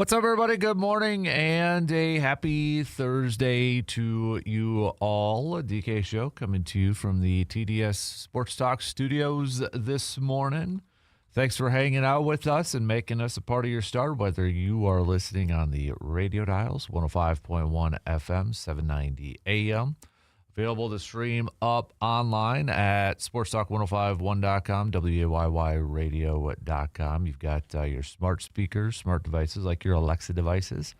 What's up, everybody? Good morning and a happy Thursday to you all. A DK Show coming to you from the TDS Sports Talk studios this morning. Thanks for hanging out with us and making us a part of your start, whether you are listening on the radio dials, 105.1 FM, 790 AM. Available to stream up online at sportstalk1051.com, WAYYradio.com. You've got your smart speakers, smart devices like your Alexa devices.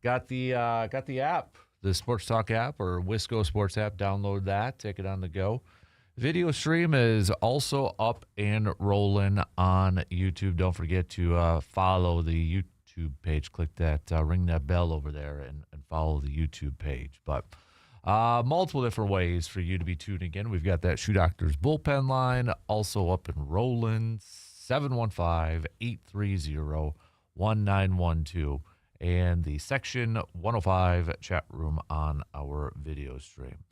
Got the app, the Sports Talk app or Wisco Sports App. Download that, take it on the go. Video stream is also up and rolling on YouTube. Don't forget to follow the YouTube page. Click that, ring that bell over there and follow the YouTube page. But multiple different ways for you to be tuning in. We've got that Shoe Doctor's bullpen line also up and rolling, 715-830-1912, and the Section 105 chat room on our video stream.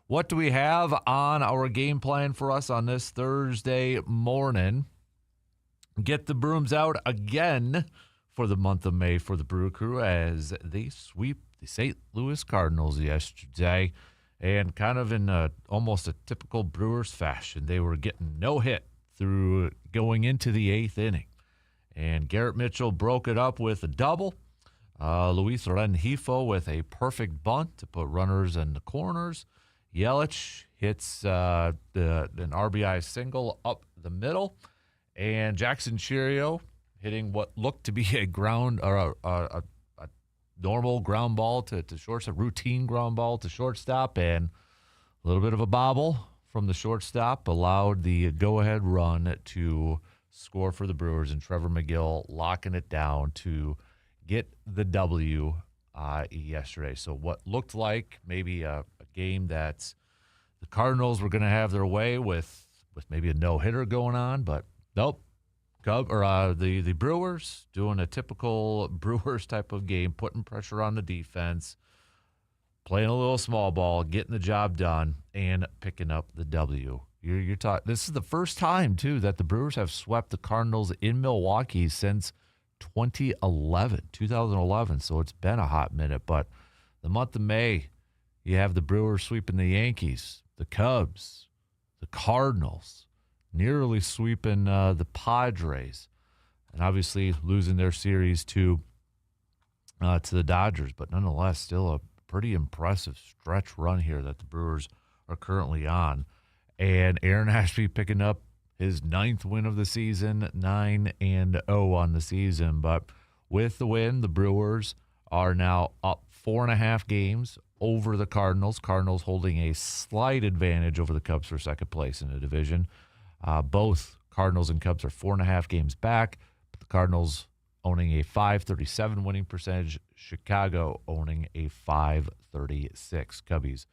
What do we have on our game plan for us on this Thursday morning? Get the brooms out again for the month of May for the Brew Crew as they sweep the St. Louis Cardinals yesterday, and kind of in almost a typical Brewers fashion. They were getting no hit through going into the eighth inning, and Garrett Mitchell broke it up with a double. Luis Rengifo with a perfect bunt to put runners in the corners. Yelich hits an RBI single up the middle, and Jackson Chourio hitting what looked to be a ground or a normal ground ball to shortstop, routine ground ball to shortstop, and a little bit of a bobble from the shortstop allowed the go-ahead run to score for the Brewers, and Trevor McGill locking it down to get the W yesterday. So what looked like maybe a game that the Cardinals were going to have their way with maybe a no-hitter going on, but nope. The Brewers doing a typical Brewers type of game, putting pressure on the defense, playing a little small ball, getting the job done, and picking up the W. This is the first time, too, that the Brewers have swept the Cardinals in Milwaukee since 2011. So it's been a hot minute. But the month of May, you have the Brewers sweeping the Yankees, the Cubs, the Cardinals, nearly sweeping the Padres, and obviously losing their series to the Dodgers. But nonetheless, still a pretty impressive stretch run here that the Brewers are currently on. And Aaron Ashby picking up his 9th win of the season, 9-0 on the season. But with the win, the Brewers are now up 4.5 games over the Cardinals. Cardinals holding a slight advantage over the Cubs for second place in the division. Both Cardinals and Cubs are 4.5 games back, but the Cardinals owning a .537 winning percentage, Chicago owning a .536. Cubbies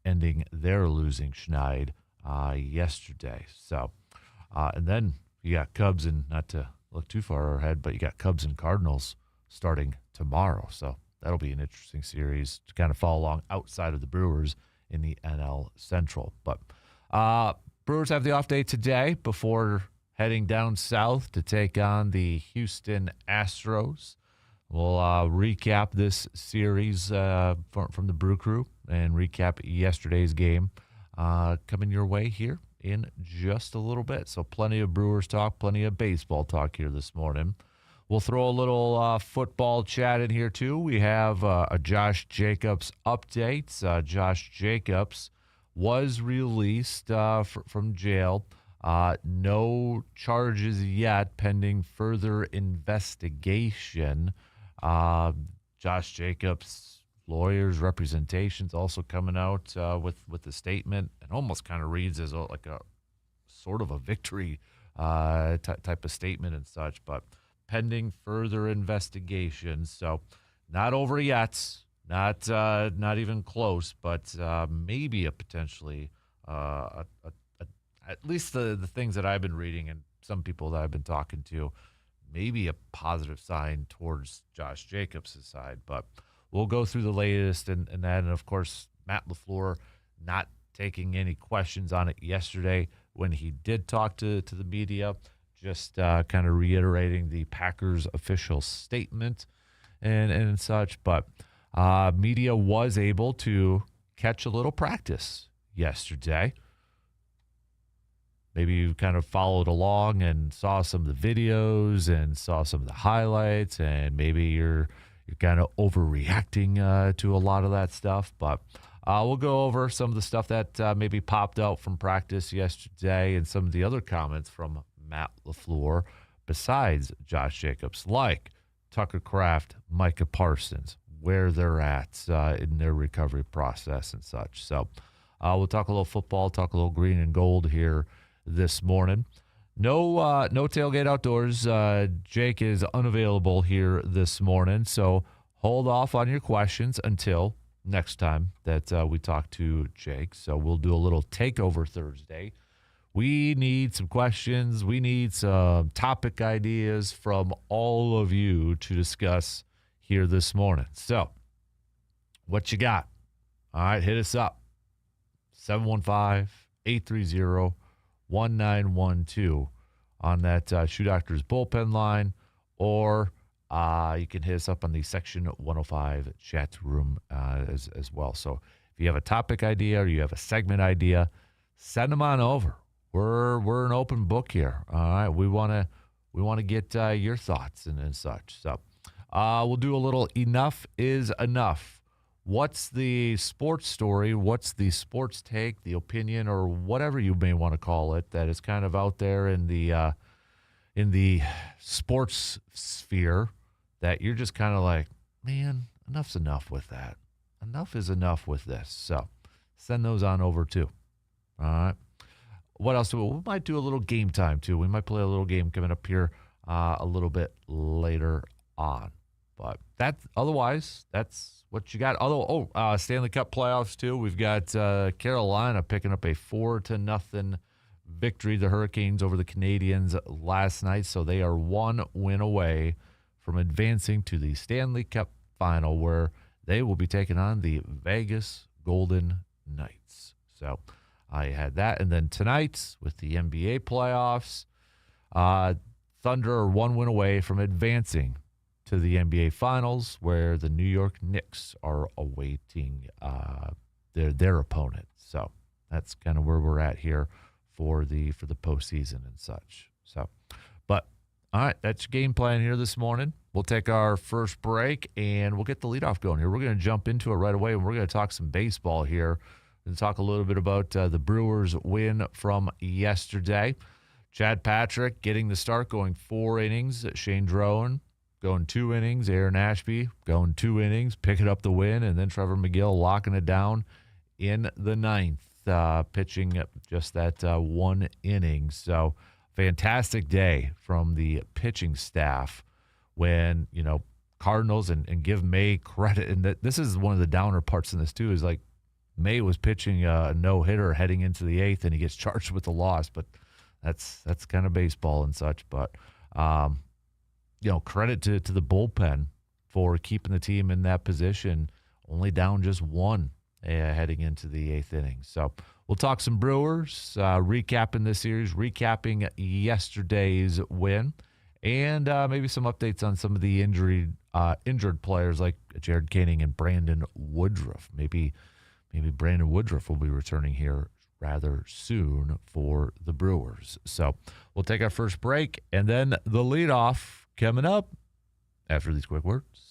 ending their losing schneid yesterday. So, and then you got Cubs, and not to look too far ahead, but you got Cubs and Cardinals starting tomorrow. So that'll be an interesting series to kind of follow along outside of the Brewers in the NL Central. But Brewers have the off day today before heading down south to take on the Houston Astros. We'll recap this series from the Brew Crew and recap yesterday's game coming your way here in just a little bit. So plenty of Brewers talk, plenty of baseball talk here this morning. We'll throw a little football chat in here too. We have a Josh Jacobs update. Josh Jacobs was released from jail. No charges yet, pending further investigation. Josh Jacobs' lawyers' representations also coming out with a statement, and almost kind of reads as like a sort of a victory type of statement and such, but pending further investigations. So not over yet. Not even close, but maybe a potentially, at least the things that I've been reading and some people that I've been talking to, maybe a positive sign towards Josh Jacobs' side. But we'll go through the latest and that. And, of course, Matt LaFleur not taking any questions on it yesterday when he did talk to the media, just kind of reiterating the Packers' official statement. and such. But media was able to catch a little practice yesterday. Maybe you kind of followed along and saw some of the videos and saw some of the highlights, and maybe you're kind of overreacting to a lot of that stuff. But we'll go over some of the stuff that maybe popped out from practice yesterday and some of the other comments from Matt LaFleur besides Josh Jacobs, like Tucker Kraft, Micah Parsons, where they're at in their recovery process and such. So we'll talk a little football, talk a little green and gold here this morning. No tailgate outdoors. Jake is unavailable here this morning, so hold off on your questions until next time that we talk to Jake. So we'll do a little Takeover Thursday. We need some questions. We need some topic ideas from all of you to discuss here this morning. So what you got? All right, hit us up. 715-830-1912 on that Shoe Doctors bullpen line, or you can hit us up on the Section 105 chat room as well. So if you have a topic idea or you have a segment idea, send them on over. We're an open book here. All right, we want to get your thoughts and such. So we'll do a little Enough is Enough. What's the sports story? What's the sports take, the opinion, or whatever you may want to call it, that is kind of out there in the sports sphere that you're just kind of like, man, enough's enough with that. Enough is enough with this. So send those on over too. All right. What else? We might do a little game time too. We might play a little game coming up here a little bit later on. But otherwise, that's what you got. Stanley Cup playoffs too. We've got Carolina picking up a 4-0 victory, the Hurricanes over the Canadiens last night. So they are one win away from advancing to the Stanley Cup final, where they will be taking on the Vegas Golden Knights. So I had that. And then tonight with the NBA playoffs, Thunder are one win away from advancing to the NBA Finals, where the New York Knicks are awaiting their opponent. So that's kind of where we're at here for the postseason and such. So, but all right, that's your game plan here this morning. We'll take our first break and we'll get the leadoff going here. We're going to jump into it right away, and we're going to talk some baseball here and talk a little bit about the Brewers' win from yesterday. Chad Patrick getting the start, going 4 innings. Shane Drone going 2 innings. Aaron Ashby going 2 innings, picking up the win. And then Trevor McGill locking it down in the 9th, pitching just that 1 inning. So fantastic day from the pitching staff when, Cardinals, and give May credit. And this is one of the downer parts in this too, is like May was pitching a no-hitter heading into the 8th, and he gets charged with the loss. But that's kind of baseball and such. But credit to the bullpen for keeping the team in that position, only down just 1 heading into the 8th inning. So we'll talk some Brewers, recapping this series, recapping yesterday's win, and maybe some updates on some of the injured players like Jared Koenig and Brandon Woodruff. Maybe Brandon Woodruff will be returning here rather soon for the Brewers. So we'll take our first break, and then the leadoff coming up after these quick words.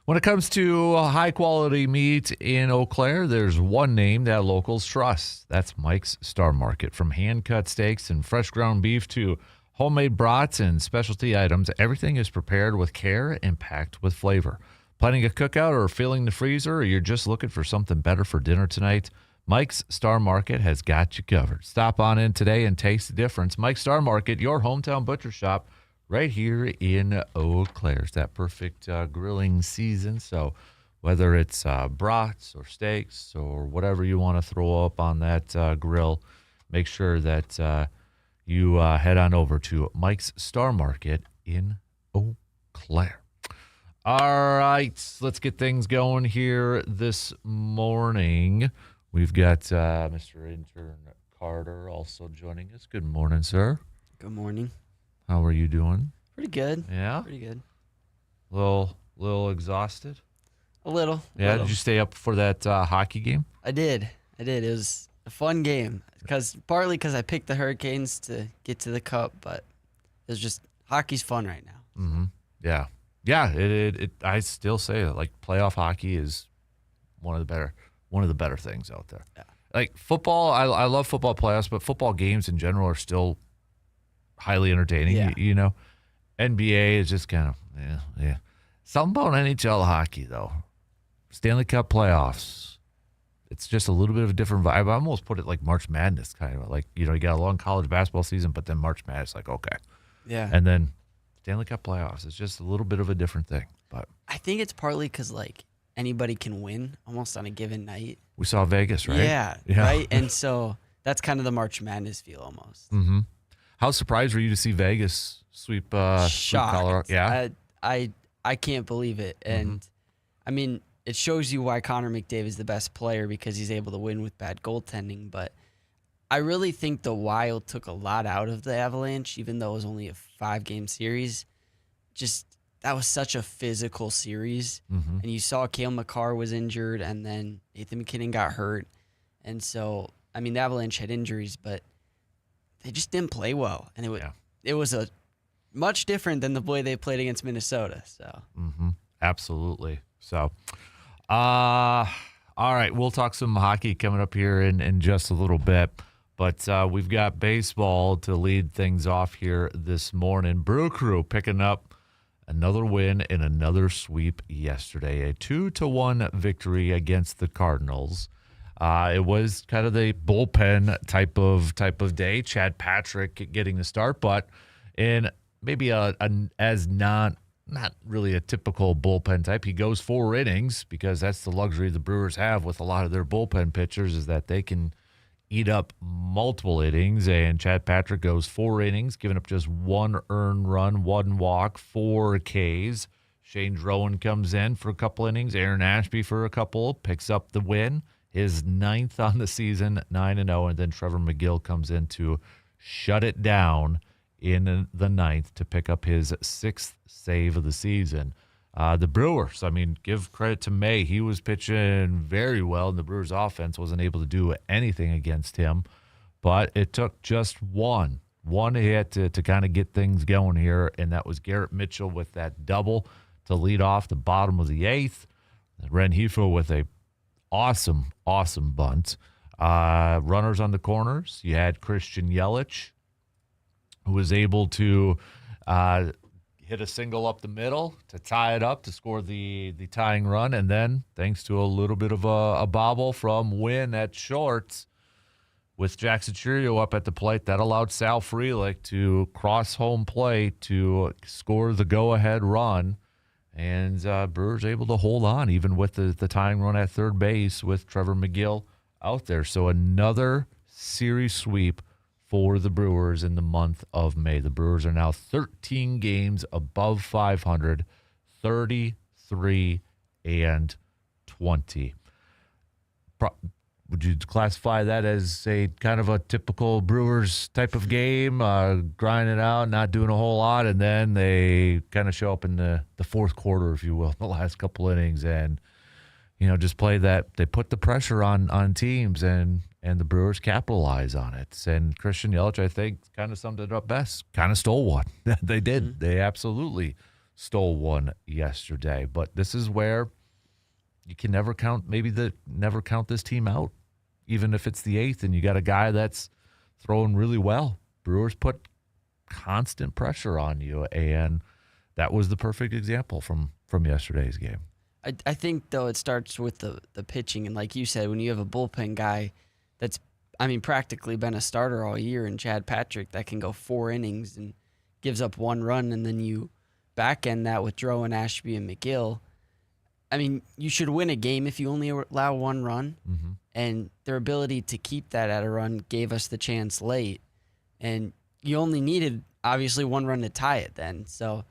When it comes to high-quality meat in Eau Claire, there's one name that locals trust. That's Mike's Star Market. From hand-cut steaks and fresh ground beef to homemade brats and specialty items, everything is prepared with care and packed with flavor. Planning a cookout or filling the freezer, or you're just looking for something better for dinner tonight, Mike's Star Market has got you covered. Stop on in today and taste the difference. Mike's Star Market, your hometown butcher shop, right here in Eau Claire. It's that perfect grilling season. So whether it's brats or steaks or whatever you want to throw up on that grill, make sure that you head on over to Mike's Star Market in Eau Claire. All right, let's get things going here this morning. We've got Mr. Intern Carter also joining us. Good morning, sir. Good morning. How are you doing? Pretty good. Yeah? Pretty good. Little exhausted? A little. Yeah, little. Did you stay up for that hockey game? I did. It was a fun game. Partly because I picked the Hurricanes to get to the Cup, but it was just, hockey's fun right now. Mm-hmm. Yeah. Yeah, it I still say it, like playoff hockey is one of the better things out there. Yeah. Like football, I love football playoffs, but football games in general are still highly entertaining. Yeah. You know, NBA is just kind of yeah. Something about NHL hockey though, Stanley Cup playoffs. It's just a little bit of a different vibe. I almost put it like March Madness, kind of like you got a long college basketball season, but then March Madness, like okay, yeah, and then Stanley Cup playoffs. It's just a little bit of a different thing, but I think it's partly because like anybody can win almost on a given night. We saw Vegas, right? Yeah. Right. And so that's kind of the March Madness feel almost. Mm-hmm. How surprised were you to see Vegas sweep Colorado? Yeah, I can't believe it, and I mean it shows you why Connor McDavid is the best player because he's able to win with bad goaltending. But I really think the Wild took a lot out of the Avalanche, even though it was only a 5-game series. Just that was such a physical series, and you saw Cale Makar was injured, and then Nathan McKinnon got hurt, and so I mean the Avalanche had injuries, but they just didn't play well, and it was a much different than the way they played against Minnesota. So absolutely. So, all right, we'll talk some hockey coming up here in just a little bit, but we've got baseball to lead things off here this morning. Brew Crew picking up another win and another sweep yesterday, a 2-1 victory against the Cardinals. It was kind of the bullpen type of day. Chad Patrick getting the start, but in maybe as not really a typical bullpen type. He goes 4 innings because that's the luxury the Brewers have with a lot of their bullpen pitchers is that they can eat up multiple innings. And Chad Patrick goes 4 innings, giving up just 1 earned run, 1 walk, 4 Ks. Shane Drowan comes in for a couple innings. Aaron Ashby for a couple, picks up the win. His 9th on the season, 9-0, and then Trevor McGill comes in to shut it down in the 9th to pick up his 6th save of the season. The Brewers, I mean, give credit to May. He was pitching very well, and the Brewers' offense wasn't able to do anything against him. But it took just one hit to kind of get things going here, and that was Garrett Mitchell with that double to lead off the bottom of the 8th. Ren Hefo with a awesome bunt. Runners on the corners. You had Christian Yelich, who was able to hit a single up the middle to tie it up to score the tying run. And then, thanks to a little bit of a bobble from Wynn at short, with Jackson Churio up at the plate, that allowed Sal Frelick to cross home plate to score the go-ahead run. And Brewers able to hold on, even with the tying run at third base with Trevor McGill out there. So another series sweep for the Brewers in the month of May. The Brewers are now 13 games above 500, 33-20. Would you classify that as a kind of a typical Brewers type of game, grinding out, not doing a whole lot, and then they kind of show up in the fourth quarter, if you will, the last couple innings, and just play that. They put the pressure on teams, and the Brewers capitalize on it. And Christian Yelich, I think, kind of summed it up best. Kind of stole one. They did. They absolutely stole one yesterday. But this is where you can never count this team out, even if it's the 8th and you got a guy that's throwing really well. Brewers put constant pressure on you, and that was the perfect example from yesterday's game. I think, though, it starts with the pitching. And like you said, when you have a bullpen guy that's, practically been a starter all year, and Chad Patrick that can go 4 innings and gives up 1 run, and then you back end that with Drowan, Ashby, and McGill. You should win a game if you only allow 1 run. Mm-hmm. And their ability to keep that at a run gave us the chance late. And you only needed, obviously, 1 run to tie it then. So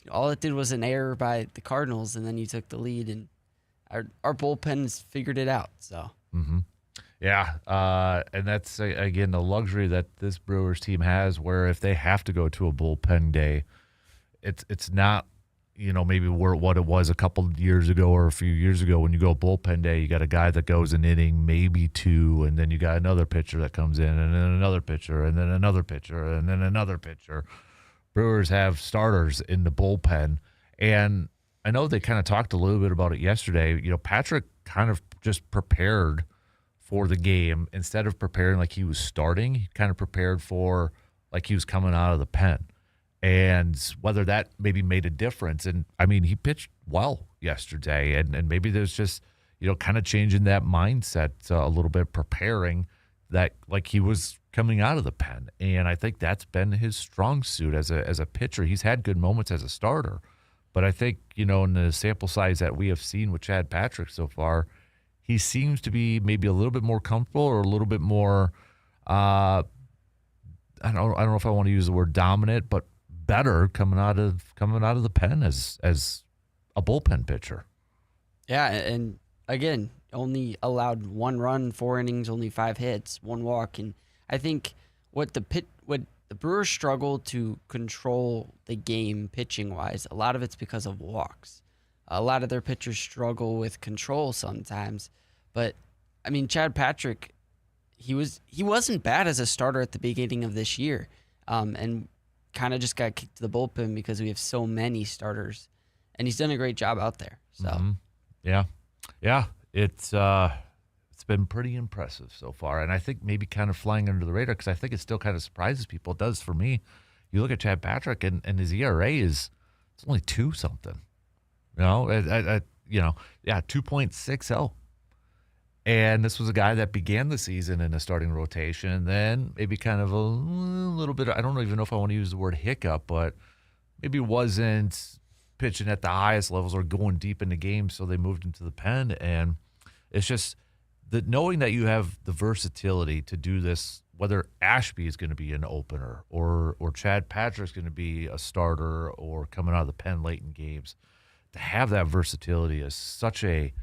all it did was an error by the Cardinals, and then you took the lead, and our bullpens figured it out. So, Yeah, and that's, again, the luxury that this Brewers team has, where if they have to go to a bullpen day, it's not, maybe what it was a couple of years ago or a few years ago when you go bullpen day, you got a guy that goes an inning, maybe 2, and then you got another pitcher that comes in, and then another pitcher, and then another pitcher, and then another pitcher. Brewers have starters in the bullpen, and I know they kind of talked a little bit about it yesterday. Patrick kind of just prepared for the game. Instead of preparing like he was starting, he kind of prepared for like he was coming out of the pen. And whether that maybe made a difference. And, he pitched well yesterday, and maybe there's just, kind of changing that mindset a little bit, preparing that like he was coming out of the pen. And I think that's been his strong suit as a pitcher. He's had good moments as a starter. But I think, in the sample size that we have seen with Chad Patrick so far, he seems to be maybe a little bit more comfortable or a little bit more, I don't know if I want to use the word dominant, but better coming out of the pen as a bullpen pitcher. Yeah, and again, only allowed 1 run, 4 innings, only 5 hits, 1 walk, and I think what the Brewers struggle to control the game pitching wise, a lot of it's because of walks. A lot of their pitchers struggle with control sometimes, but Chad Patrick, he wasn't bad as a starter at the beginning of this year, and kind of just got kicked to the bullpen because we have so many starters, and he's done a great job out there. So, yeah, it's been pretty impressive so far, and I think maybe kind of flying under the radar because I think it still kind of surprises people. It does for me. You look at Chad Patrick, and his ERA it's only 2 something. 2.60. And this was a guy that began the season in a starting rotation, then maybe kind of a little bit, I don't even know if I want to use the word hiccup, but maybe wasn't pitching at the highest levels or going deep into games, so they moved him to the pen. And it's just that knowing that you have the versatility to do this, whether Ashby is going to be an opener or Chad Patrick's going to be a starter or coming out of the pen late in games, to have that versatility is such a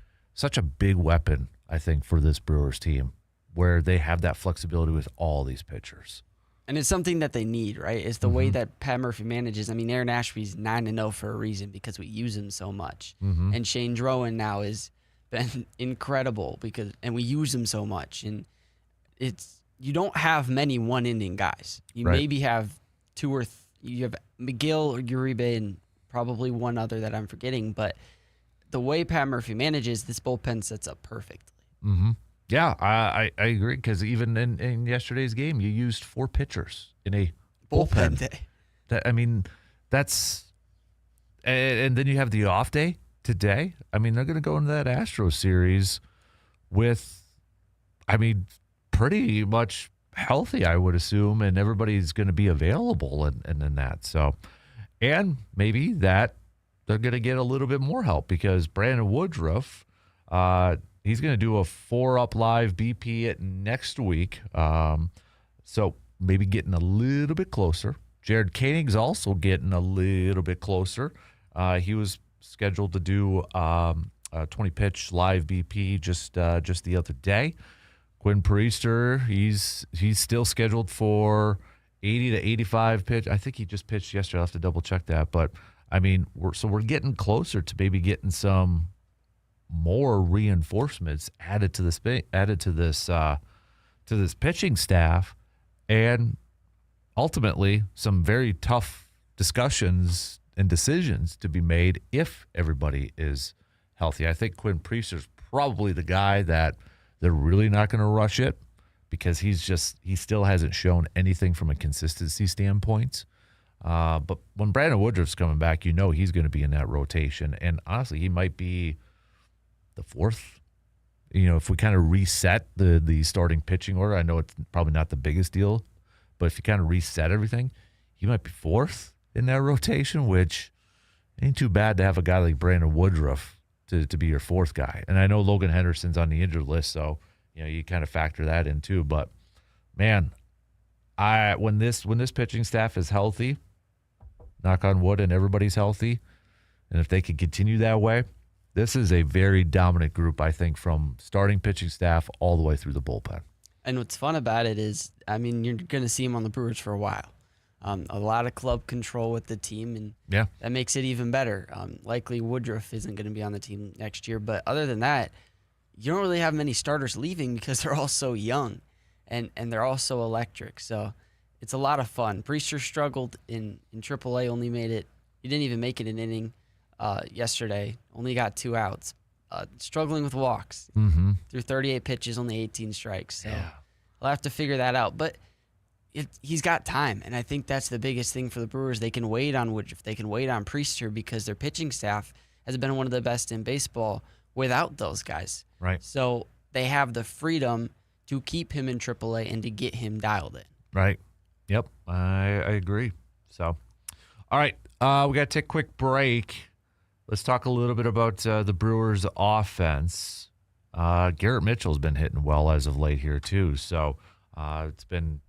big weapon, I think, for this Brewers team, where they have that flexibility with all these pitchers. And it's something that they need, right? It's the way that Pat Murphy manages. Aaron Ashby's 9-0 for a reason because we use him so much. And Shane Drowan now has been incredible and we use him so much. And you don't have many 1-inning guys. You maybe have 2 or you have McGill or Uribe and probably 1 other that I'm forgetting. But the way Pat Murphy manages, this bullpen sets up perfectly. Yeah, I agree, because even in yesterday's game, you used 4 pitchers in a bullpen day. That's and then you have the off day today. They're going to go into that Astros series with, pretty much healthy, I would assume, and everybody's going to be available and in that. So, and maybe that they're going to get a little bit more help because Brandon Woodruff, he's going to do a 4-up live BP next week. So maybe getting a little bit closer. Jared Koenig's also getting a little bit closer. He was scheduled to do a 20-pitch live BP just the other day. Quinn Priester, he's still scheduled for 80 to 85 pitch. I think he just pitched yesterday. I'll have to double check that. But we're getting closer to maybe getting some more reinforcements added to this pitching staff, and ultimately some very tough discussions and decisions to be made if everybody is healthy. I think Quinn Priester's probably the guy that they're really not going to rush it because he still hasn't shown anything from a consistency standpoint. But when Brandon Woodruff's coming back, he's going to be in that rotation. And honestly, he might be the fourth. If we kind of reset the starting pitching order, I know it's probably not the biggest deal, but if you kind of reset everything, he might be fourth in that rotation, which ain't too bad to have a guy like Brandon Woodruff to be your fourth guy. And I know Logan Henderson's on the injured list, so you kind of factor that in too. But man, when this pitching staff is healthy, knock on wood, and everybody's healthy, and if they could continue that way, this is a very dominant group, I think, from starting pitching staff all the way through the bullpen. And what's fun about it is, you're going to see him on the Brewers for a while. A lot of club control with the team, and that makes it even better. Likely Woodruff isn't going to be on the team next year, but other than that, you don't really have many starters leaving because they're all so young, and they're all so electric. So it's a lot of fun. Priester struggled in AAA, he didn't even make it an inning yesterday, only got 2 outs. Struggling with walks through 38 pitches, only 18 strikes. So I'll have to figure that out. But he's got time, and I think that's the biggest thing for the Brewers. They can wait on Woodruff. They can wait on Priester because their pitching staff has been one of the best in baseball without those guys. Right. So they have the freedom to keep him in AAA and to get him dialed in. Right. Yep, I agree. So, all right, we got to take a quick break. Let's talk a little bit about the Brewers' offense. Garrett Mitchell's been hitting well as of late here too. So it's been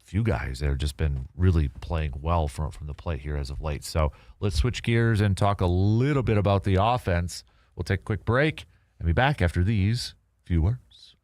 few guys that have just been really playing well from the plate here as of late. So let's switch gears and talk a little bit about the offense. We'll take a quick break and be back after these few words.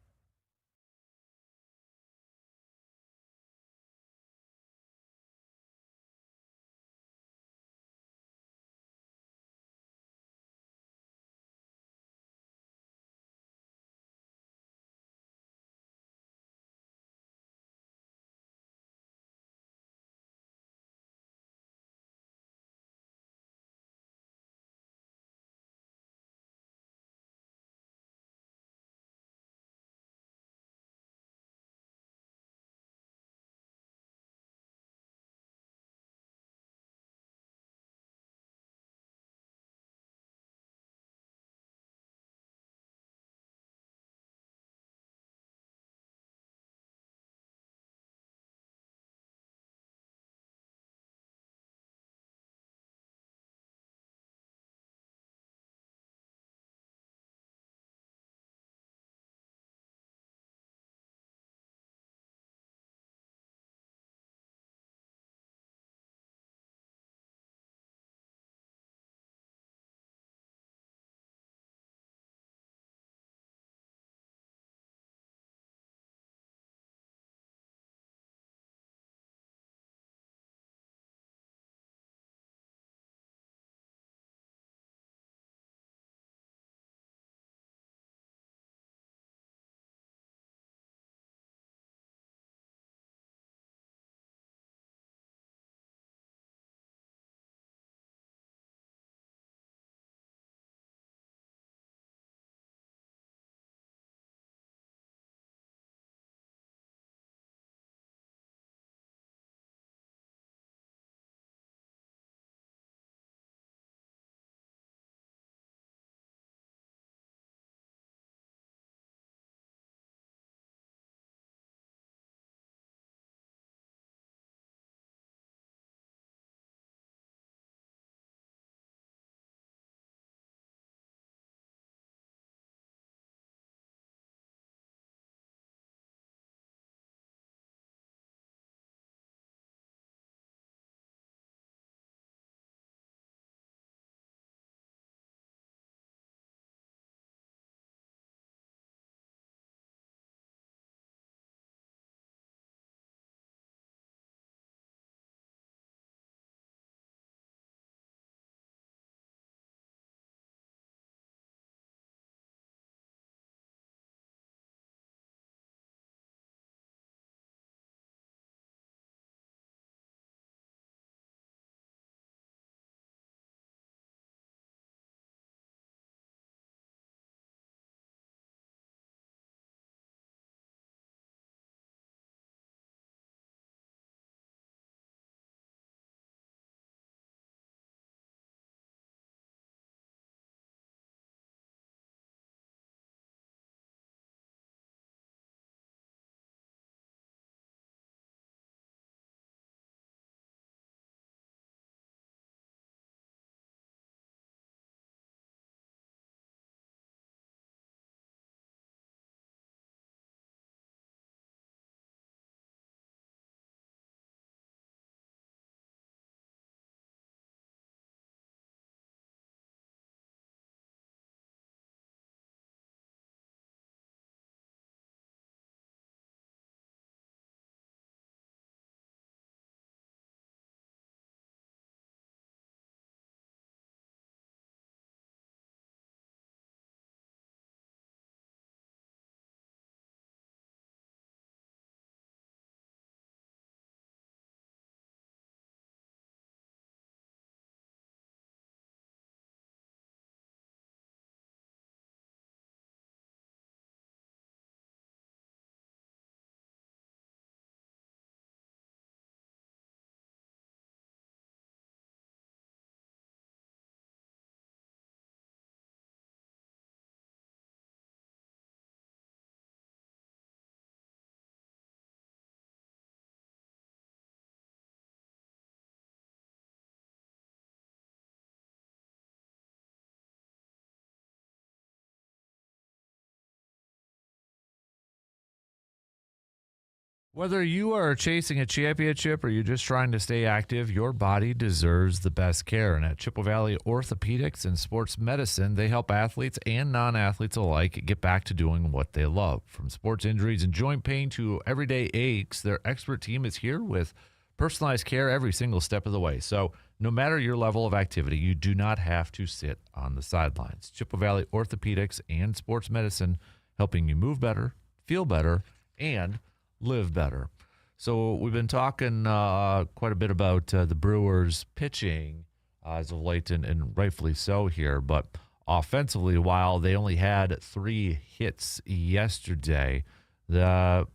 Whether you are chasing a championship or you're just trying to stay active, your body deserves the best care. And at Chippewa Valley Orthopedics and Sports Medicine, they help athletes and non-athletes alike get back to doing what they love. From sports injuries and joint pain to everyday aches, their expert team is here with personalized care every single step of the way. So no matter your level of activity, you do not have to sit on the sidelines. Chippewa Valley Orthopedics and Sports Medicine, helping you move better, feel better, and live better. So we've been talking quite a bit about the Brewers pitching as of late, and rightfully so here. But offensively, while they only had 3 hits yesterday, the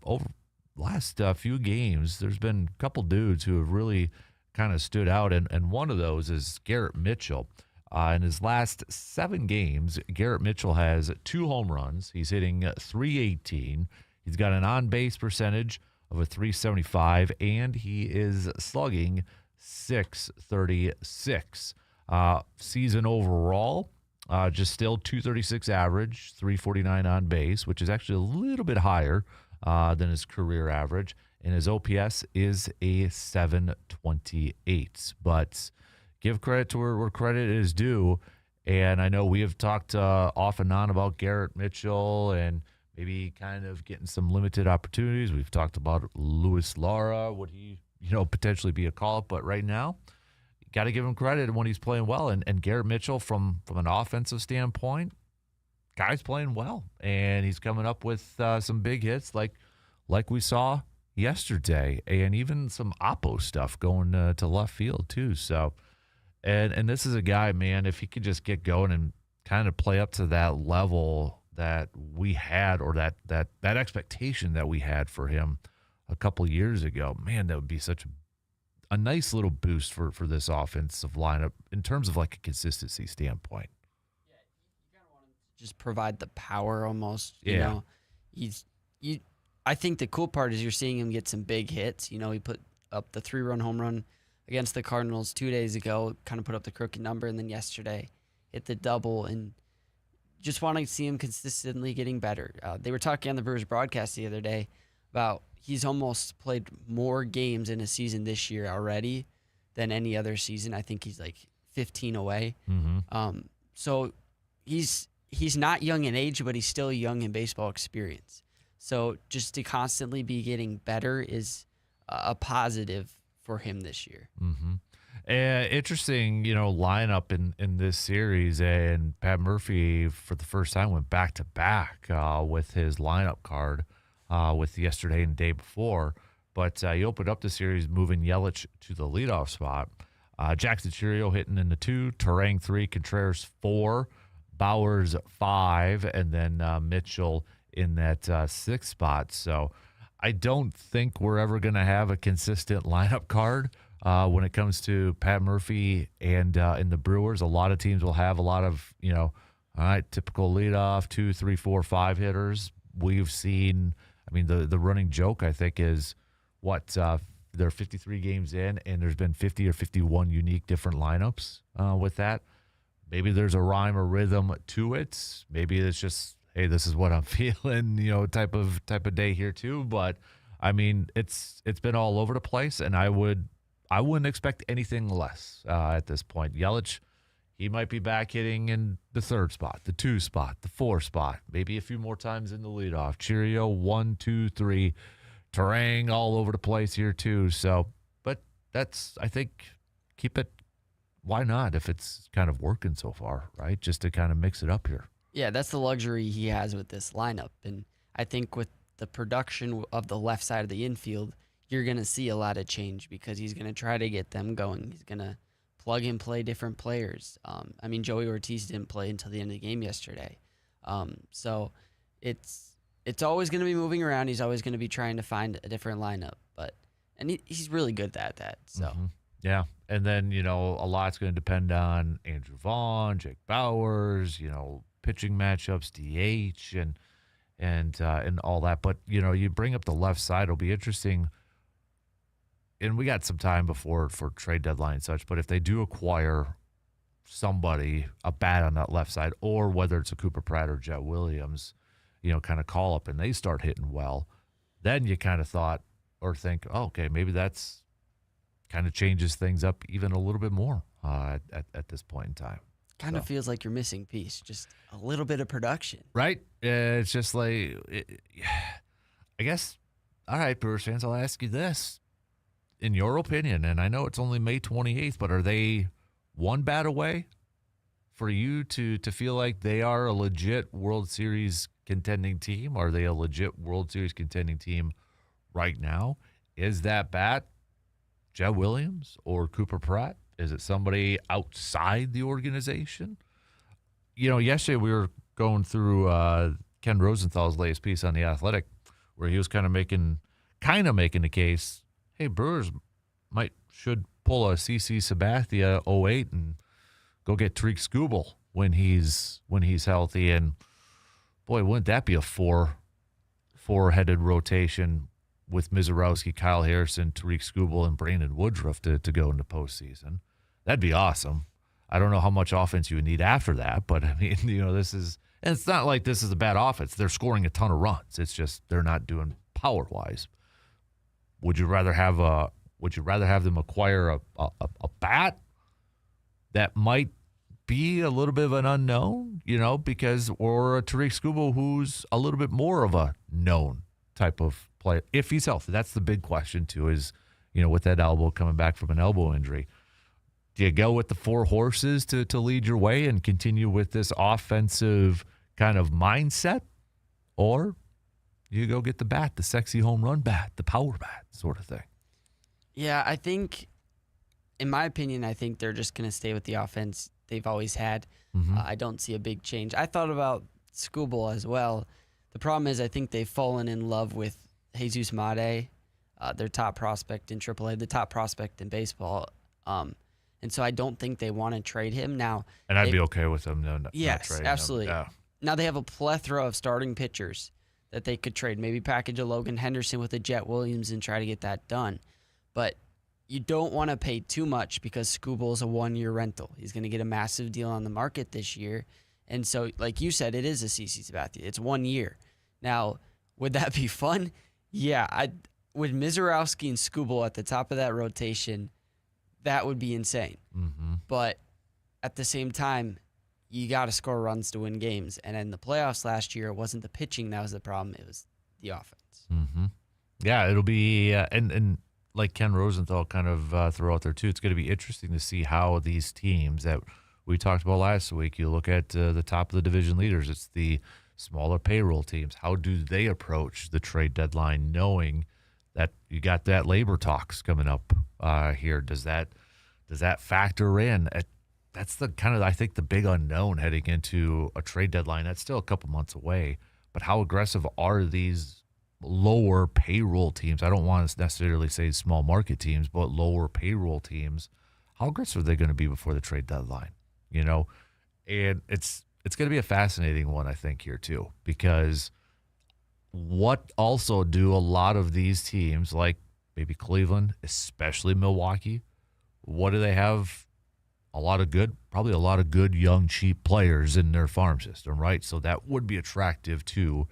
last few games, there's been a couple dudes who have really kind of stood out, and one of those is Garrett Mitchell. In his last 7 games, Garrett Mitchell has 2 home runs. He's hitting .318. He's got an on-base percentage of a .375, and he is slugging .636. Season overall, just still .236 average, .349 on base, which is actually a little bit higher than his career average, and his OPS is a .728. But give credit to where credit is due, and I know we have talked off and on about Garrett Mitchell and maybe kind of getting some limited opportunities. We've talked about Luis Lara. Would he, potentially be a call-up? But right now, you got to give him credit when he's playing well. And Garrett Mitchell, from an offensive standpoint, guy's playing well. And he's coming up with some big hits like we saw yesterday. And even some oppo stuff going to left field, too. So, and this is a guy, man, if he could just get going and kind of play up to that level that we had, or that expectation that we had for him a couple years ago, man, that would be such a nice little boost for this offensive lineup in terms of like a consistency standpoint. Yeah, you kind of want him to just provide the power almost. Yeah. I think the cool part is you're seeing him get some big hits. He put up the 3-run home run against the Cardinals 2 days ago, kind of put up the crooked number, and then yesterday hit the double, and just want to see him consistently getting better. They were talking on the Brewers broadcast the other day about he's almost played more games in a season this year already than any other season. I think he's like 15 away. Mm-hmm. So he's not young in age, but he's still young in baseball experience. So just to constantly be getting better is a positive for him this year. Mm-hmm. Interesting, lineup in this series, and Pat Murphy for the first time went back-to-back with his lineup card with yesterday and the day before. But he opened up the series moving Yelich to the leadoff spot. Jackson Chourio hitting in the 2, Terang 3, Contreras 4, Bowers 5, and then Mitchell in that 6th spot. So I don't think we're ever going to have a consistent lineup card when it comes to Pat Murphy and in the Brewers. A lot of teams will have a lot of, typical leadoff, 2, 3, 4, 5 hitters. We've seen, the running joke, I think, is they're 53 games in, and there's been 50 or 51 unique different lineups with that. Maybe there's a rhyme or rhythm to it. Maybe it's just, hey, this is what I'm feeling, type of day here too. But it's been all over the place, and I wouldn't expect anything less at this point. Yelich, he might be back hitting in the 3rd spot, the 2 spot, the 4 spot, maybe a few more times in the leadoff. Chourio 1, 2, 3, Terang all over the place here too. So, but that's, I think, keep it. Why not if it's kind of working so far, right? Just to kind of mix it up here. Yeah, that's the luxury he has with this lineup. And I think with the production of the left side of the infield, you're going to see a lot of change because he's going to try to get them going. He's going to plug and play different players. Joey Ortiz didn't play until the end of the game yesterday. So it's always going to be moving around. He's always going to be trying to find a different lineup. And he's really good at that. So. Mm-hmm. Yeah, and then, a lot's going to depend on Andrew Vaughn, Jake Bowers, pitching matchups, DH, and all that. But, you bring up the left side, it'll be interesting. And we got some time for trade deadline and such, but if they do acquire somebody, a bat on that left side, or whether it's a Cooper Pratt or Jet Williams, kind of call up and they start hitting well, then you kind of thought, or think, oh, okay, maybe that's kind of changes things up even a little bit more at this point in time. Kind of feels like you're missing piece, just a little bit of production. Right? It's just like, I guess, all right, Brewers fans, I'll ask you this. In your opinion, and I know it's only May 28th, but are they one bat away for you to feel like they are a legit World Series contending team? Are they a legit World Series contending team right now? Is that bat Jed Williams or Cooper Pratt? Is it somebody outside the organization? Yesterday we were going through Ken Rosenthal's latest piece on The Athletic, where he was kind of making the case, hey, Brewers should pull a CC Sabathia 08 and go get Tariq Skubal when he's healthy. And boy, wouldn't that be a four-headed rotation with Mizorowski, Kyle Harrison, Tariq Skubal, and Brandon Woodruff to go into postseason? That'd be awesome. I don't know how much offense you would need after that, but I mean, this is, and it's not like this is a bad offense. They're scoring a ton of runs. It's just they're not doing power-wise. Would you rather have them acquire a bat that might be a little bit of an unknown, or a Tariq Skubal who's a little bit more of a known type of player if he's healthy? That's the big question too. Is with that elbow coming back from an elbow injury, do you go with the four horses to lead your way and continue with this offensive kind of mindset, or you go get the bat, the sexy home run bat, the power bat sort of thing? Yeah, I think, in my opinion, I think they're just going to stay with the offense they've always had. Mm-hmm. I don't see a big change. I thought about Skubal as well. The problem is I think they've fallen in love with Jesus Mate, their top prospect in AAA, the top prospect in baseball. And so I don't think they want to trade him now. And I'd be okay with them not yes, trading absolutely. him. Yeah. Now they have a plethora of starting pitchers that they could trade. Maybe package a Logan Henderson with a Jet Williams and try to get that done. But you don't want to pay too much because Skubal is a one-year rental. He's going to get a massive deal on the market this year. And so, like you said, it is a CC Sabathia. It's 1 year. Now, would that be fun? Yeah. With Mizorowski and Skubal at the top of that rotation, that would be insane. Mm-hmm. But at the same time, you got to score runs to win games. And in the playoffs last year, it wasn't the pitching that was the problem. It was the offense. Mm-hmm. Yeah, it'll be and like Ken Rosenthal kind of threw out there too, it's going to be interesting to see how these teams that we talked about last week, you look at the top of the division leaders, it's the smaller payroll teams. How do they approach the trade deadline knowing that you got that labor talks coming up here? Does that factor in? That's the kind of, I think, the big unknown heading into a trade deadline. That's still a couple months away. But how aggressive are these lower payroll teams? I don't want to necessarily say small market teams, but lower payroll teams. How aggressive are they going to be before the trade deadline? And it's going to be a fascinating one, I think, here too, because what also do a lot of these teams, like maybe Cleveland, especially Milwaukee, what do they have? Probably a lot of good, young, cheap players in their farm system, right? So that would be attractive to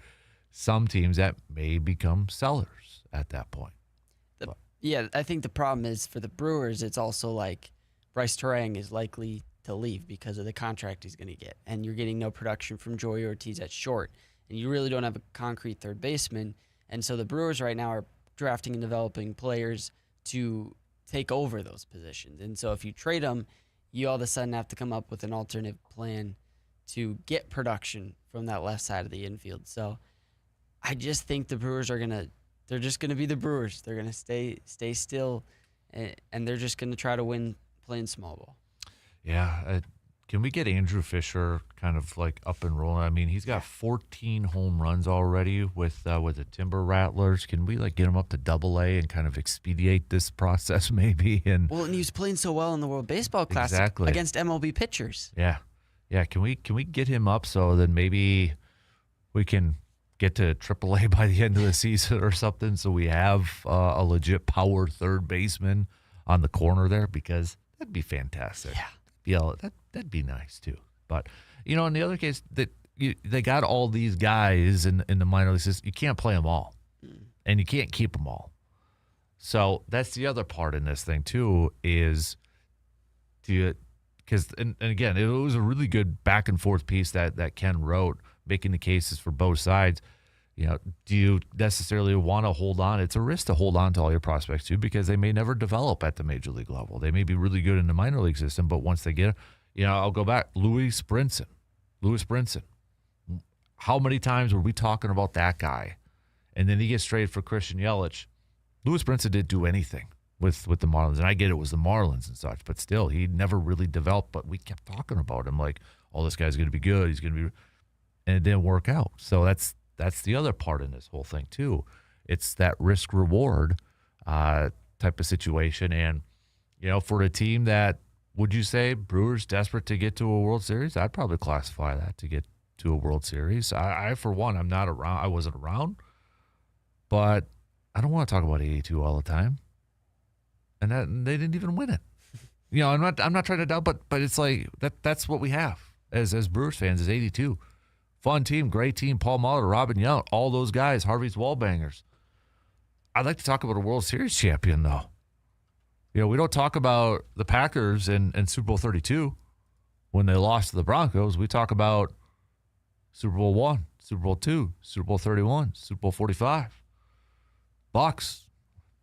some teams that may become sellers at that point. Yeah, I think the problem is for the Brewers, it's also like Bryce Terang is likely to leave because of the contract he's going to get. And you're getting no production from Joey Ortiz at short. And you really don't have a concrete third baseman. And so the Brewers right now are drafting and developing players to take over those positions. And so if you trade them, you all of a sudden have to come up with an alternative plan to get production from that left side of the infield. So I just think the Brewers they're just going to be the Brewers. They're going to stay still, and they're just going to try to win playing small ball. Yeah. Can we get Andrew Fisher kind of like up and rolling? I mean, he's got 14 home runs already with the Timber Rattlers. Can we like get him up to Double-A and kind of expedite this process maybe? And he was playing so well in the World Baseball Classic against MLB pitchers. Yeah. Can we get him up so then maybe we can get to Triple-A by the end of the season or something, so we have a legit power third baseman on the corner there, because that'd be fantastic. Yeah, that'd be nice too. But in the other case, they got all these guys in the minor leagues. You can't play them all, and you can't keep them all. So that's the other part in this thing too is because and again, it was a really good back and forth piece that Ken wrote, making the cases for both sides. Do you necessarily want to hold on? It's a risk to hold on to all your prospects too, because they may never develop at the major league level. They may be really good in the minor league system, but once they get, I'll go back. Louis Brinson. How many times were we talking about that guy? And then he gets traded for Christian Yelich. Louis Brinson didn't do anything with the Marlins, and I get it was the Marlins and such, but still, he never really developed. But we kept talking about him like, oh, this guy's going to be good. He's going to be, and it didn't work out. So that's the other part in this whole thing too. It's that risk reward type of situation, and for a team that, would you say Brewers desperate to get to a World Series? I'd probably classify that to get to a World Series. I for one, I'm not around. I wasn't around, but I don't want to talk about 82 all the time. And they didn't even win it. I'm not trying to doubt, but it's like that's what we have as Brewers fans is 82. Fun team, great team, Paul Molitor, Robin Young, all those guys, Harvey's Wallbangers. I'd like to talk about a World Series champion though. We don't talk about the Packers in Super Bowl 32 when they lost to the Broncos. We talk about Super Bowl 1, Super Bowl 2, Super Bowl 31, Super Bowl 45. Bucks.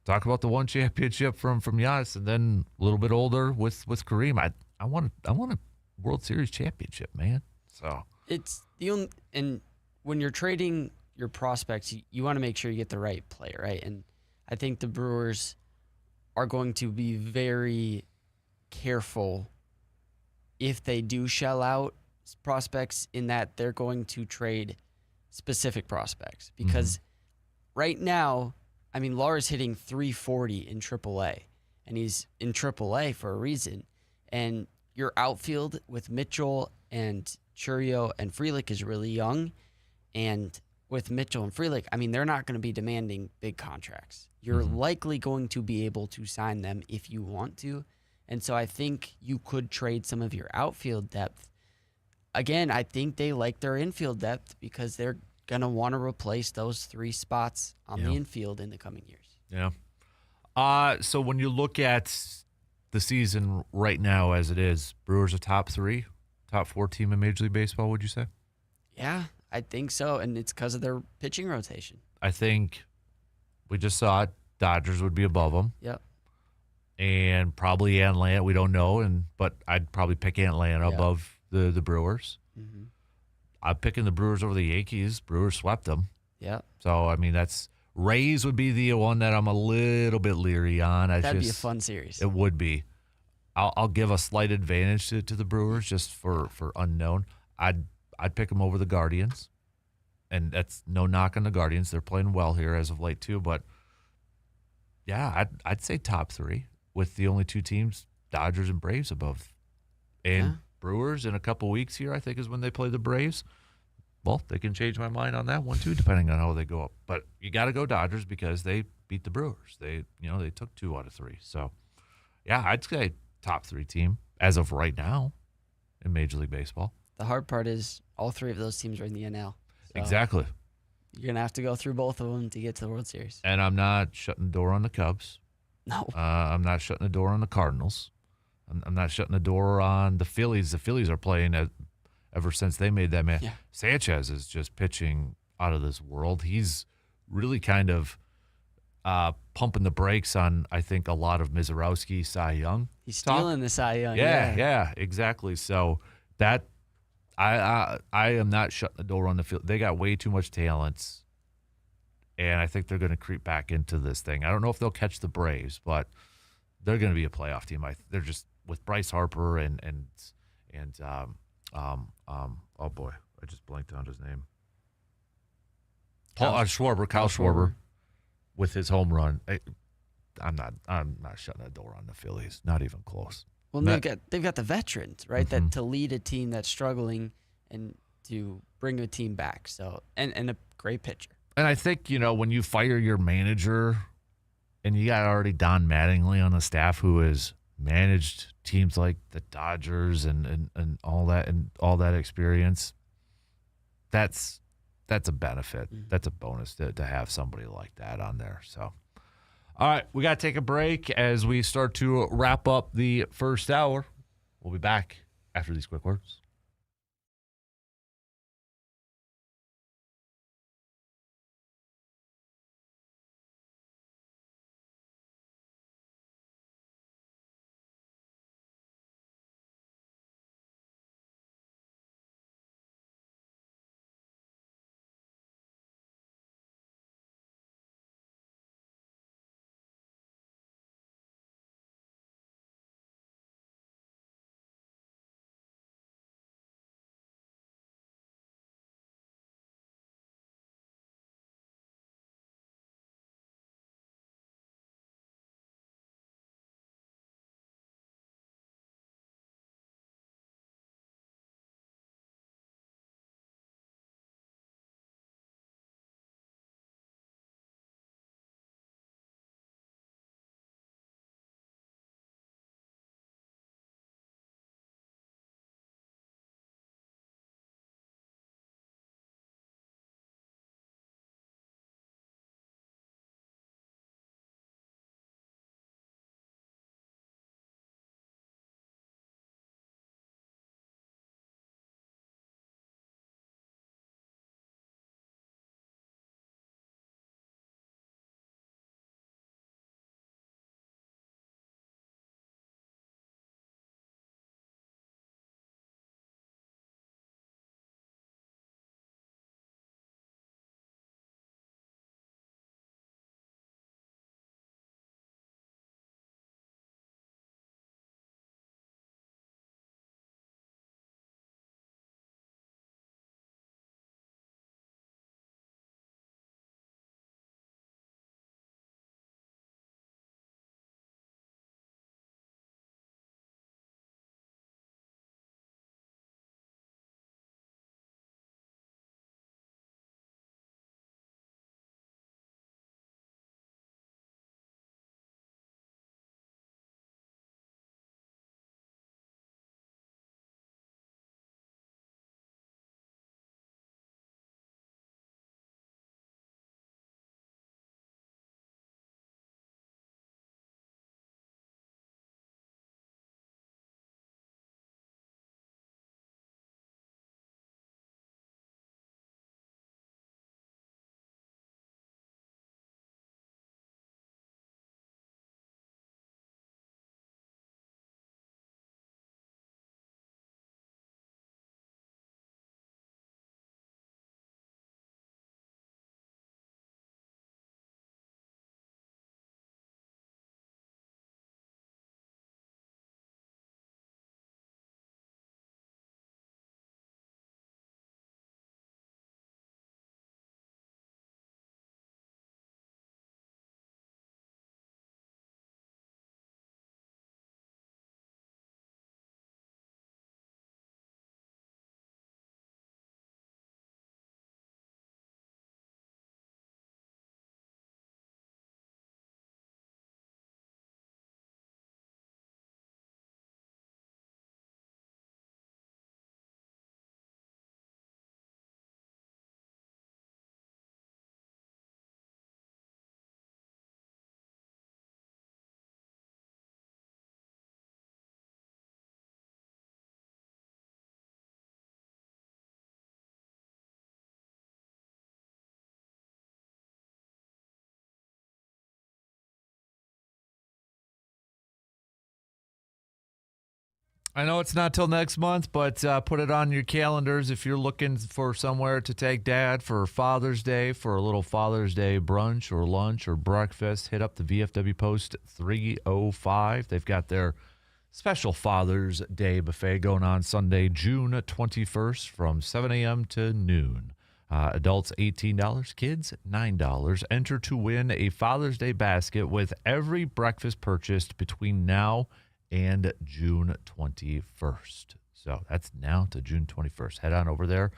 Talk about the one championship from Giannis, and then a little bit older with Kareem. I want a World Series championship, man. So it's the only, and when you're trading your prospects, you want to make sure you get the right player, right? And I think the Brewers are going to be very careful if they do shell out prospects, in that they're going to trade specific prospects, because right now, I mean, Lara's hitting 340 in AAA, and he's in AAA for a reason. And your outfield with Mitchell and Churio and Frelick is really young. And with Mitchell and Frelick, I mean, they're not going to be demanding big contracts. You're likely going to be able to sign them if you want to. And so I think you could trade some of your outfield depth. Again, I think they like their infield depth because they're going to want to replace those 3 spots on the infield in the coming years. Yeah. So when you look at the season right now as it is, Brewers are top 3, top 4 team in Major League Baseball, would you say? Yeah, I think so, and it's because of their pitching rotation. I think we just saw it. Dodgers would be above them. Yep. And probably Atlanta. We don't know, but I'd probably pick Atlanta above the Brewers. Mm-hmm. I'm picking the Brewers over the Yankees. Brewers swept them. Yeah. So, I mean, Rays would be the one that I'm a little bit leery on. That'd be a fun series. It would be. I'll give a slight advantage to the Brewers just for unknown. I'd pick them over the Guardians. And that's no knock on the Guardians. They're playing well here as of late too. But, yeah, I'd say top 3 with the only 2 teams, Dodgers and Braves above. And Brewers in a couple weeks here, I think, is when they play the Braves. Well, they can change my mind on that one too, depending on how they go up. But you got to go Dodgers because they beat the Brewers. They took 2 out of 3. So, yeah, I'd say top 3 team as of right now in Major League Baseball. The hard part is all 3 of those teams are in the NL. So exactly. You're going to have to go through both of them to get to the World Series. And I'm not shutting the door on the Cubs. No. I'm not shutting the door on the Cardinals. I'm not shutting the door on the Phillies. The Phillies are playing ever since they made that man. Yeah. Sanchez is just pitching out of this world. He's really kind of pumping the brakes on, I think, a lot of Mizorowski, Cy Young. He's stealing the Cy Young. Yeah, exactly. So that I am not shutting the door on the field. They got way too much talent, and I think they're going to creep back into this thing. I don't know if they'll catch the Braves, but they're going to be a playoff team. They're just with Bryce Harper and oh boy, I just blanked on his name. Kyle Schwarber with his home run. I'm not shutting the door on the Phillies. Not even close. Well, they've got the veterans, right? That to lead a team that's struggling and to bring a team back. So and a great pitcher. And I think, when you fire your manager and you got already Don Mattingly on the staff who has managed teams like the Dodgers and all that experience, that's a benefit. That's a bonus to have somebody like that on there. So All right, we got to take a break as we start to wrap up the first hour. We'll be back after these quick words. I know it's not till next month, but put it on your calendars if you're looking for somewhere to take Dad for Father's Day, for a little Father's Day brunch or lunch or breakfast. Hit up the VFW Post 305. They've got their special Father's Day buffet going on Sunday, June 21st from 7 a.m. to noon. Adults $18, kids $9. Enter to win a Father's Day basket with every breakfast purchased between now and June 21st. So that's now to June 21st. Head on over there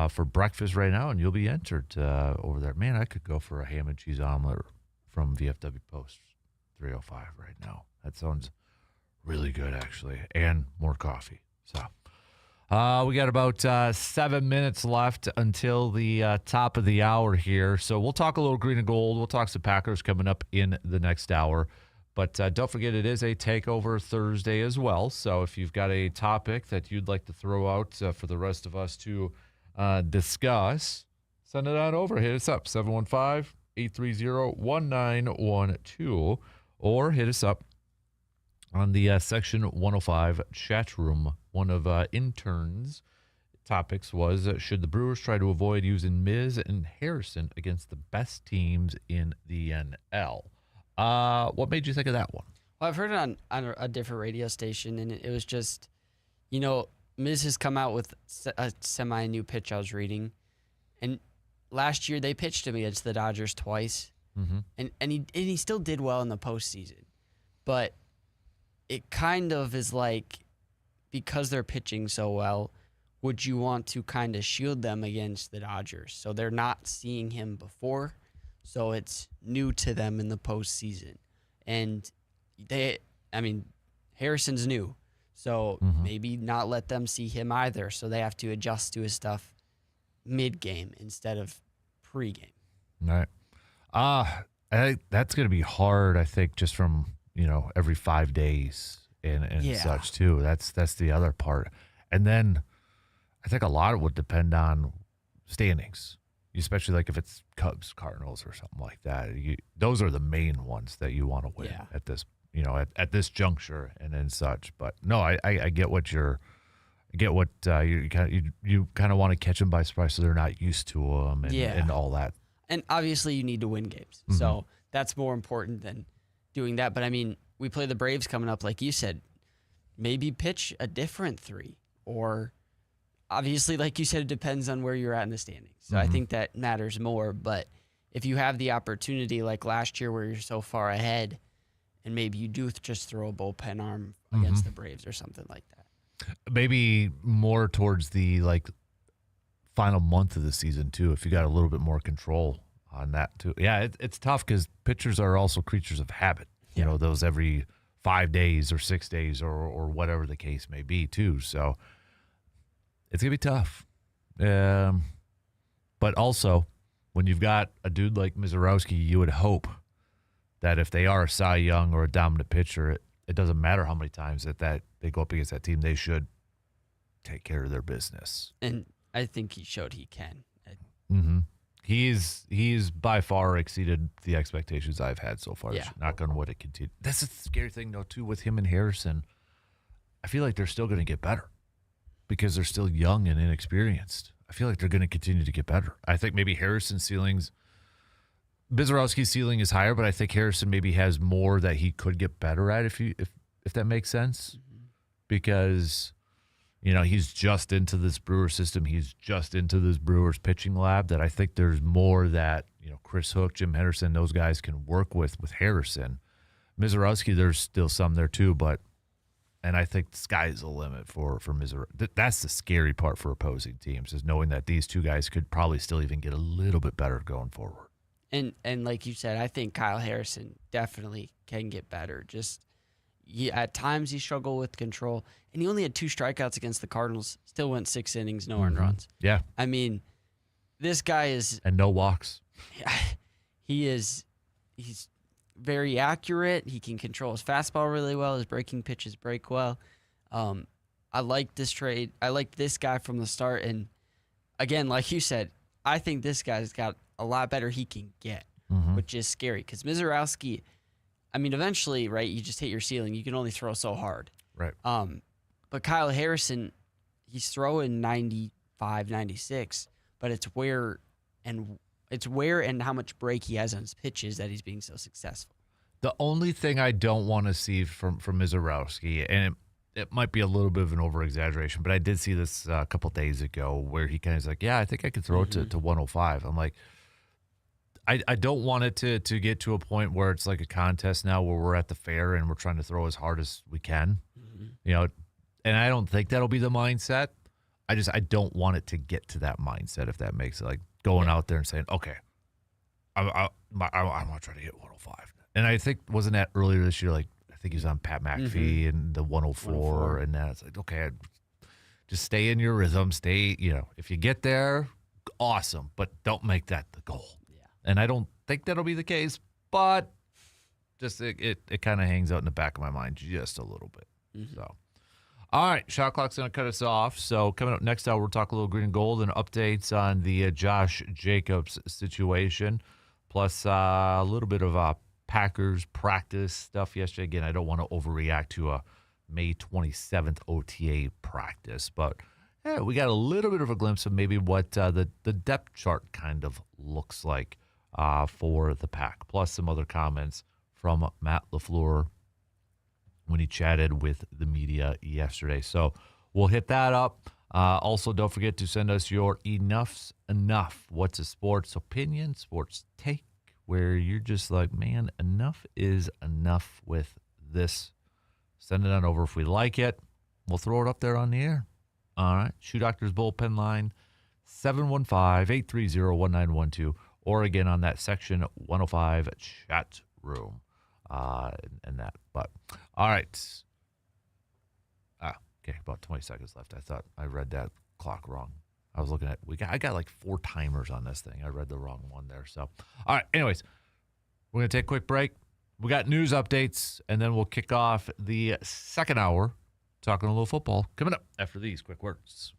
for breakfast right now, and you'll be entered over there. Man, I could go for a ham and cheese omelet from VFW Post 305 right now. That sounds really good, actually, and more coffee. So, We got about 7 minutes left until the top of the hour here. So we'll talk a little green and gold. We'll talk some Packers coming up in the next hour. But don't forget, it is a Takeover Thursday as well. So if you've got a topic that you'd like to throw out for the rest of us to discuss, send it on over. Hit us up, 715-830-1912, or hit us up on the Section 105 chat room. One of interns' topics was, should the Brewers try to avoid using Miz and Harrison against the best teams in the NL? What made you think of that one? Well, I've heard it on a different radio station, and it was just, Miz has come out with a semi-new pitch I was reading, and last year they pitched him against the Dodgers twice, and he still did well in the postseason, but it kind of is like, because they're pitching so well, would you want to kind of shield them against the Dodgers? So they're not seeing him before, so it's new to them in the postseason. And Harrison's new, so maybe not let them see him either, so they have to adjust to his stuff mid-game instead of pre-game. Right. I think that's going to be hard, I think, just from, every 5 days. And such too. That's the other part. And then I think a lot would depend on standings, especially like if it's Cubs, Cardinals, or something like that. Those are the main ones that you want to win at this, at this juncture and such. But no, I get what you kind of want to catch them by surprise, so they're not used to them and all that. And obviously you need to win games, so that's more important than doing that. But we play the Braves coming up, like you said. Maybe pitch a different three, or obviously, like you said, it depends on where you're at in the standings. So I think that matters more. But if you have the opportunity, like last year, where you're so far ahead, and maybe you do just throw a bullpen arm against the Braves or something like that. Maybe more towards the final month of the season too, if you got a little bit more control on that too. Yeah, it's tough because pitchers are also creatures of habit. Those every 5 days or 6 days or whatever the case may be too. So it's going to be tough. But also, when you've got a dude like Mizorowski, you would hope that if they are a Cy Young or a dominant pitcher, it doesn't matter how many times that they go up against that team, they should take care of their business. And I think he showed he can. He's by far exceeded the expectations I've had so far. Yeah. Not going to let it continue. That's the scary thing, though, too, with him and Harrison. I feel like they're still going to get better because they're still young and inexperienced. I feel like they're going to continue to get better. I think maybe Harrison's Bizarowski's ceiling is higher, but I think Harrison maybe has more that he could get better at if that makes sense. Because he's just into this Brewer system. He's just into this Brewers pitching lab that I think there's more that, Chris Hook, Jim Henderson, those guys can work with Harrison. Mizorowski, there's still some there too, and I think the sky's the limit for Mizorowski. That's the scary part for opposing teams, is knowing that these two guys could probably still even get a little bit better going forward. And like you said, I think Kyle Harrison definitely can get better. At times he struggled with control, and he only had 2 strikeouts against the Cardinals. Still went 6 innings, no earned runs. Yeah, this guy is and no walks. He's very accurate. He can control his fastball really well. His breaking pitches break well. I like this trade. I like this guy from the start, and again, like you said, I think this guy's got a lot better he can get, which is scary because Mizorowski. Eventually, right, you just hit your ceiling. You can only throw so hard. Right. But Kyle Harrison, he's throwing 95, 96, but it's where and how much break he has on his pitches that he's being so successful. The only thing I don't want to see from Mizorowski, and it might be a little bit of an over-exaggeration, but I did see this a couple days ago where he kind of is like, yeah, I think I could throw it to 105. I'm like, I don't want it to get to a point where it's like a contest now where we're at the fair and we're trying to throw as hard as we can. And I don't think that'll be the mindset. I don't want it to get to that mindset, if that makes it, like going out there and saying, okay, I want to try to hit 105. And I think, wasn't that earlier this year, like I think he was on Pat McAfee and the 104 and that. It's like, okay, Just stay in your rhythm. Stay, if you get there, awesome, but don't make that the goal. Yeah. And I don't think that'll be the case, but just it kind of hangs out in the back of my mind just a little bit. Mm-hmm. So, all right, shot clock's going to cut us off. So coming up next hour, we'll talk a little green and gold and updates on the Josh Jacobs situation, plus a little bit of Packers practice stuff yesterday. Again, I don't want to overreact to a May 27th OTA practice, but yeah, we got a little bit of a glimpse of maybe what the depth chart kind of looks like for the Pack, plus some other comments from Matt LaFleur when he chatted with the media yesterday. So we'll hit that up. Also, don't forget to send us your Enough's Enough. What's a sports opinion, sports take, where you're just like, man, enough is enough with this. Send it on over. If we like it, we'll throw it up there on the air. All right. Shoe Doctor's bullpen line, 715-830-1912, or again on that Section 105 chat room and that. But, all right. Okay, about 20 seconds left. I thought I read that clock wrong. I was looking at, I got like 4 timers on this thing. I read the wrong one there. So, all right. Anyways, we're going to take a quick break. We got news updates, and then we'll kick off the second hour talking a little football coming up after these quick words.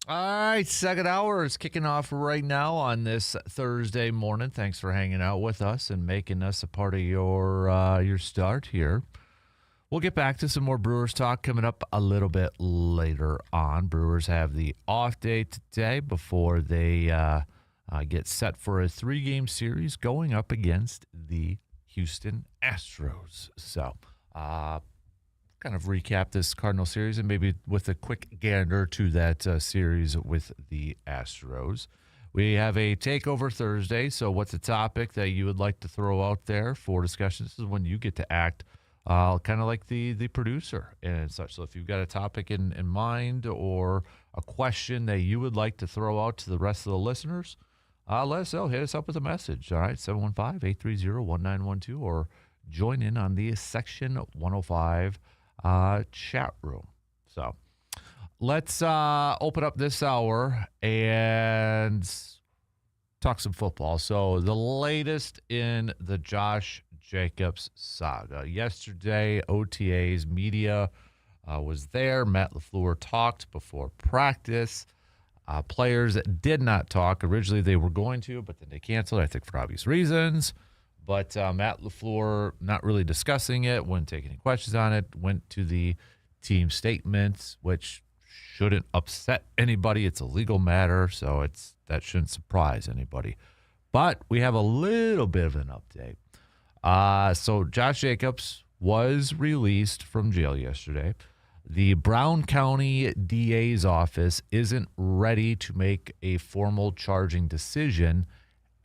All right, second hour is kicking off right now on this Thursday morning. Thanks for hanging out with us and making us a part of your start here. We'll get back to some more Brewers talk coming up a little bit later on. Brewers have the off day today before they get set for a 3-game series going up against the Houston Astros. So, kind of recap this Cardinal series and maybe with a quick gander to that series with the Astros. We have a Takeover Thursday, so what's a topic that you would like to throw out there for discussion? This is when you get to act kind of like the producer and such. So if you've got a topic in mind or a question that you would like to throw out to the rest of the listeners, let us know. Hit us up with a message, all right, 715-830-1912, or join in on the Section 105 chat room. So let's open up this hour and talk some football. So the latest in the Josh Jacobs saga. Yesterday, OTA's media was there. Matt LaFleur talked before practice. Players did not talk. Originally, they were going to, but then they canceled, I think, for obvious reasons. But Matt LaFleur, not really discussing it, wouldn't take any questions on it, went to the team statements, which shouldn't upset anybody. It's a legal matter, so that shouldn't surprise anybody. But we have a little bit of an update. So Josh Jacobs was released from jail yesterday. The Brown County DA's office isn't ready to make a formal charging decision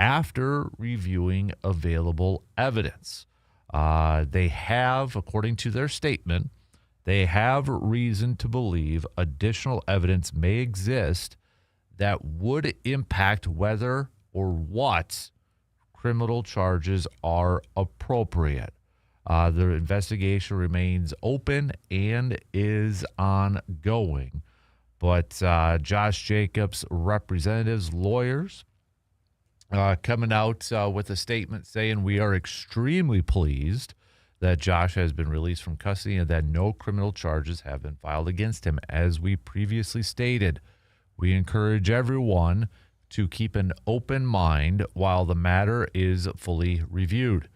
after reviewing available evidence. They have, according to their statement, they have reason to believe additional evidence may exist that would impact whether or what criminal charges are appropriate. The investigation remains open and is ongoing. But Josh Jacobs' representatives, lawyers, coming out with a statement saying we are extremely pleased that Josh has been released from custody and that no criminal charges have been filed against him. As we previously stated, we encourage everyone to keep an open mind while the matter is fully reviewed.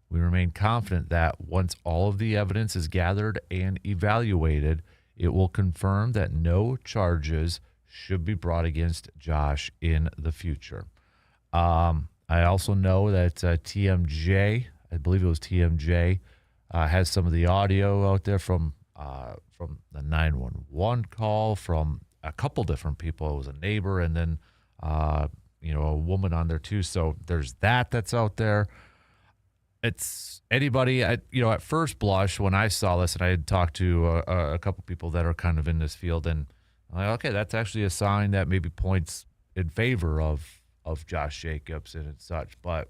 We remain confident that once all of the evidence is gathered and evaluated, it will confirm that no charges should be brought against Josh in the future. I also know that TMJ, I believe it was TMJ, has some of the audio out there from the 911 call from a couple different people. It was a neighbor and then a woman on there too. So there's that's out there. It's anybody, at first blush when I saw this, and I had talked to a couple people that are kind of in this field, and I'm like, okay, that's actually a sign that maybe points in favor of Josh Jacobs and such. But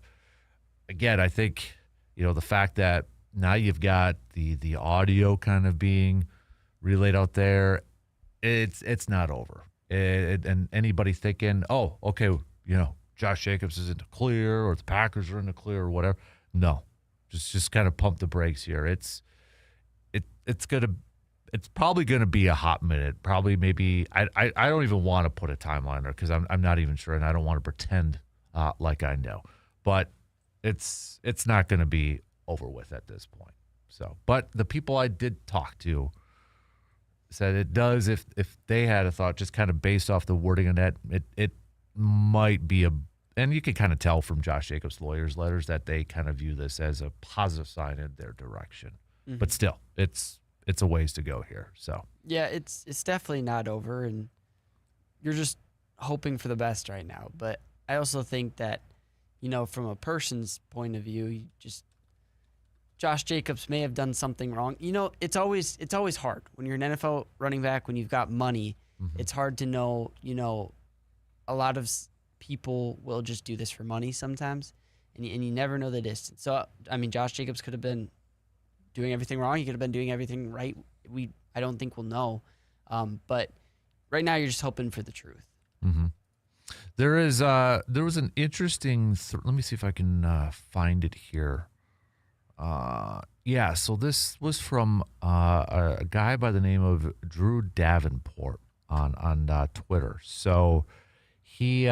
again, I think, the fact that now you've got the audio kind of being relayed out there, it's not over. And anybody thinking, oh, okay, Josh Jacobs is in the clear or the Packers are in the clear or whatever. No, just kind of pump the brakes here. It's probably gonna be a hot minute. Probably maybe I don't even want to put a timeline there because I'm not even sure, and I don't want to pretend like I know. But it's not going to be over with at this point. So, but the people I did talk to said it does. If they had a thought, just kind of based off the wording on that, it might be and you can kind of tell from Josh Jacobs' lawyers' letters that they kind of view this as a positive sign in their direction. Mm-hmm. But still, it's a ways to go here. So yeah, it's definitely not over, and you're just hoping for the best right now. But I also think that, from a person's point of view, Josh Jacobs may have done something wrong. It's always hard when you're an NFL running back, when you've got money. Mm-hmm. It's hard to know. A lot of people will just do this for money sometimes, and you never know the distance. So Josh Jacobs could have been doing everything wrong. He could have been doing everything right. I don't think we'll know. But right now you're just hoping for the truth. Mm-hmm. There was an interesting, let me see if I can find it here. So this was from a guy by the name of Drew Davenport. on Twitter. So he's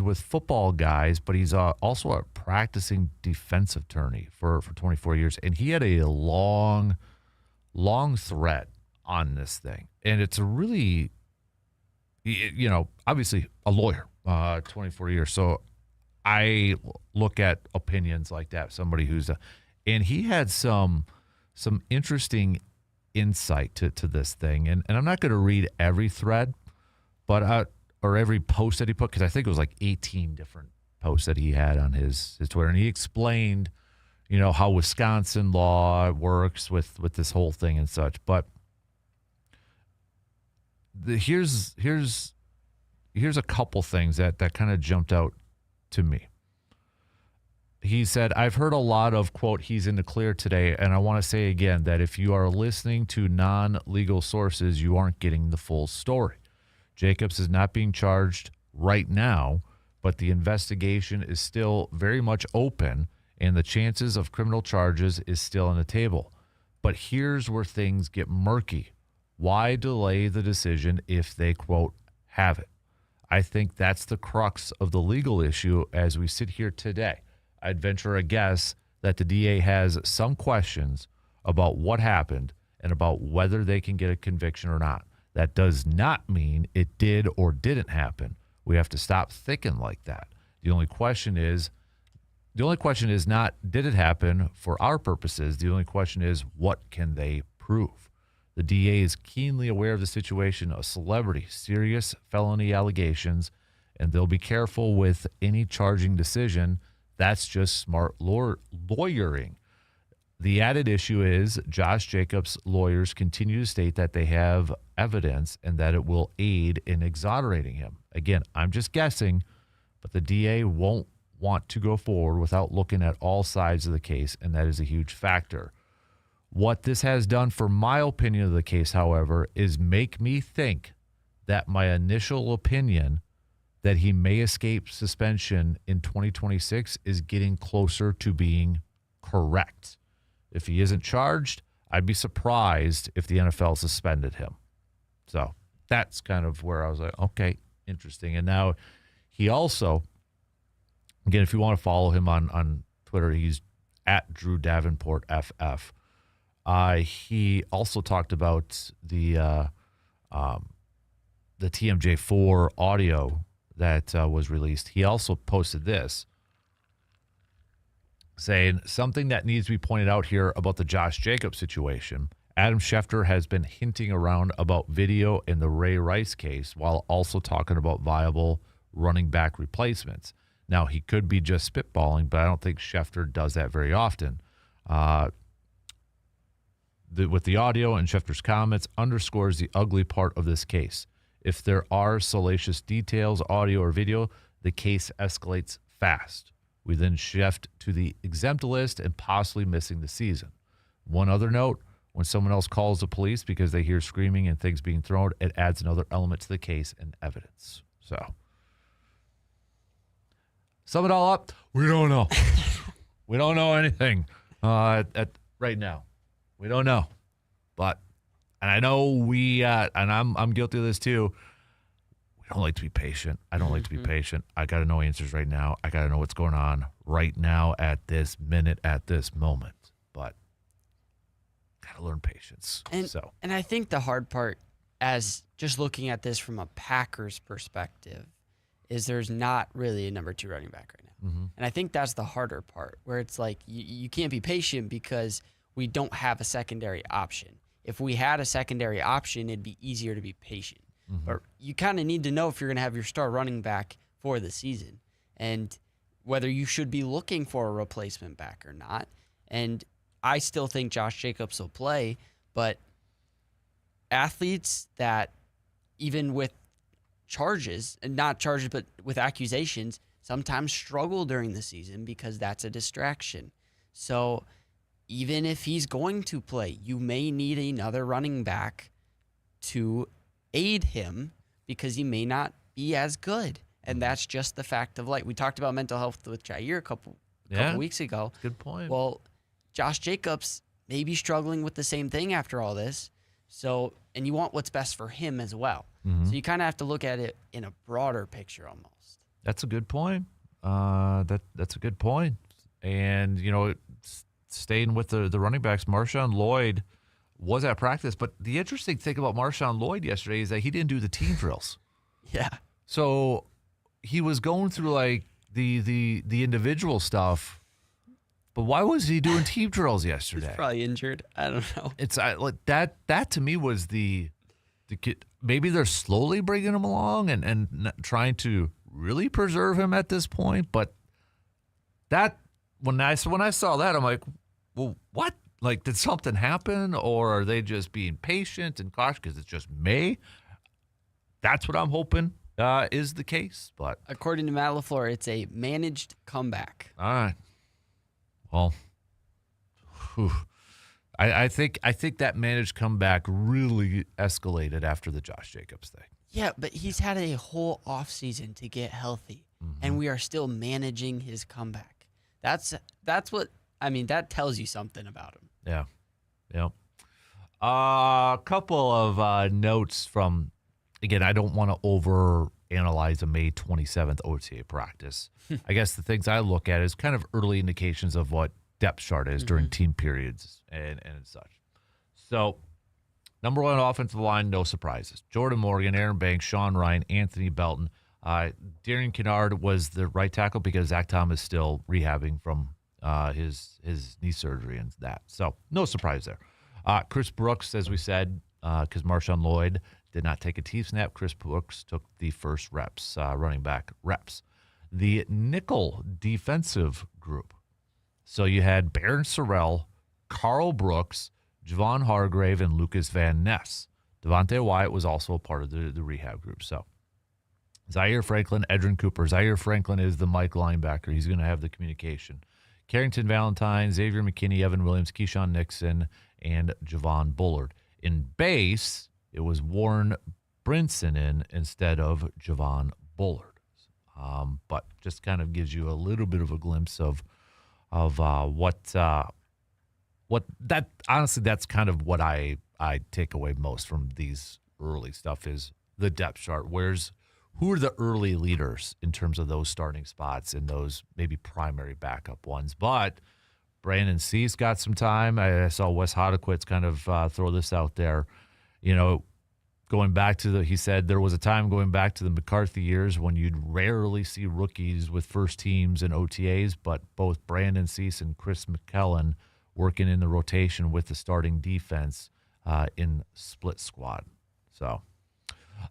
with football guys, but he's also a practicing defensive attorney for 24 years, and he had a long thread on this thing, and it's a really, obviously a lawyer, 24 years. So I look at opinions like that. Somebody and he had some interesting insight to this thing, and I'm not going to read every thread, but or every post that he put, because I think it was like 18 different posts that he had on his Twitter, and he explained, how Wisconsin law works with this whole thing and such. But here's a couple things that kind of jumped out to me. He said, I've heard a lot of, quote, he's in the clear today, and I want to say again that if you are listening to non-legal sources, you aren't getting the full story. Jacobs is not being charged right now, but the investigation is still very much open, and the chances of criminal charges is still on the table. But here's where things get murky. Why delay the decision if they, quote, have it? I think that's the crux of the legal issue as we sit here today. I'd venture a guess that the DA has some questions about what happened and about whether they can get a conviction or not. That does not mean it did or didn't happen. We have to stop thinking like that. The only question is not did it happen for our purposes. The only question is what can they prove? The DA is keenly aware of the situation, a celebrity, serious felony allegations, and they'll be careful with any charging decision. That's just smart lawyering. The added issue is Josh Jacobs' lawyers continue to state that they have evidence and that it will aid in exonerating him. Again, I'm just guessing, but the DA won't want to go forward without looking at all sides of the case, and that is a huge factor. What this has done for my opinion of the case, however, is make me think that my initial opinion that he may escape suspension in 2026 is getting closer to being correct. If he isn't charged, I'd be surprised if the NFL suspended him. So that's kind of where I was like, okay, interesting. And now he also, again, if you want to follow him on Twitter, he's at Drew Davenport FF. He also talked about the TMJ4 audio that was released. He also posted this, saying something that needs to be pointed out here about the Josh Jacobs situation. Adam Schefter has been hinting around about video in the Ray Rice case while also talking about viable running back replacements. Now, he could be just spitballing, but I don't think Schefter does that very often. With the audio and Schefter's comments underscores the ugly part of this case. If there are salacious details, audio or video, the case escalates fast. We then shift to the exempt list and possibly missing the season. One other note, when someone else calls the police because they hear screaming and things being thrown, it adds another element to the case and evidence. So, sum it all up, we don't know. We don't know anything right now. We don't know. But, and I know and I'm guilty of this too, we don't like to be patient. I don't like to be patient. I got to know answers right now. I got to know what's going on right now at this minute, at this moment. But got to learn patience. And I think the hard part, as just looking at this from a Packers perspective, is there's not really a number 2 running back right now. Mm-hmm. And I think that's the harder part, where it's like you can't be patient because we don't have a secondary option. If we had a secondary option, it'd be easier to be patient. Mm-hmm. But you kind of need to know if you're going to have your star running back for the season and whether you should be looking for a replacement back or not. And I still think Josh Jacobs will play, but athletes that even with charges, and not charges, but with accusations, sometimes struggle during the season because that's a distraction. So even if he's going to play, you may need another running back to aid him because he may not be as good. And that's just the fact of life. We talked about mental health with Jair a couple weeks ago. Good point. Well, Josh Jacobs may be struggling with the same thing after all this. So, and you want what's best for him as well. Mm-hmm. So you kind of have to look at it in a broader picture almost. That's a good point. That's a good point. And, staying with the running backs, Marshawn Lloyd was at practice. But the interesting thing about Marshawn Lloyd yesterday is that he didn't do the team drills. Yeah. So he was going through like the individual stuff. But why was he doing team drills yesterday? He's probably injured. I don't know. It's like that to me was the kid. Maybe they're slowly bringing him along and trying to really preserve him at this point. But that when I saw that, I'm like, well, what? Like, did something happen, or are they just being patient and cautious because it's just May? That's what I'm hoping is the case. But According to Matt LaFleur, it's a managed comeback. all right, well, whew. I think that managed comeback really escalated after the Josh Jacobs thing. Yeah, but he's had a whole offseason to get healthy, and we are still managing his comeback. That's what that tells you something about him. Yeah. Yep. A couple of notes from, again, I don't want to overanalyze a May 27th OTA practice. I guess the things I look at is kind of early indications of what depth chart is during team periods and such. So, number one offensive line, no surprises. Jordan Morgan, Aaron Banks, Sean Ryan, Anthony Belton. Darian Kinnard was the right tackle because Zach Thomas is still rehabbing from his knee surgery and that. So, no surprise there. Chris Brooks, as we said, because Marshawn Lloyd did not take a team snap, Chris Brooks took the first reps, running back reps. The nickel defensive group. So you had Baron Sorrell, Carl Brooks, Javon Hargrave, and Lucas Van Ness. Devontae Wyatt was also a part of the rehab group. So Zaire Franklin, Edrin Cooper. Zaire Franklin is the Mike linebacker. He's going to have the communication. Carrington Valentine, Xavier McKinney, Evan Williams, Keyshawn Nixon, and Javon Bullard. In base, it was Warren Brinson instead of Javon Bullard. But just kind of gives you a little bit of a glimpse of what that, honestly, that's kind of what I take away most from these early stuff is the depth chart. Who are the early leaders in terms of those starting spots and those maybe primary backup ones? But Brandon Cease got some time. I saw Wes Hodequitz kind of throw this out there. Going back to he said there was a time going back to the McCarthy years when you'd rarely see rookies with first teams and OTAs, but both Brandon Cease and Chris McKellen working in the rotation with the starting defense in split squad. So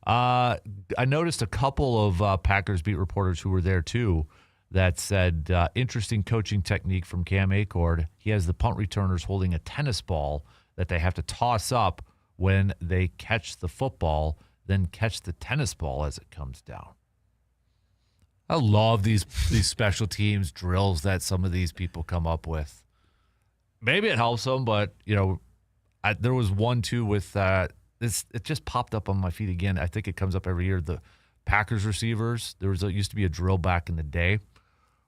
I noticed a couple of Packers beat reporters who were there too that said interesting coaching technique from Cam Acord. He has the punt returners holding a tennis ball that they have to toss up when they catch the football, then catch the tennis ball as it comes down. I love these special teams drills that some of these people come up with. Maybe it helps them, but there was one too with this. It just popped up on my feed again. I think it comes up every year. The Packers receivers. Used to be a drill back in the day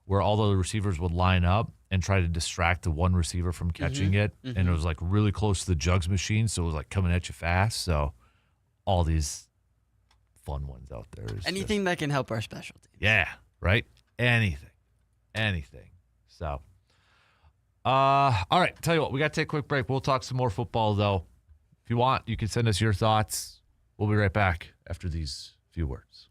where all the receivers would line up and try to distract the one receiver from catching it. And it was like really close to the jugs machine, so it was like coming at you fast. So all these fun ones out there. Anything that can help our special teams. Yeah, right? Anything. So, all right, tell you what, we got to take a quick break. We'll talk some more football, though. If you want, you can send us your thoughts. We'll be right back after these few words.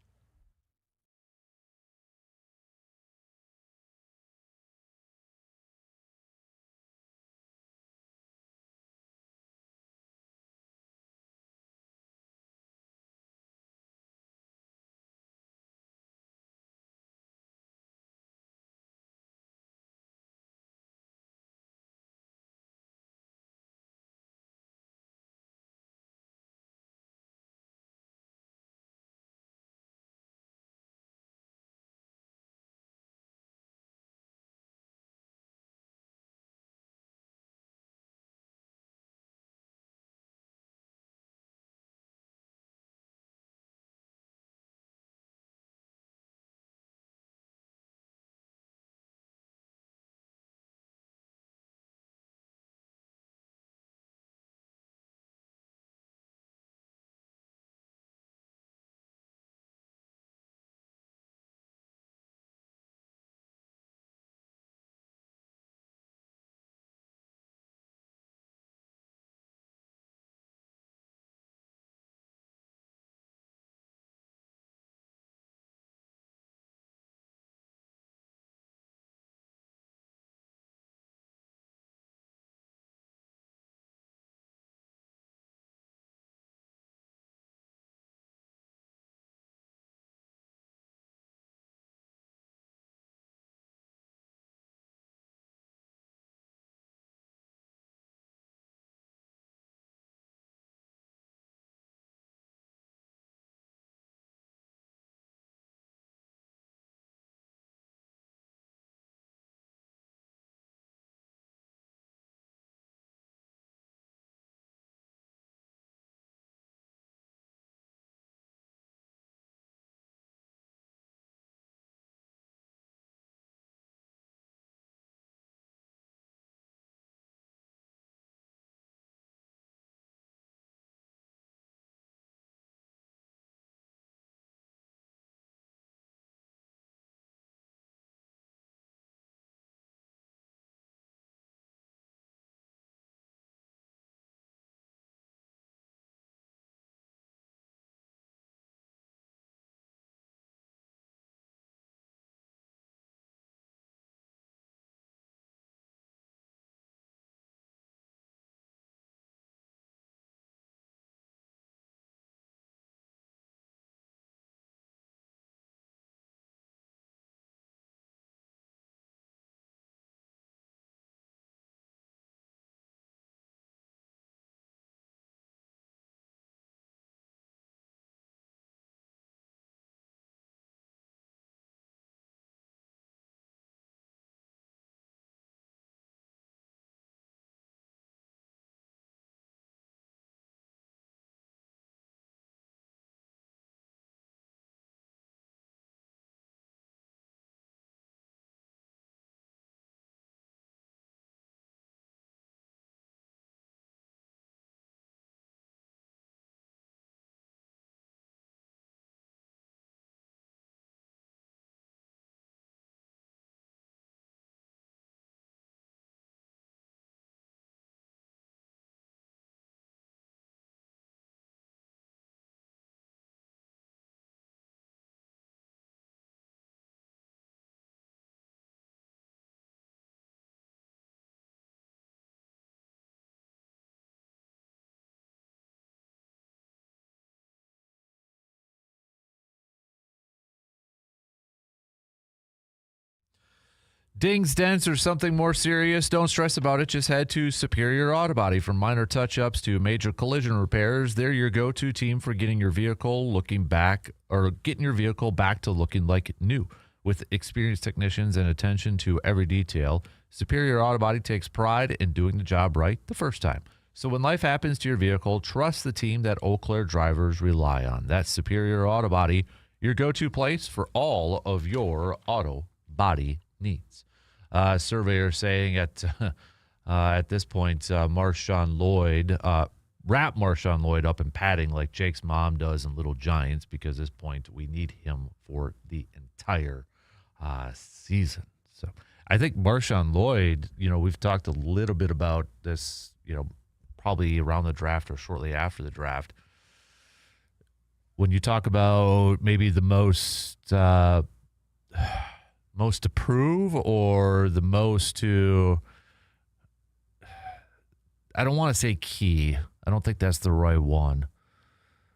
Dings, dents, or something more serious? Don't stress about it. Just head to Superior Auto Body. From minor touch-ups to major collision repairs, they're your go-to team for getting your vehicle back to looking like new. With experienced technicians and attention to every detail, Superior Auto Body takes pride in doing the job right the first time. So when life happens to your vehicle, trust the team that Eau Claire drivers rely on. That's Superior Auto Body, your go-to place for all of your auto body needs. Surveyor saying at this point, Marshawn Lloyd, wrap Marshawn Lloyd up in padding like Jake's mom does in Little Giants, because at this point we need him for the entire season. So I think Marshawn Lloyd, we've talked a little bit about this, probably around the draft or shortly after the draft. When you talk about maybe the most to prove or the most to, I don't want to say key. I don't think that's the right one.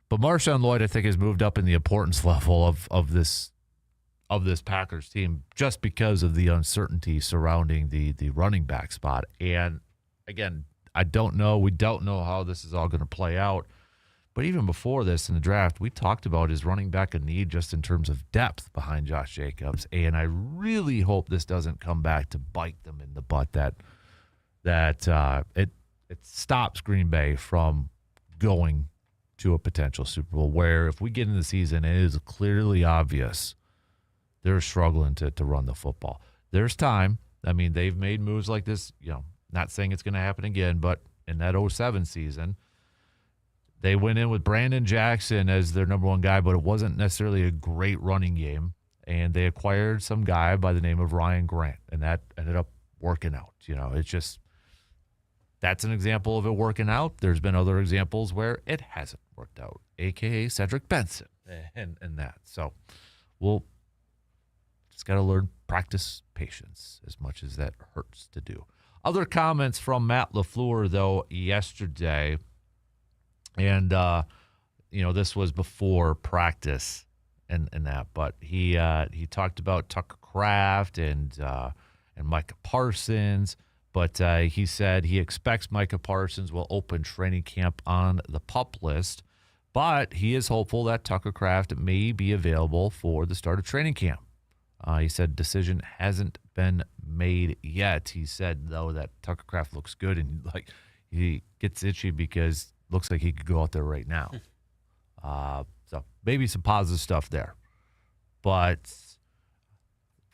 But Marshawn Lloyd, I think, has moved up in the importance level of this Packers team just because of the uncertainty surrounding the running back spot. And again, we don't know how this is all going to play out. But even before this in the draft, we talked about his running back a need just in terms of depth behind Josh Jacobs. And I really hope this doesn't come back to bite them in the butt, that it stops Green Bay from going to a potential Super Bowl, where if we get in the season, it is clearly obvious they're struggling to run the football. There's time. I mean, they've made moves like this, not saying it's going to happen again, but in that 2007 season, they went in with Brandon Jackson as their number one guy, but it wasn't necessarily a great running game. And they acquired some guy by the name of Ryan Grant, and that ended up working out. It's just, that's an example of it working out. There's been other examples where it hasn't worked out, a.k.a. Cedric Benson and that. So we'll just got to learn, practice patience as much as that hurts to do. Other comments from Matt LaFleur, though, yesterday. And, this was before practice and that, but he talked about Tucker Kraft and Micah Parsons, but he said he expects Micah Parsons will open training camp on the PUP list, but he is hopeful that Tucker Kraft may be available for the start of training camp. He said decision hasn't been made yet. He said, though, that Tucker Kraft looks good, and he gets itchy because looks like he could go out there right now. So maybe some positive stuff there. But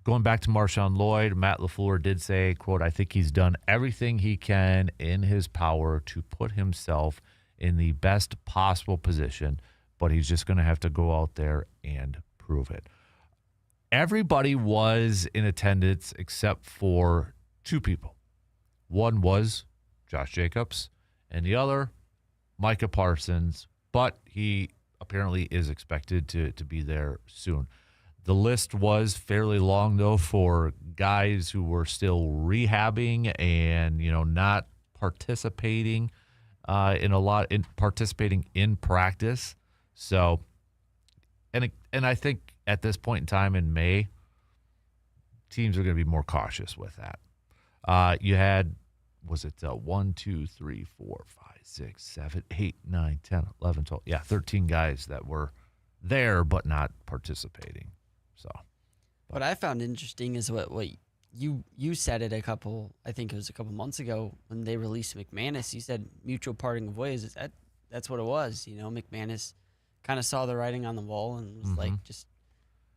going back to Marshawn Lloyd, Matt LaFleur did say, quote, "I think he's done everything he can in his power to put himself in the best possible position, but he's just going to have to go out there and prove it." Everybody was in attendance except for two people. One was Josh Jacobs, and the other, Micah Parsons, but he apparently is expected to be there soon. The list was fairly long, though, for guys who were still rehabbing and, not participating participating in practice. So, and I think at this point in time in May, teams are going to be more cautious with that. You had, was it 1, 2, 3, 4, 5, 6, 7, 8, 9, 10, 11, 12. Yeah, 13 guys that were there but not participating. So, what I found interesting is what you said it I think it was a couple months ago when they released McManus. You said mutual parting of ways. That's what it was. McManus kind of saw the writing on the wall and was like, just,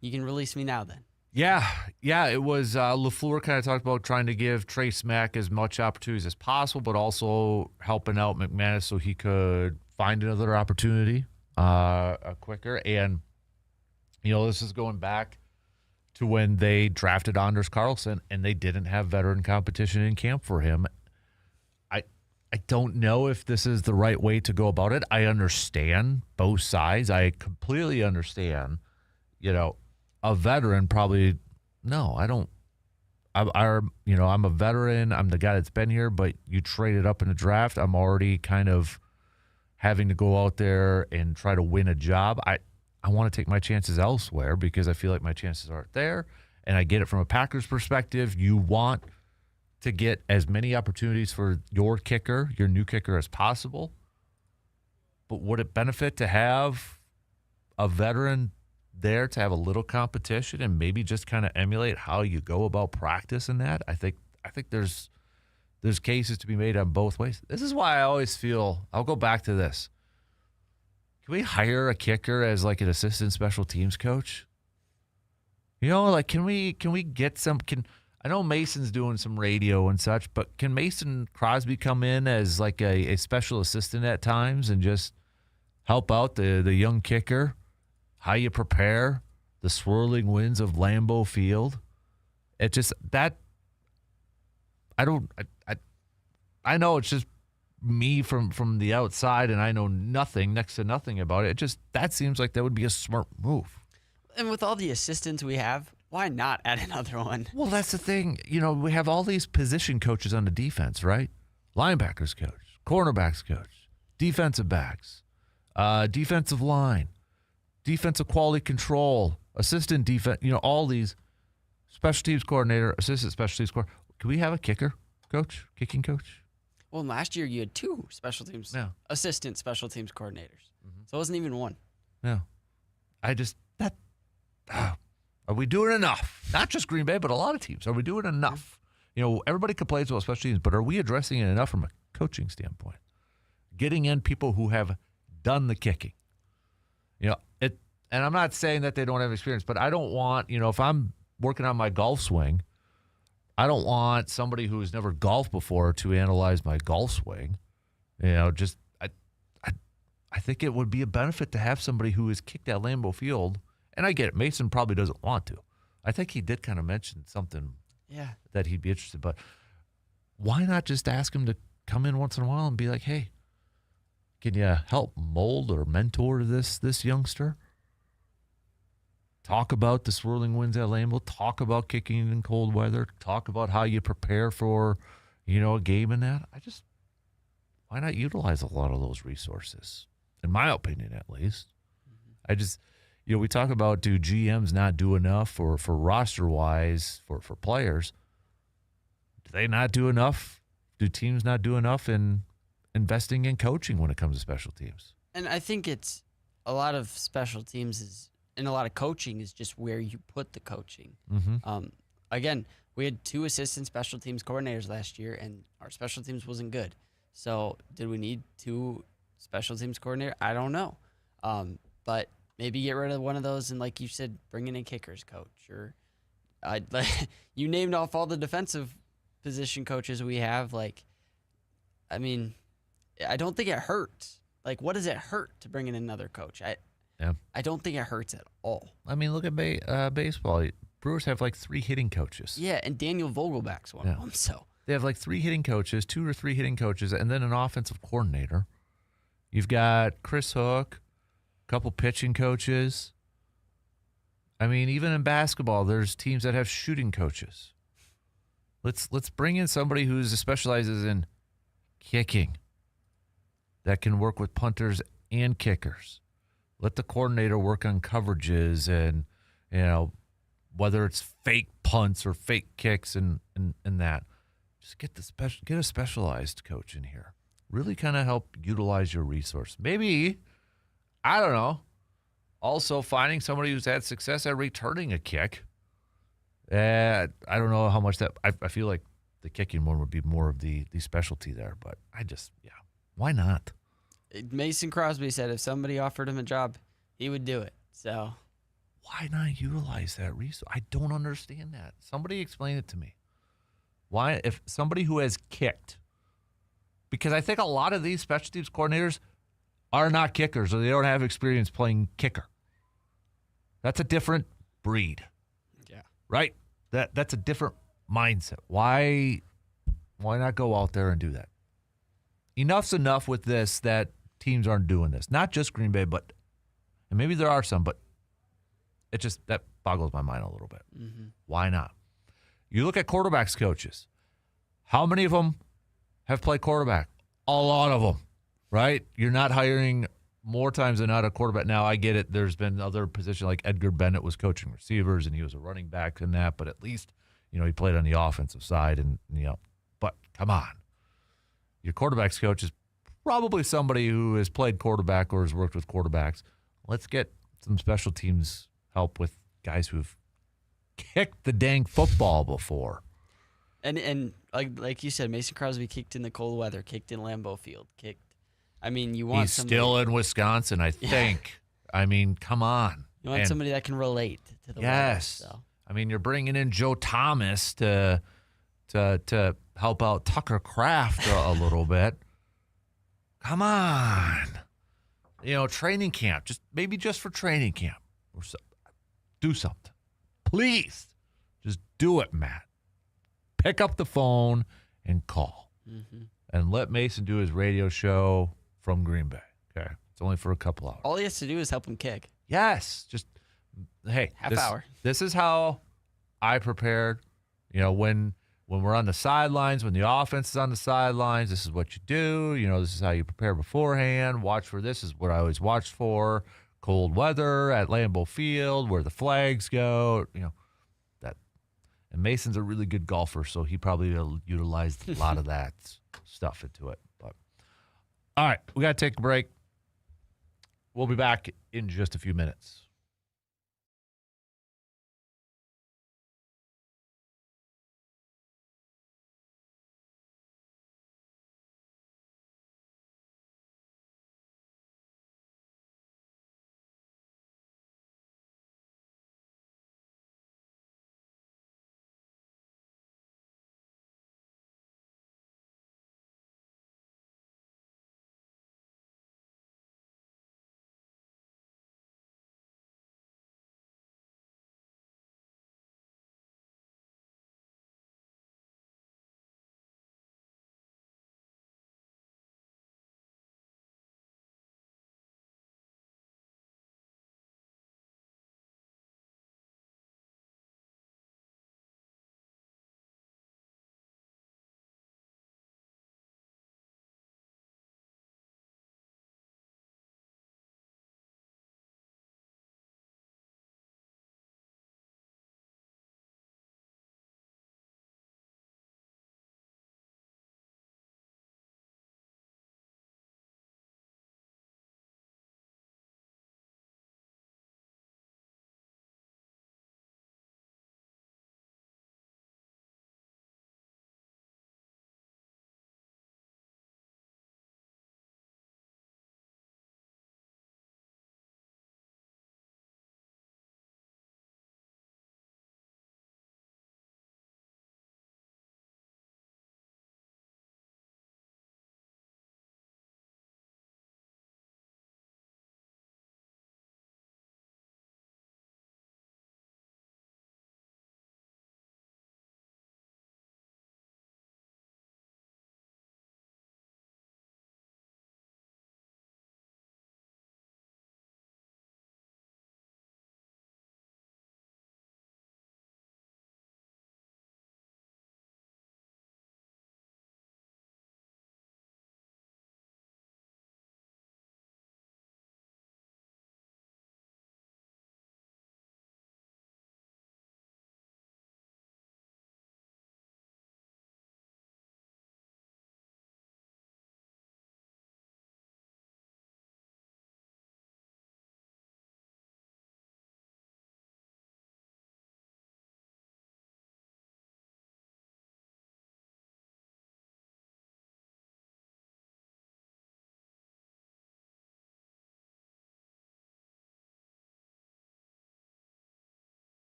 you can release me now then. Yeah, it was LaFleur kind of talked about trying to give Trace Mack as much opportunities as possible, but also helping out McManus so he could find another opportunity quicker. And, this is going back to when they drafted Anders Carlson and they didn't have veteran competition in camp for him. I don't know if this is the right way to go about it. I understand both sides. I completely understand, a veteran probably, no, I don't. I'm a veteran. I'm the guy that's been here, but you traded up in the draft. I'm already kind of having to go out there and try to win a job. I want to take my chances elsewhere because I feel like my chances aren't there. And I get it from a Packers perspective. You want to get as many opportunities for your kicker, your new kicker, as possible. But would it benefit to have a veteran there to have a little competition and maybe just kind of emulate how you go about practice in that? I think there's cases to be made on both ways. This is why I always feel, I'll go back to this. Can we hire a kicker as like an assistant special teams coach? You know, like can we get some I know Mason's doing some radio and such, but can Mason Crosby come in as like a special assistant at times and just help out the young kicker? How you prepare, the swirling winds of Lambeau Field. It just that I know it's just me from the outside and I know next to nothing about it. It just that seems like that would be a smart move. And with all the assistants we have, why not add another one? Well, that's the thing. You know, we have all these position coaches on the defense, right? Linebackers coach, cornerbacks coach, defensive backs, defensive line, defensive quality control, assistant defense, you know, all these special teams coordinator, assistant special teams coordinator. Can we have a kicker coach, kicking coach? Well, last year you had 2 special teams, assistant special teams coordinators. Mm-hmm. So it wasn't even 1. Yeah. Are we doing enough? Not just Green Bay, but a lot of teams. Are we doing enough? You know, everybody complains about special teams, but are we addressing it enough from a coaching standpoint? Getting in people who have done the kicking. You know, and I'm not saying that they don't have experience, but I don't want, you know, if I'm working on my golf swing, I don't want somebody who has never golfed before to analyze my golf swing. You know, just I think it would be a benefit to have somebody who has kicked at Lambeau Field. And I get it. Mason probably doesn't want to. I think he did kind of mention something that he'd be interested. But why not just ask him to come in once in a while and be like, hey, can you help mold or mentor this youngster? Talk about the swirling winds at Lambeau. Talk about kicking in cold weather. Talk about how you prepare for, you know, a game in that. Why not utilize a lot of those resources? In my opinion, at least. You know, we talk about do GMs not do enough for roster-wise for players. Do they not do enough? Do teams not do enough in investing in coaching when it comes to special teams? And I think it's a lot of special teams and a lot of coaching is just where you put the coaching. Mm-hmm. Again, we had 2 assistant special teams coordinators last year, and our special teams wasn't good. So did we need 2 special teams coordinator? I don't know. But maybe get rid of one of those and, like you said, bring in a kickers coach. Or you named off all the defensive position coaches we have. Like, I mean, I don't think it hurts. Like, what does it hurt to bring in another coach? I don't think it hurts at all. I mean, look at baseball. Brewers have like 3 hitting coaches. Yeah, and Daniel Vogelback's one of them. So they have like 3 hitting coaches, 2 or 3 hitting coaches, and then an offensive coordinator. You've got Chris Hook, a couple pitching coaches. I mean, even in basketball, there's teams that have shooting coaches. Let's bring in somebody who specializes in kicking that can work with punters and kickers. Let the coordinator work on coverages and, you know, whether it's fake punts or fake kicks and that. Just get a specialized coach in here. Really kind of help utilize your resource. Maybe, I don't know, also finding somebody who's had success at returning a kick. I don't know how much that, I feel like the kicking one would be more of the specialty there, but why not? Mason Crosby said if somebody offered him a job, he would do it. So why not utilize that resource? I don't understand that. Somebody explain it to me. Why, if somebody who has kicked, because I think a lot of these special teams coordinators are not kickers or they don't have experience playing kicker. That's a different breed. Yeah. Right? That's a different mindset. Why not go out there and do that? Enough's enough with this that teams aren't doing this. Not just Green Bay, but, and maybe there are some, but it just, that boggles my mind a little bit. Mm-hmm. Why not? You look at quarterbacks coaches. How many of them have played quarterback? A lot of them, right? You're not hiring more times than not a quarterback. Now, I get it. There's been other positions like Edgar Bennett was coaching receivers, and he was a running back in that, but at least, he played on the offensive side. And, but come on. Your quarterback's coach is probably somebody who has played quarterback or has worked with quarterbacks. Let's get some special teams help with guys who've kicked the dang football before. And like you said, Mason Crosby kicked in the cold weather, kicked in Lambeau Field, kicked. I mean, you want He's somebody, still in Wisconsin, I think. I mean, come on. You want somebody that can relate to the yes. weather. So. I mean, you're bringing in Joe Thomas to help out Tucker Kraft a little bit. Come on. Training camp, maybe just for training camp. Or do something. Please. Just do it, Matt. Pick up the phone and call. Mm-hmm. And let Mason do his radio show from Green Bay. Okay. It's only for a couple hours. All he has to do is help him kick. Yes. Just, hey. Half hour. This is how I prepared. When we're on the sidelines, when the offense is on the sidelines, this is what you do. This is how you prepare beforehand. Watch for this is what I always watched for. Cold weather at Lambeau Field, where the flags go. That. And Mason's a really good golfer, so he probably utilized a lot of that stuff into it. But all right, we got to take a break. We'll be back in just a few minutes.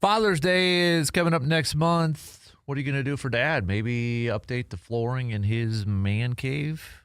Father's Day is coming up next month. What are you going to do for Dad? Maybe update the flooring in his man cave?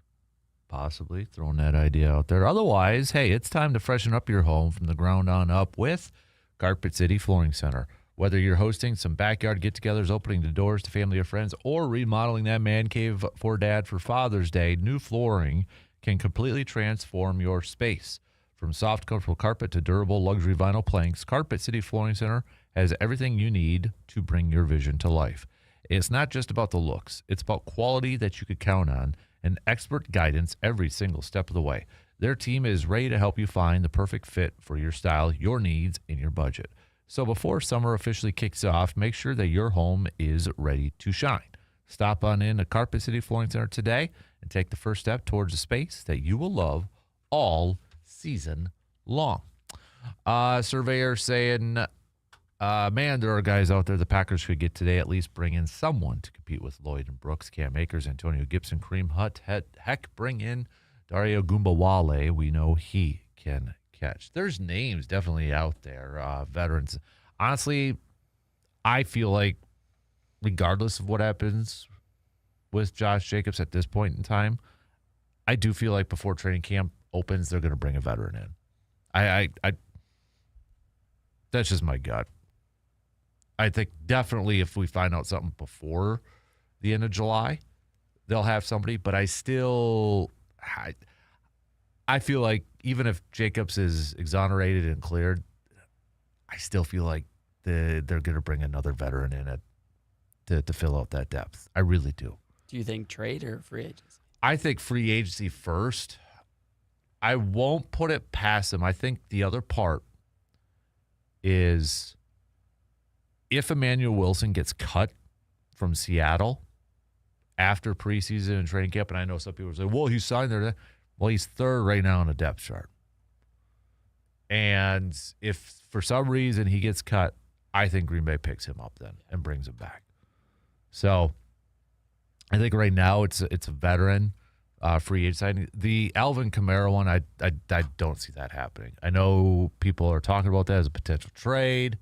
Possibly. Throwing that idea out there. Otherwise, hey, it's time to freshen up your home from the ground on up with Carpet City Flooring Center. Whether you're hosting some backyard get-togethers, opening the doors to family or friends, or remodeling that man cave for Dad for Father's Day, new flooring can completely transform your space. From soft, comfortable carpet to durable luxury vinyl planks, Carpet City Flooring Center has everything you need to bring your vision to life. It's not just about the looks. It's about quality that you could count on and expert guidance every single step of the way. Their team is ready to help you find the perfect fit for your style, your needs, and your budget. So before summer officially kicks off, make sure that your home is ready to shine. Stop on in to Carpet City Flooring Center today and take the first step towards a space that you will love all season long. Surveyor saying, man, there are guys out there the Packers could get today, at least bring in someone to compete with Lloyd and Brooks, Cam Akers, Antonio Gibson, Kareem Hunt. Heck, bring in Dario Gumbawale. We know he can catch. There's names definitely out there, veterans. Honestly, I feel like regardless of what happens with Josh Jacobs at this point in time, I do feel like before training camp opens, they're going to bring a veteran in. I that's just my gut. I think definitely if we find out something before the end of July, they'll have somebody. But I feel like even if Jacobs is exonerated and cleared, I still feel like they're going to bring another veteran in to fill out that depth. I really do. Do you think trade or free agency? I think free agency first. I won't put it past them. I think the other part is if Emmanuel Wilson gets cut from Seattle after preseason and training camp, and I know some people say, well, he signed there. Well, he's third right now on the depth chart. And if for some reason he gets cut, I think Green Bay picks him up then and brings him back. So I think right now it's a veteran free agent signing. The Alvin Kamara one, I don't see that happening. I know people are talking about that as a potential trade.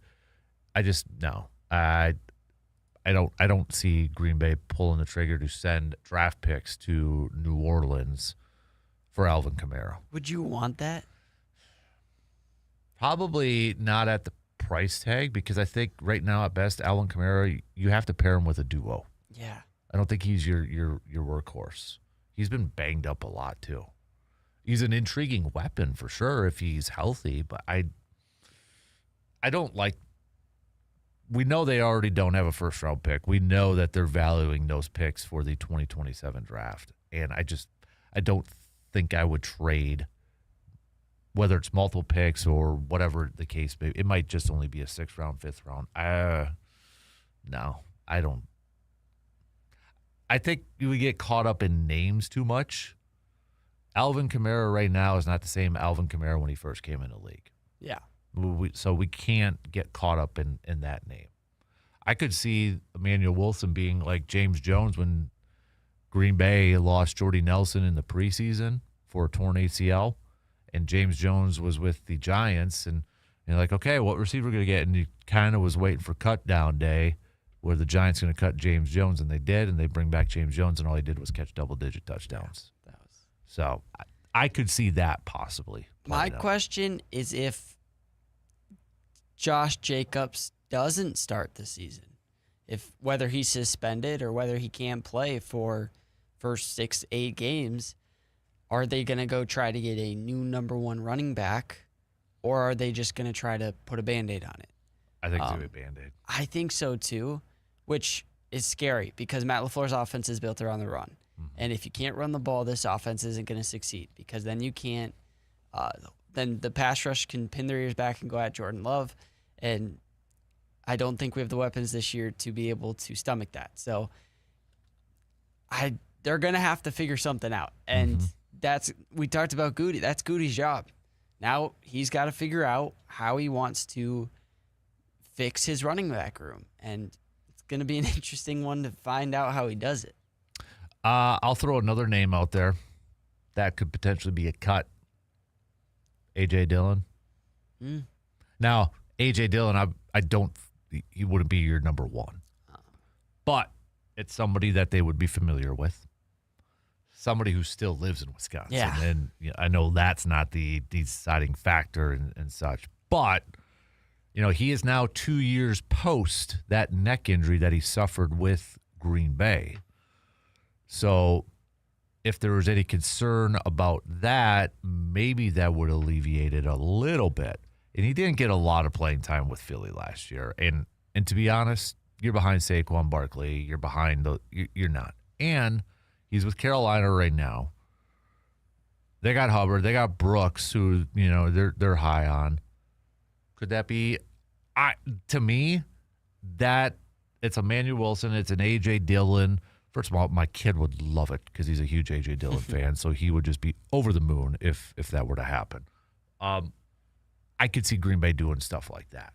I just no. I don't see Green Bay pulling the trigger to send draft picks to New Orleans for Alvin Kamara. Would you want that? Probably not at the price tag, because I think right now at best, Alvin Kamara, you have to pair him with a duo. Yeah. I don't think he's your workhorse. He's been banged up a lot too. He's an intriguing weapon for sure if he's healthy, but I don't like. We know they already don't have a first round pick. We know that they're valuing those picks for the 2027 draft, and I don't think I would trade, whether it's multiple picks or whatever the case may be. It might just only be a 6th round, 5th round. No, I don't. I think we get caught up in names too much. Alvin Kamara right now is not the same Alvin Kamara when he first came in the league. Yeah. So we can't get caught up in that name. I could see Emmanuel Wilson being like James Jones when Green Bay lost Jordy Nelson in the preseason for a torn ACL, and James Jones was with the Giants, and you're like, okay, what receiver are we going to get? And you kind of was waiting for cut down day where the Giants going to cut James Jones, and they did, and they bring back James Jones, and all he did was catch double-digit touchdowns. Yeah, so I could see that possibly. My question is if Josh Jacobs doesn't start the season, if whether he's suspended or whether he can't play for first 6-8 games, are they going to go try to get a new number one running back, or are they just going to try to put a Band-Aid on it? I think it's going to be a Band-Aid. I think so too, which is scary because Matt LaFleur's offense is built around the run. Mm-hmm. And if you can't run the ball, this offense isn't going to succeed, because then you can't then the pass rush can pin their ears back and go at Jordan Love. And I don't think we have the weapons this year to be able to stomach that. So they're going to have to figure something out. And we talked about Goody. That's Goody's job. Now he's got to figure out how he wants to fix his running back room. And it's going to be an interesting one to find out how he does it. I'll throw another name out there that could potentially be a cut. A.J. Dillon. Now, A.J. Dillon, I don't he wouldn't be your number one. But it's somebody that they would be familiar with. Somebody who still lives in Wisconsin. Yeah. And I know that's not the deciding factor and such. But, he is now 2 years post that neck injury that he suffered with Green Bay. So if there was any concern about that, maybe that would alleviate it a little bit. And he didn't get a lot of playing time with Philly last year. And to be honest, you're behind Saquon Barkley. You're behind you're not. And he's with Carolina right now. They got Hubbard. They got Brooks, who they're high on. Could that be? To me, that it's Emmanuel Wilson. It's an A.J. Dillon. First of all, my kid would love it because he's a huge A.J. Dillon fan, so he would just be over the moon if that were to happen. I could see Green Bay doing stuff like that.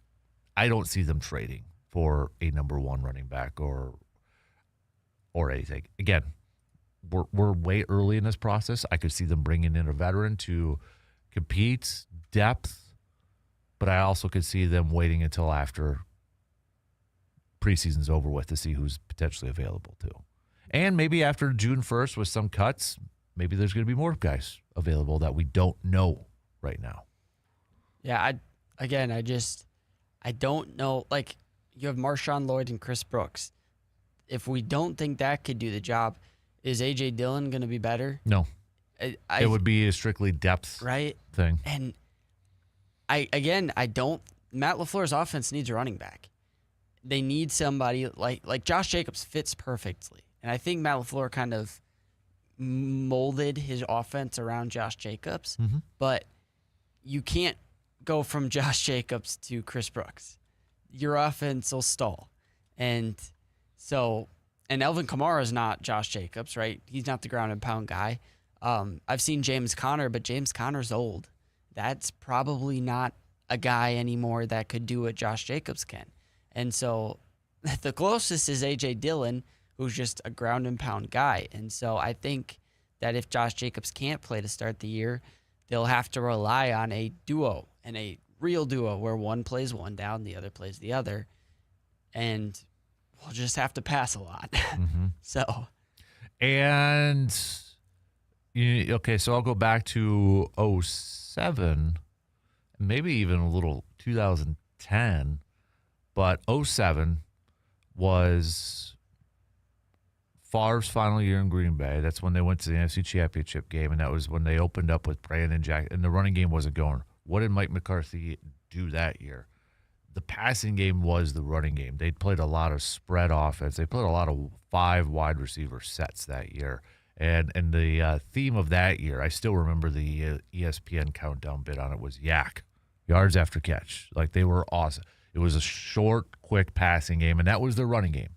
I don't see them trading for a number one running back or anything. Again, we're way early in this process. I could see them bringing in a veteran to compete, depth, but I also could see them waiting until after preseason's over with to see who's potentially available too. And maybe after June 1st with some cuts, maybe there's going to be more guys available that we don't know right now. Yeah, I don't know. Like, you have Marshawn Lloyd and Chris Brooks. If we don't think that could do the job, is A.J. Dillon going to be better? No. It would be a strictly depth thing. And Matt LaFleur's offense needs a running back. They need somebody like Josh Jacobs fits perfectly. And I think Matt LaFleur kind of molded his offense around Josh Jacobs. Mm-hmm. But you can't go from Josh Jacobs to Chris Brooks. Your offense will stall. And Elvin Kamara is not Josh Jacobs, right? He's not the ground and pound guy. I've seen James Conner, but James Conner's old. That's probably not a guy anymore that could do what Josh Jacobs can. And so the closest is A.J. Dillon, who's just a ground and pound guy. And so I think that if Josh Jacobs can't play to start the year, they'll have to rely on a duo, and a real duo where one plays one down, the other plays the other. And we'll just have to pass a lot. Mm-hmm. So I'll go back to 2007, maybe even a little 2010, but 2007 was Favre's final year in Green Bay. That's when they went to the NFC Championship game, and that was when they opened up with Brandon Jack, and the running game wasn't going. What did Mike McCarthy do that year? The passing game was the running game. They played a lot of spread offense. They played a lot of 5 wide receiver sets that year. And the theme of that year, I still remember the ESPN countdown bit on it was YAC, yards after catch. Like, they were awesome. It was a short, quick passing game, and that was their running game.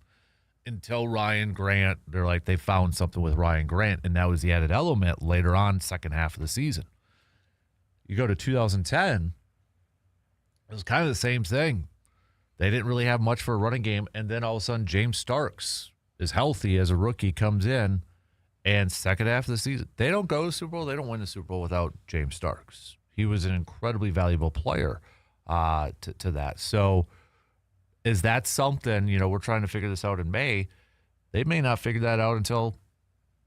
Until Ryan Grant, they found something with Ryan Grant, and that was the added element later on, second half of the season. You go to 2010, it was kind of the same thing. They didn't really have much for a running game, and then all of a sudden James Starks is healthy as a rookie, comes in, and second half of the season, they don't go to the Super Bowl. They don't win the Super Bowl without James Starks. He was an incredibly valuable player to that. So is that something, we're trying to figure this out in May. They may not figure that out until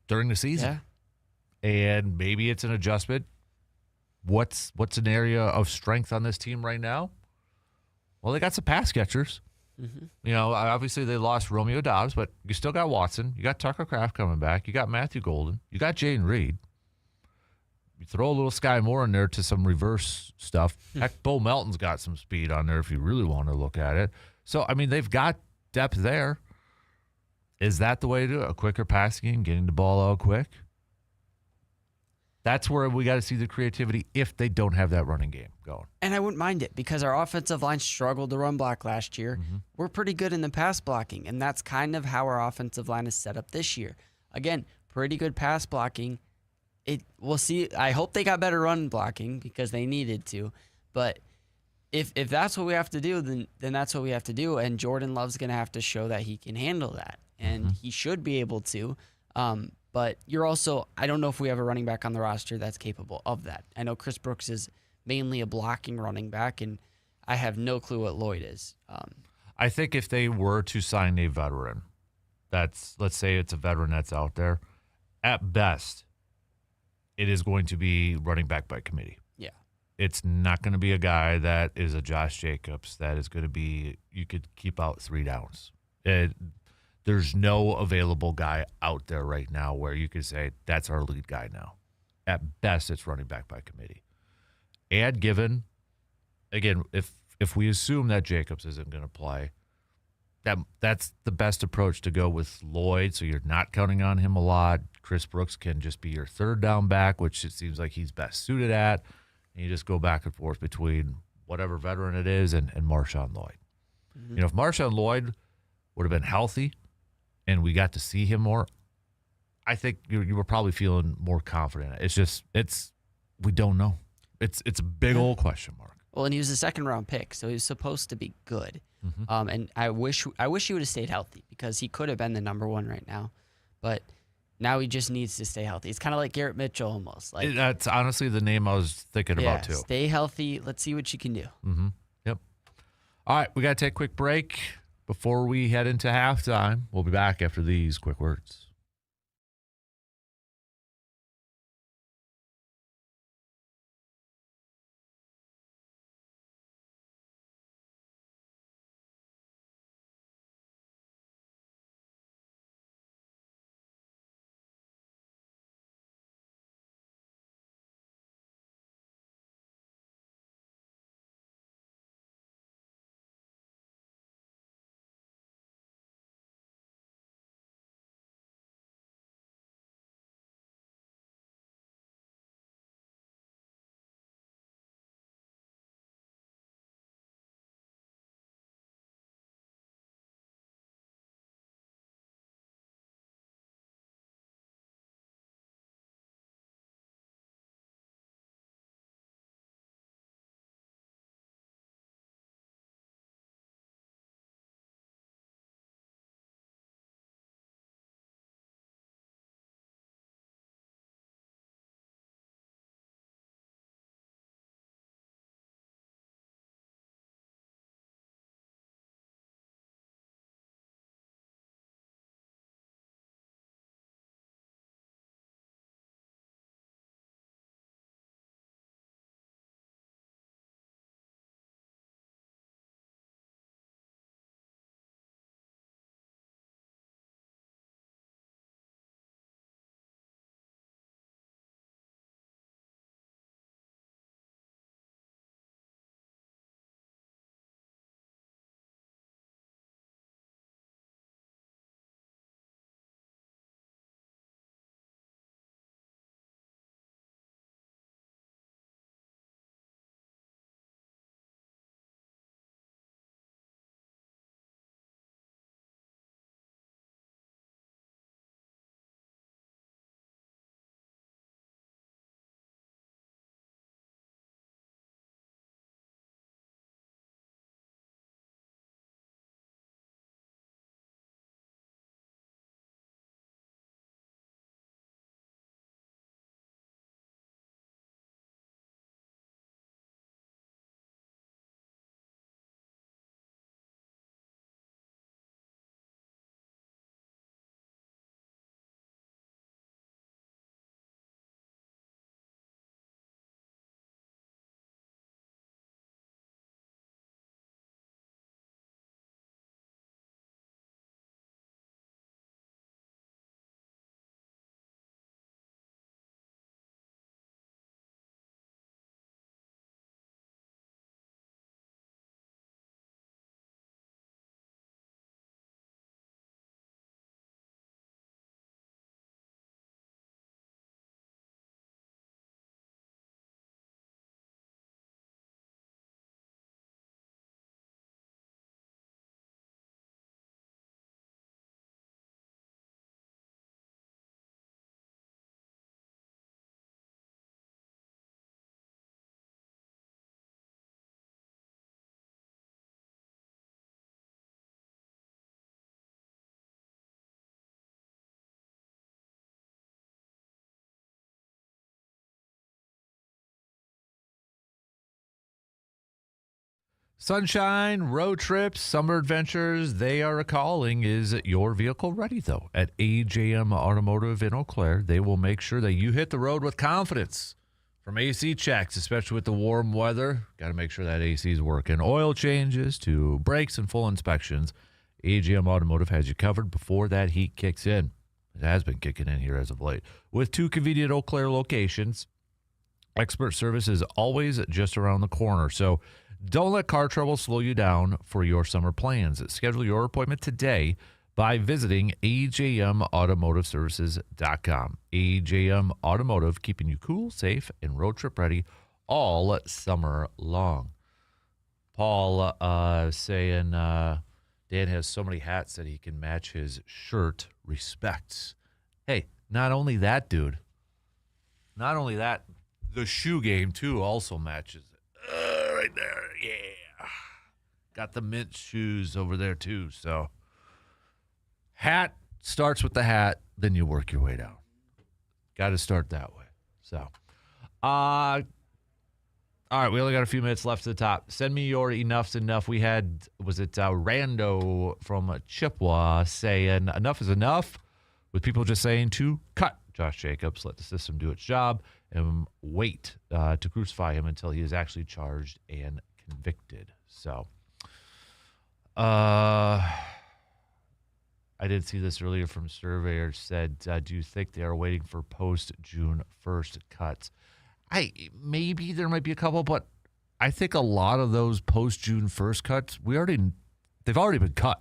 during the season. Yeah. And maybe it's an adjustment. What's an area of strength on this team right now? Well, they got some pass catchers. Mm-hmm. Obviously they lost Romeo Doubs, but you still got Watson. You got Tucker Kraft coming back. You got Matthew Golden. You got Jayden Reed. You throw a little Sky Moore in there to some reverse stuff. Heck, Bo Melton's got some speed on there if you really want to look at it. So, they've got depth there. Is that the way to do it? A quicker passing game, getting the ball out quick? That's where we got to see the creativity if they don't have that running game going. And I wouldn't mind it because our offensive line struggled to run block last year. Mm-hmm. We're pretty good in the pass blocking, and that's kind of how our offensive line is set up this year. Again, pretty good pass blocking. We'll see. I hope they got better run blocking because they needed to. But if that's what we have to do, then that's what we have to do. And Jordan Love's going to have to show that he can handle that. And he should be able to. But I don't know if we have a running back on the roster that's capable of that. I know Chris Brooks is mainly a blocking running back, and I have no clue what Lloyd is. I think if they were to sign a veteran, let's say it's a veteran that's out there, at best, it is going to be running back by committee. Yeah. It's not going to be a guy that is a Josh Jacobs that is going to be, you could keep out 3 downs. There's no available guy out there right now where you could say that's our lead guy now. At best, it's running back by committee. And given, again, if we assume that Jacobs isn't going to play, that's the best approach to go with Lloyd, so you're not counting on him a lot. Chris Brooks can just be your 3rd down back, which it seems like he's best suited at. And you just go back and forth between whatever veteran it is and Marshawn Lloyd. Mm-hmm. You know, if Marshawn Lloyd would have been healthy and we got to see him more, I think you were probably feeling more confident. It's just, we don't know. It's a big old question mark. Well, and he was a 2nd-round pick, so he was supposed to be good. Mm-hmm. And I wish he would have stayed healthy because he could have been the number 1 right now. But now he just needs to stay healthy. It's kind of like Garrett Mitchell almost. Like, that's honestly the name I was thinking about too. Stay healthy. Let's see what you can do. Mm-hmm. Yep. All right, we got to take a quick break before we head into halftime. We'll be back after these quick words. Sunshine, road trips, summer adventures, they are a-calling. Is your vehicle ready, though? At AJM Automotive in Eau Claire, they will make sure that you hit the road with confidence. From AC checks, especially with the warm weather, got to make sure that AC is working. Oil changes to brakes and full inspections. AJM Automotive has you covered before that heat kicks in. It has been kicking in here as of late. With 2 convenient Eau Claire locations, expert service is always just around the corner. So don't let car trouble slow you down for your summer plans. Schedule your appointment today by visiting ajmautomotiveservices.com. AJM Automotive, keeping you cool, safe, and road trip ready all summer long. Paul saying Dan has so many hats that he can match his shirt. Respects. Hey, not only that, dude. Not only that, the shoe game, too, also matches it. Right there, yeah. Got the mint shoes over there, too. So, hat starts with the hat, then you work your way down. Got to start that way. So, all right, we only got a few minutes left to the top. Send me your enough's enough. We had, was it Rando from Chippewa saying enough is enough, with people just saying to cut Josh Jacobs, let the system do its job, and wait to crucify him until he is actually charged and convicted. So, I did see this earlier from Surveyor said, do you think they are waiting for post-June 1st cuts? Maybe there might be a couple, but I think a lot of those post-June 1st cuts, they've already been cut.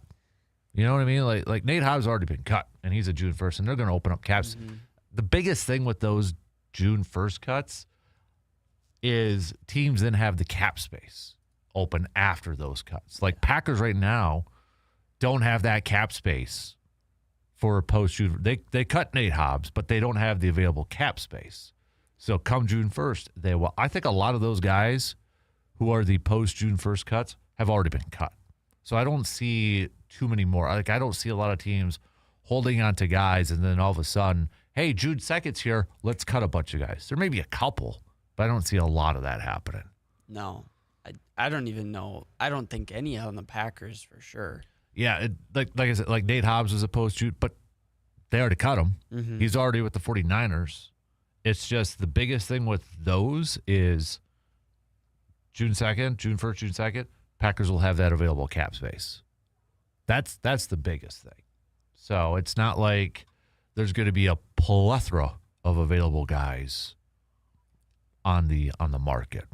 You know what I mean? Like Nate Hobbs already been cut, and he's a June 1st, and they're going to open up caps. Mm-hmm. The biggest thing with those June 1st cuts is teams then have the cap space open after those cuts. Like Packers right now don't have that cap space for a post-June. They cut Nate Hobbs, but they don't have the available cap space. So come June 1st, they will. I think a lot of those guys who are the post-June 1st cuts have already been cut. So I don't see too many more. Like I don't see a lot of teams holding on to guys and then all of a sudden, hey, June 2nd's here, let's cut a bunch of guys. There may be a couple, but I don't see a lot of that happening. No, I don't even know. I don't think any on the Packers for sure. Yeah, like I said, like Nate Hobbs was a post-June, but they already cut him. Mm-hmm. He's already with the 49ers. It's just the biggest thing with those is June 2nd, June 1st, June 2nd, Packers will have that available cap space. That's the biggest thing. So it's not like there's going to be a plethora of available guys on the market.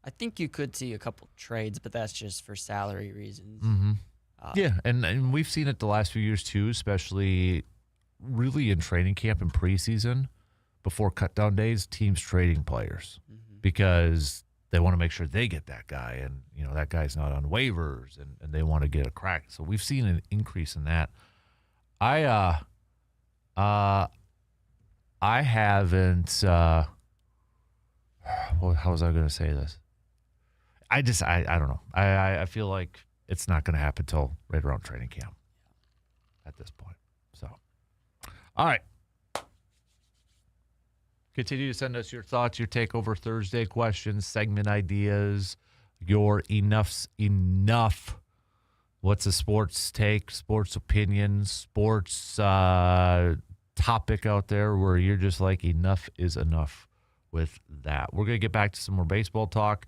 I think you could see a couple trades, but that's just for salary reasons. Mm-hmm. Yeah, and we've seen it the last few years too, especially really in training camp and preseason. Before cutdown days, teams trading players because they want to make sure they get that guy, and that guy's not on waivers, and they want to get a crack. So we've seen an increase in that. I haven't. How was I going to say this? I don't know. I feel like it's not going to happen until right around training camp at this point. So, all right. Continue to send us your thoughts, your Takeover Thursday questions, segment ideas, your enough's enough. What's a sports take, sports opinion, sports topic out there where you're just like, enough is enough with that. We're going to get back to some more baseball talk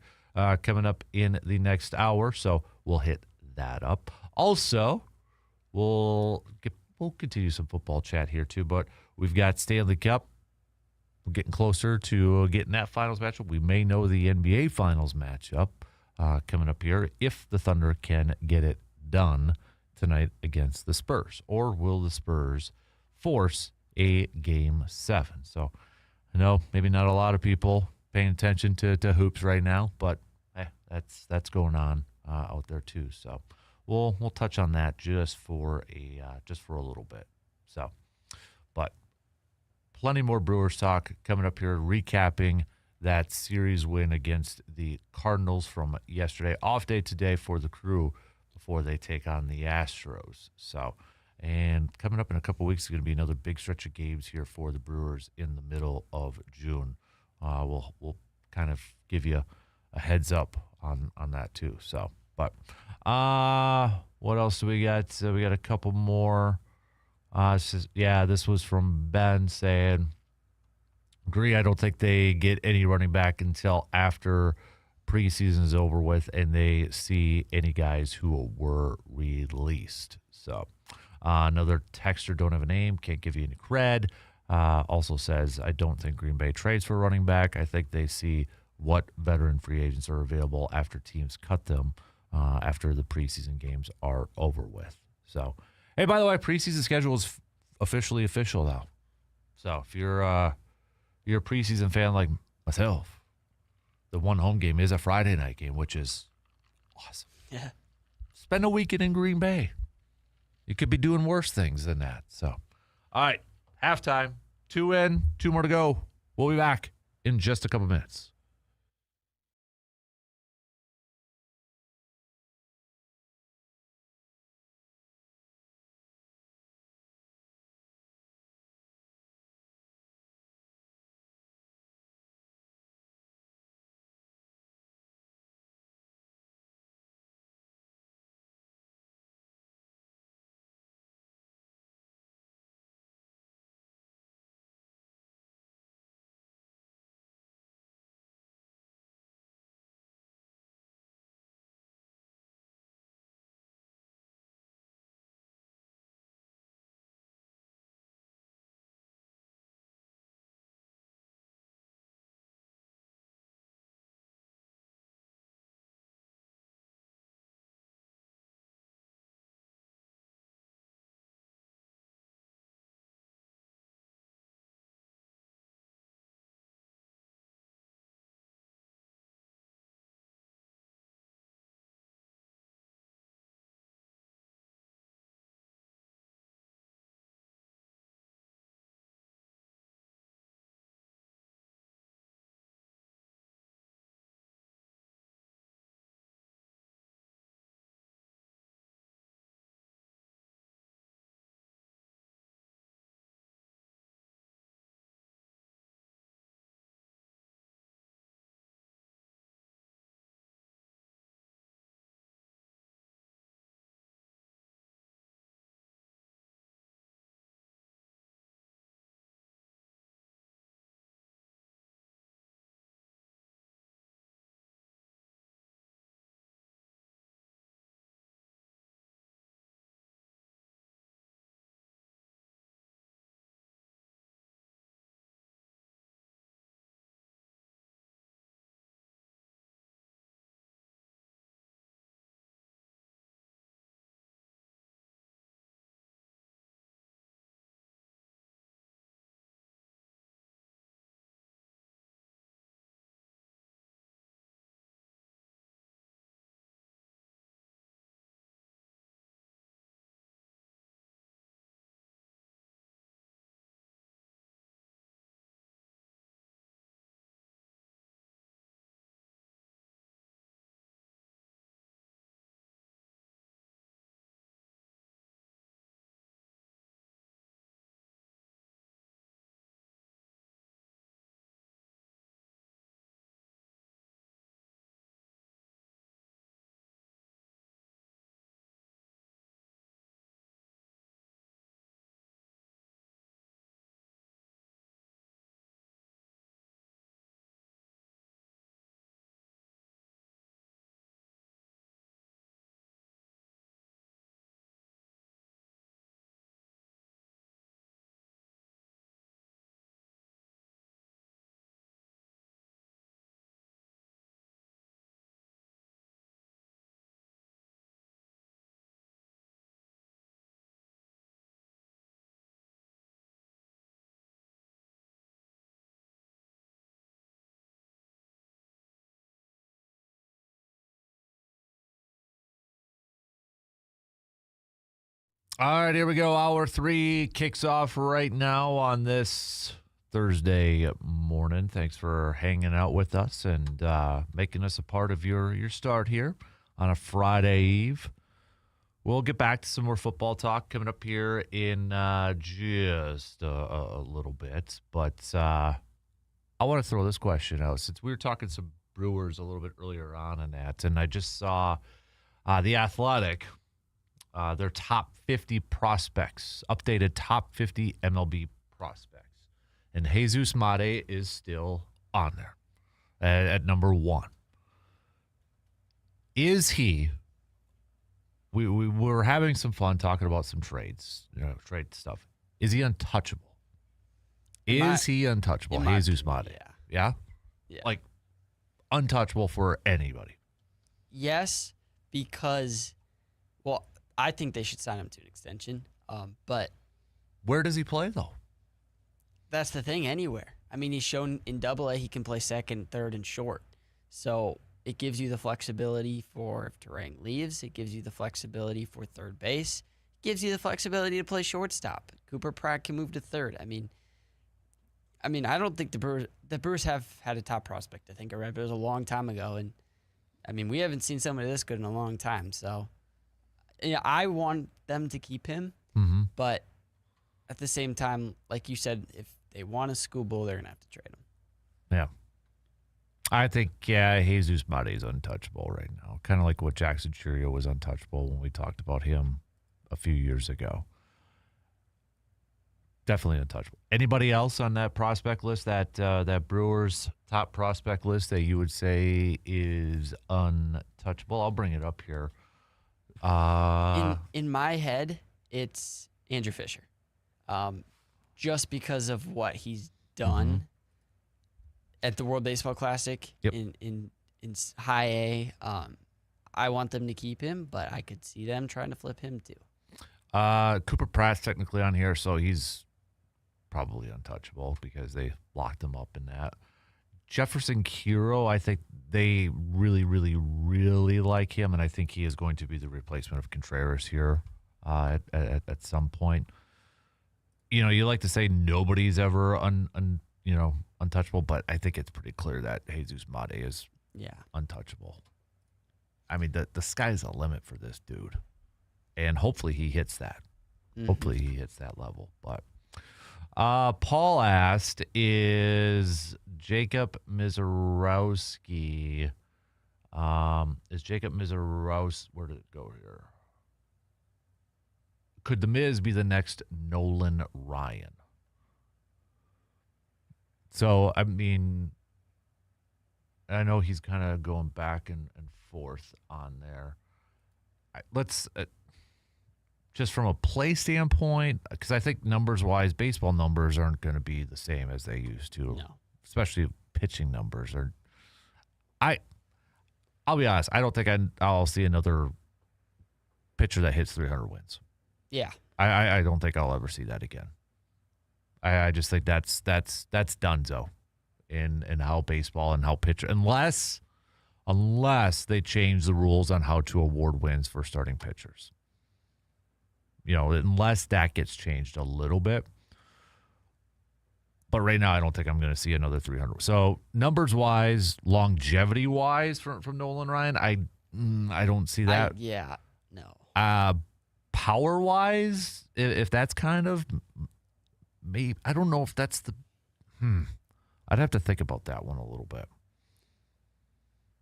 coming up in the next hour, so we'll hit that up. Also, we'll continue some football chat here too, but we've got Stanley Cup. We're getting closer to getting that finals matchup. We may know the NBA finals matchup coming up here if the Thunder can get it done tonight against the Spurs. Or will the Spurs force a Game 7? So I know maybe not a lot of people paying attention to hoops right now, but that's going on out there too. So we'll touch on that just for a little bit. So, but plenty more Brewers talk coming up here, recapping that series win against the Cardinals from yesterday. Off day today for the Crew before they take on the Astros. So, and coming up in a couple weeks is going to be another big stretch of games here for the Brewers in the middle of June. We'll kind of give you a heads up on that too. So, But what else do we got? We got a couple more. This was from Ben saying, agree, I don't think they get any running back until after preseason is over with and they see any guys who were released. So another texter, don't have a name, can't give you any cred, also says, I don't think Green Bay trades for a running back. I think they see what veteran free agents are available after teams cut them after the preseason games are over with. So, hey, by the way, preseason schedule is officially official now. So if you're a preseason fan like myself, the one home game is a Friday night game, which is awesome. Yeah. Spend a weekend in Green Bay. You could be doing worse things than that. So, all right, halftime. 2 in, 2 more to go. We'll be back in just a couple minutes. All right, here we go. Hour 3 kicks off right now on this Thursday morning. Thanks for hanging out with us and making us a part of your start here on a Friday eve. We'll get back to some more football talk coming up here in just a little bit. But I want to throw this question out since we were talking some Brewers a little bit earlier on in that, and I just saw The Athletic, their top 50 prospects, updated top 50 MLB prospects. And Jesus Mate is still on there at number 1. Is he, we were having some fun talking about some trades, trade stuff. Is he untouchable? Is he untouchable, Jesus Mate? Yeah? Yeah. Like, untouchable for anybody? Yes, because, well, I think they should sign him to an extension. But where does he play, though? That's the thing, anywhere. I mean, he's shown in AA he can play second, third, and short. So it gives you the flexibility for if Turang leaves. It gives you the flexibility for third base. It gives you the flexibility to play shortstop. Cooper Pratt can move to third. I mean, I don't think the Brewers have had a top prospect. I think I read it was a long time ago, and I mean, we haven't seen somebody this good in a long time. So, yeah, I want them to keep him, but at the same time, like you said, if they want a schoolboy, they're gonna have to trade him. Yeah, I think Jesus Mate is untouchable right now. Kind of like what Jackson Churio was untouchable when we talked about him a few years ago. Definitely untouchable. Anybody else on that prospect list, that Brewers top prospect list that you would say is untouchable? I'll bring it up here. In my head, it's Andrew Fisher, just because of what he's done at the World Baseball Classic in High A. I want them to keep him, but I could see them trying to flip him too. Cooper Pratt's technically on here, so he's probably untouchable because they locked him up in that. Jefferson Kiro, I think they really, really, really like him, and I think he is going to be the replacement of Contreras here at some point. You know, you like to say nobody's ever untouchable, but I think it's pretty clear that Jesus Mate is untouchable. I mean, the sky's the limit for this dude, and hopefully he hits that. Hopefully he hits that level, but. Paul asked, is Jacob Mizorowski, where did it go here? Could the Miz be the next Nolan Ryan? So, I mean, I know he's kind of going back and forth on there. Let's... just from a play standpoint, because I think numbers-wise, baseball numbers aren't going to be the same as they used to, especially pitching numbers. I'll be honest, I don't think I'll see another pitcher that hits 300 wins. Yeah, I don't think I'll ever see that again. I just think that's donezo in how baseball and how pitcher, unless they change the rules on how to award wins for starting pitchers. You know, unless that gets changed a little bit. But right now, I don't think I'm going to see another 300. So numbers-wise, longevity-wise from Nolan Ryan, I don't see that. No. Power-wise, if that's kind of maybe, I don't know if that's the. I'd have to think about that one a little bit.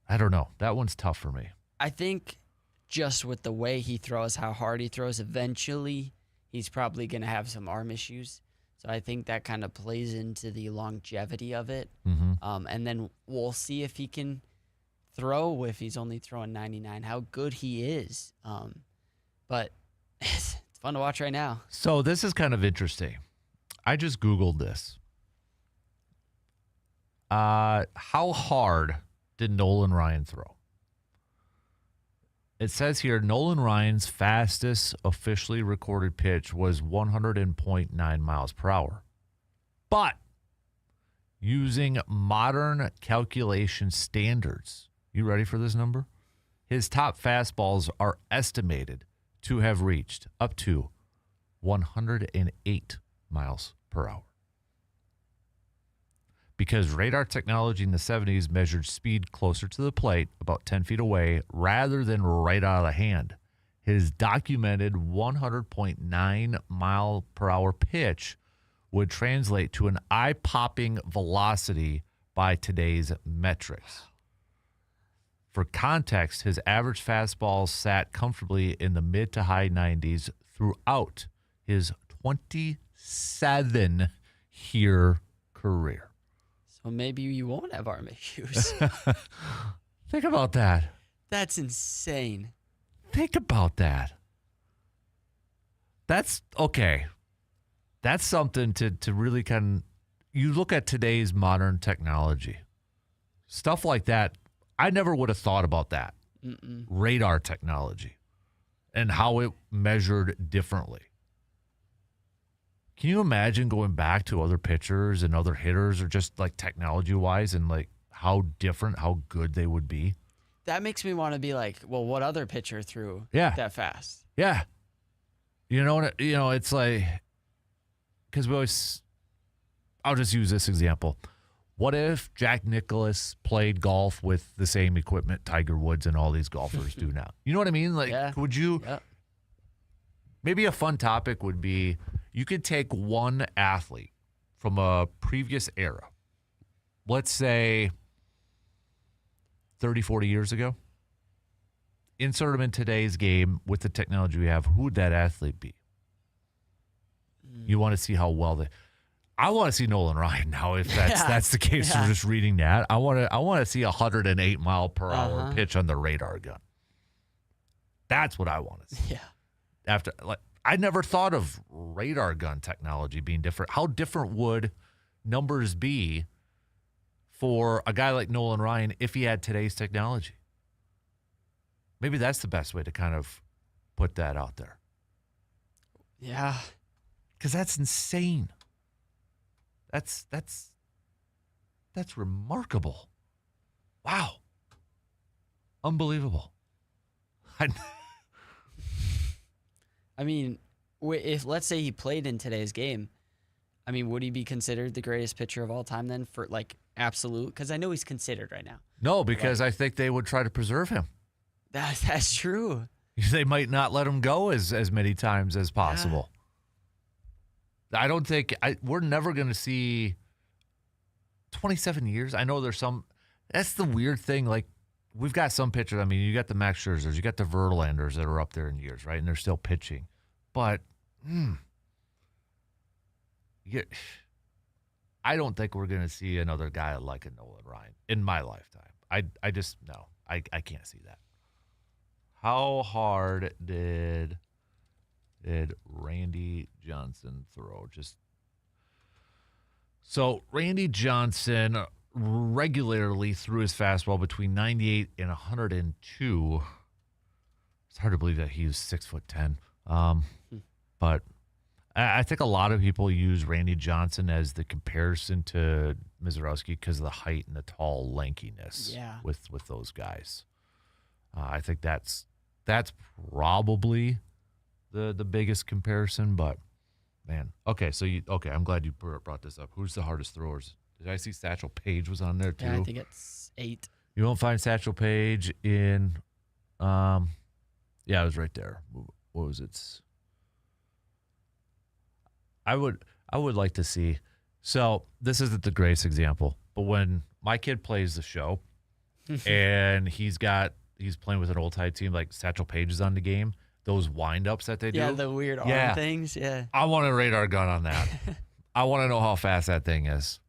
I don't know. That one's tough for me. I think. Just with the way he throws, how hard he throws, eventually he's probably going to have some arm issues. So I think that kind of plays into the longevity of it. And then we'll see if he can throw, if he's only throwing 99, how good he is. But it's fun to watch right now. So this is kind of interesting. I just Googled this. How hard did Nolan Ryan throw? It says here, Nolan Ryan's fastest officially recorded pitch was 100.9 miles per hour. But using modern calculation standards, you ready for this number? His top fastballs are estimated to have reached up to 108 miles per hour. Because radar technology in the 70s measured speed closer to the plate, about 10 feet away, rather than right out of the hand. His documented 100.9 mile per hour pitch would translate to an eye-popping velocity by today's metrics. For context, his average fastball sat comfortably in the mid to high 90s throughout his 27-year career. So maybe you won't have arm issues. Think about that. That's insane. Think about that. That's okay. That's something to really kind of, you look at today's modern technology, stuff like that. I never would have thought about that. Radar technology and how it measured differently. Can you imagine going back to other pitchers and other hitters, or just like technology wise, and like how different, how good they would be? That makes me want to be like, well, what other pitcher threw that fast? Yeah. It's like, because I'll just use this example. What if Jack Nicklaus played golf with the same equipment Tiger Woods and all these golfers do now? You know what I mean? Like, would you, maybe a fun topic would be, you could take one athlete from a previous era, let's say 30, 40 years ago, insert them in today's game with the technology we have. Who would that athlete be? You want to see how well I want to see Nolan Ryan now. If that's the case, we're just reading that. I want to see a 108 mile per hour pitch on the radar gun. That's what I want to see. Yeah. After, like, I never thought of radar gun technology being different. How different would numbers be for a guy like Nolan Ryan if he had today's technology? Maybe that's the best way to kind of put that out there. Yeah. Because that's insane. That's remarkable. Wow. Unbelievable. I mean, if let's say he played in today's game, I mean, would he be considered the greatest pitcher of all time then, for like absolute? Because I know he's considered right now. No, because I think they would try to preserve him. That's true. They might not let him go as many times as possible. I don't think we're never going to see 27 years. I know there's some. That's the weird thing. Like, we've got some pitchers. I mean, you got the Max Scherzers, you got the Verlanders that are up there in years, right? And they're still pitching. But I don't think we're going to see another guy like a Nolan Ryan in my lifetime. I just, no, I can't see that. How hard did Randy Johnson throw? So Randy Johnson regularly threw his fastball between 98 and 102. It's hard to believe that he was 6'10". But I think a lot of people use Randy Johnson as the comparison to Mizorowski because of the height and the tall lankiness with those guys. I think that's probably the biggest comparison, but man. Okay, I'm glad you brought this up. Who's the hardest throwers? Did I see Satchel Paige was on there too? Yeah, I think it's 8. You won't find Satchel Paige in it was right there. What was it? I would like to see. So this isn't the greatest example, but when my kid plays the show and he's playing with an old Tide team, like Satchel Paige is on the game, those wind-ups that they do. Yeah, the weird arm things, yeah. I want a radar gun on that. I want to know how fast that thing is.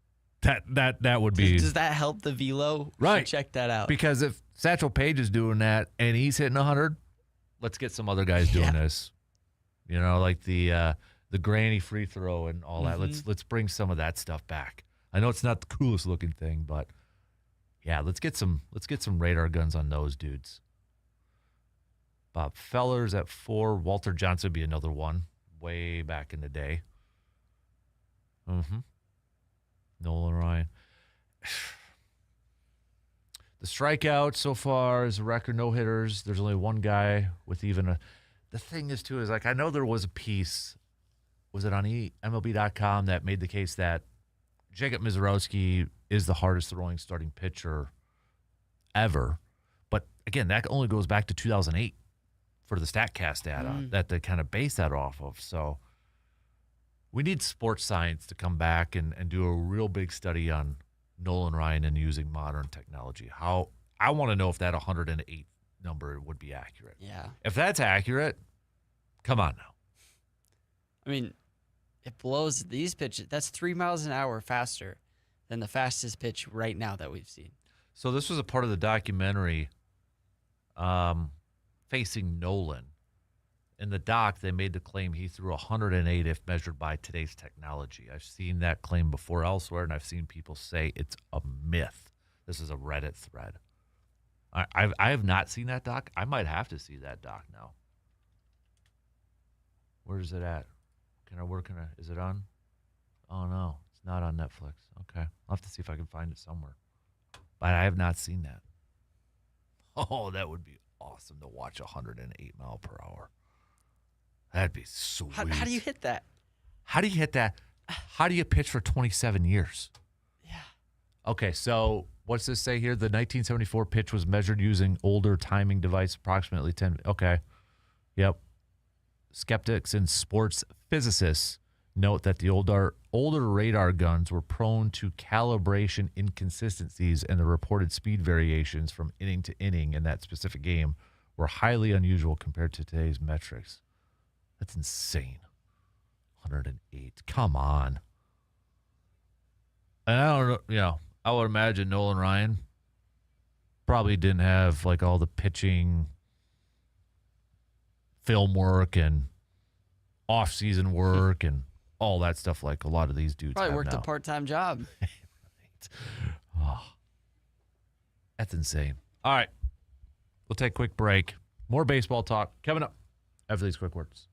That would be... Does that help the velo? Right. Check that out. Because if Satchel Paige is doing that and he's hitting 100, let's get some other guys doing this. You know, like the granny free throw and all that. Let's bring some of that stuff back. I know it's not the coolest looking thing, but yeah, let's get some radar guns on those dudes. Bob Feller's at 4. Walter Johnson would be another one way back in the day. Nolan Ryan. The strikeout so far is a record, no hitters. There's only one guy with even a. The thing is, too, is like I know there was a piece, was it on MLB.com, that made the case that Jacob Mizorowski is the hardest throwing starting pitcher ever. But again, that only goes back to 2008 for the StatCast data that they kind of base that off of. So we need sports science to come back and do a real big study on Nolan Ryan and using modern technology. How I want to know if that 108 number would be accurate. Yeah. If that's accurate, come on now. I mean, it blows these pitches. That's 3 miles an hour faster than the fastest pitch right now that we've seen. So this was a part of the documentary Facing Nolan. In the doc, they made the claim he threw 108 if measured by today's technology. I've seen that claim before elsewhere, and I've seen people say it's a myth. This is a Reddit thread. I have not seen that doc. I might have to see that doc now. Where is it at? Is it on? Oh, no. It's not on Netflix. Okay. I'll have to see if I can find it somewhere. But I have not seen that. Oh, that would be awesome to watch 108 mile per hour. That'd be sweet. How do you hit that? How do you hit that? How do you pitch for 27 years? Yeah. Okay, so what's this say here? The 1974 pitch was measured using older timing device, approximately 10. Okay. Yep. Skeptics and sports physicists note that the older radar guns were prone to calibration inconsistencies, and the reported speed variations from inning to inning in that specific game were highly unusual compared to today's metrics. That's insane. 108. Come on. And I don't know, I would imagine Nolan Ryan probably didn't have like all the pitching film work and off-season work and all that stuff like a lot of these dudes Probably have worked now. a part-time job. Right. Oh, that's insane. All right. We'll take a quick break. More baseball talk coming up after these quick words.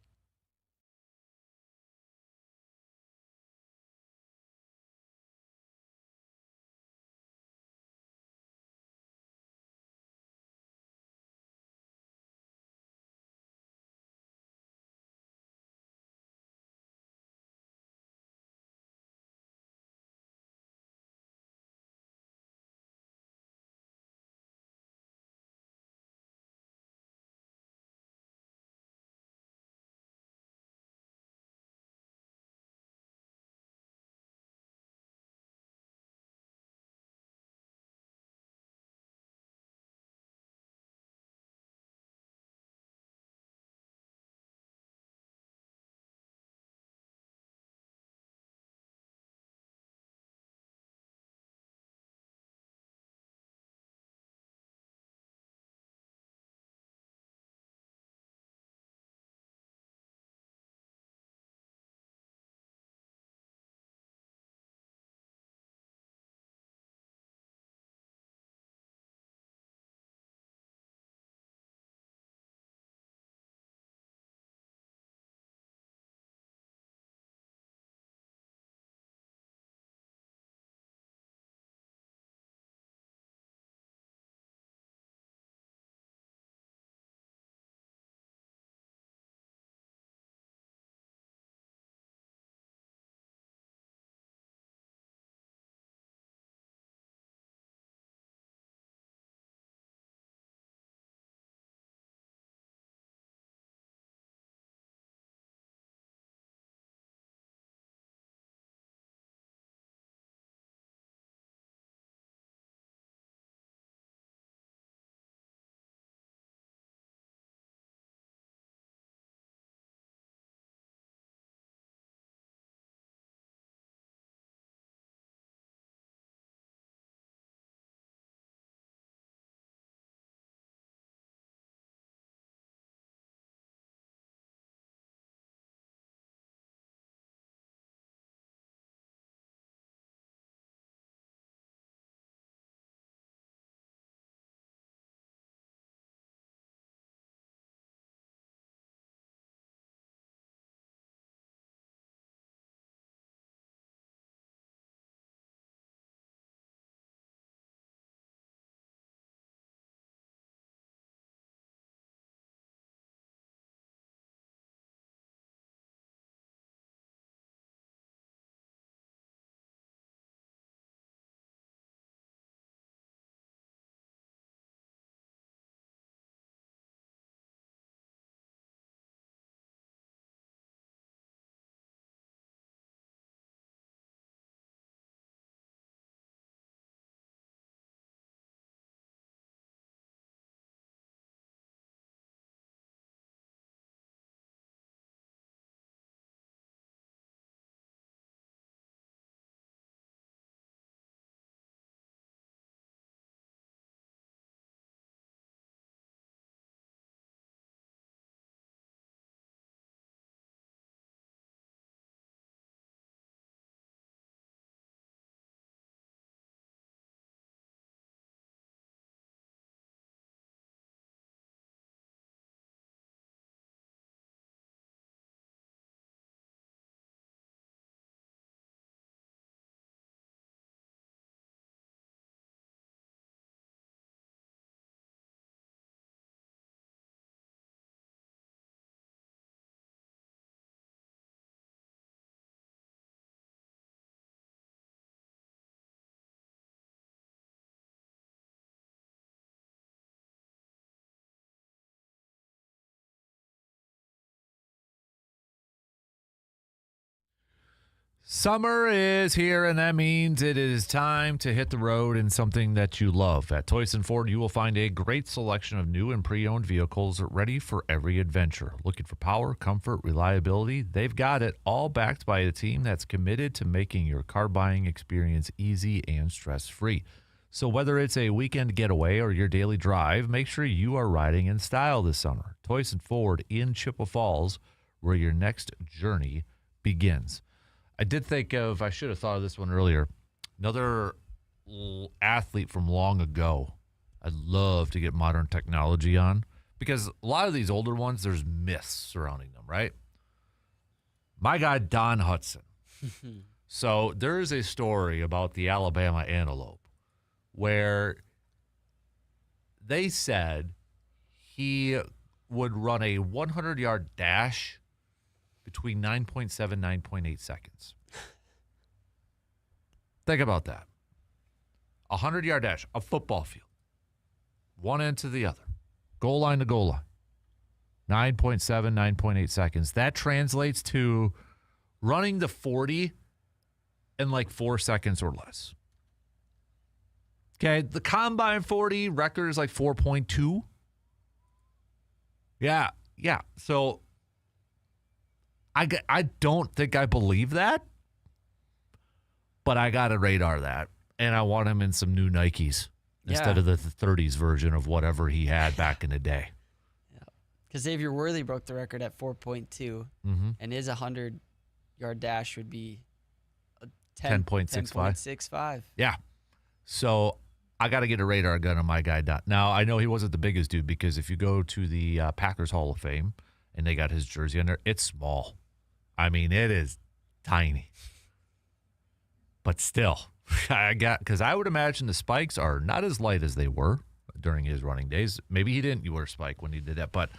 Summer is here, and that means it is time to hit the road in something that you love. At Toyson Ford, you will find a great selection of new and pre-owned vehicles ready for every adventure. Looking for power, comfort, reliability? They've got it, all backed by a team that's committed to making your car buying experience easy and stress-free. So whether it's a weekend getaway or your daily drive, make sure you are riding in style this summer. Toyson Ford in Chippewa Falls, where your next journey begins. I did think of, I should have thought of this one earlier, another athlete from long ago. I'd love to get modern technology on because a lot of these older ones, there's myths surrounding them, right? My guy, Don Hudson. So there is a story about the Alabama antelope where they said he would run a 100-yard dash between 9.7 9.8 seconds. Think about that. A 100-yard dash, a football field, one end to the other, goal line to goal line, 9.7 9.8 seconds. That translates to running the 40 in like 4 seconds or less. Okay, the combine 40 record is like 4.2. Yeah. So I don't think I believe that, but I got to radar that, and I want him in some new Nikes instead of the 30s version of whatever he had back in the day. Yeah, because Xavier Worthy broke the record at 4.2, and his 100-yard dash would be a 10.65. Yeah, so I got to get a radar gun on my guy. Now, I know he wasn't the biggest dude because if you go to the Packers Hall of Fame and they got his jersey on there, it's small. I mean, it is tiny. But still, because I would imagine the spikes are not as light as they were during his running days. Maybe he didn't wear a spike when he did that. But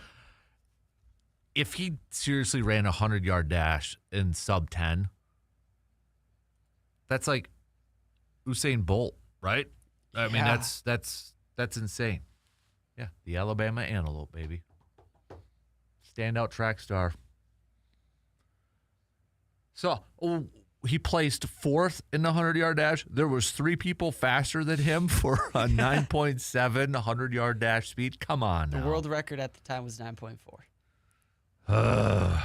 if he seriously ran a 100-yard dash in sub 10, that's like Usain Bolt, right? I mean, that's insane. Yeah, the Alabama antelope, baby. Standout track star. So he placed fourth in the 100-yard dash. There was 3 people faster than him for a 9.7 100-yard dash speed. Come on now. The world record at the time was 9.4.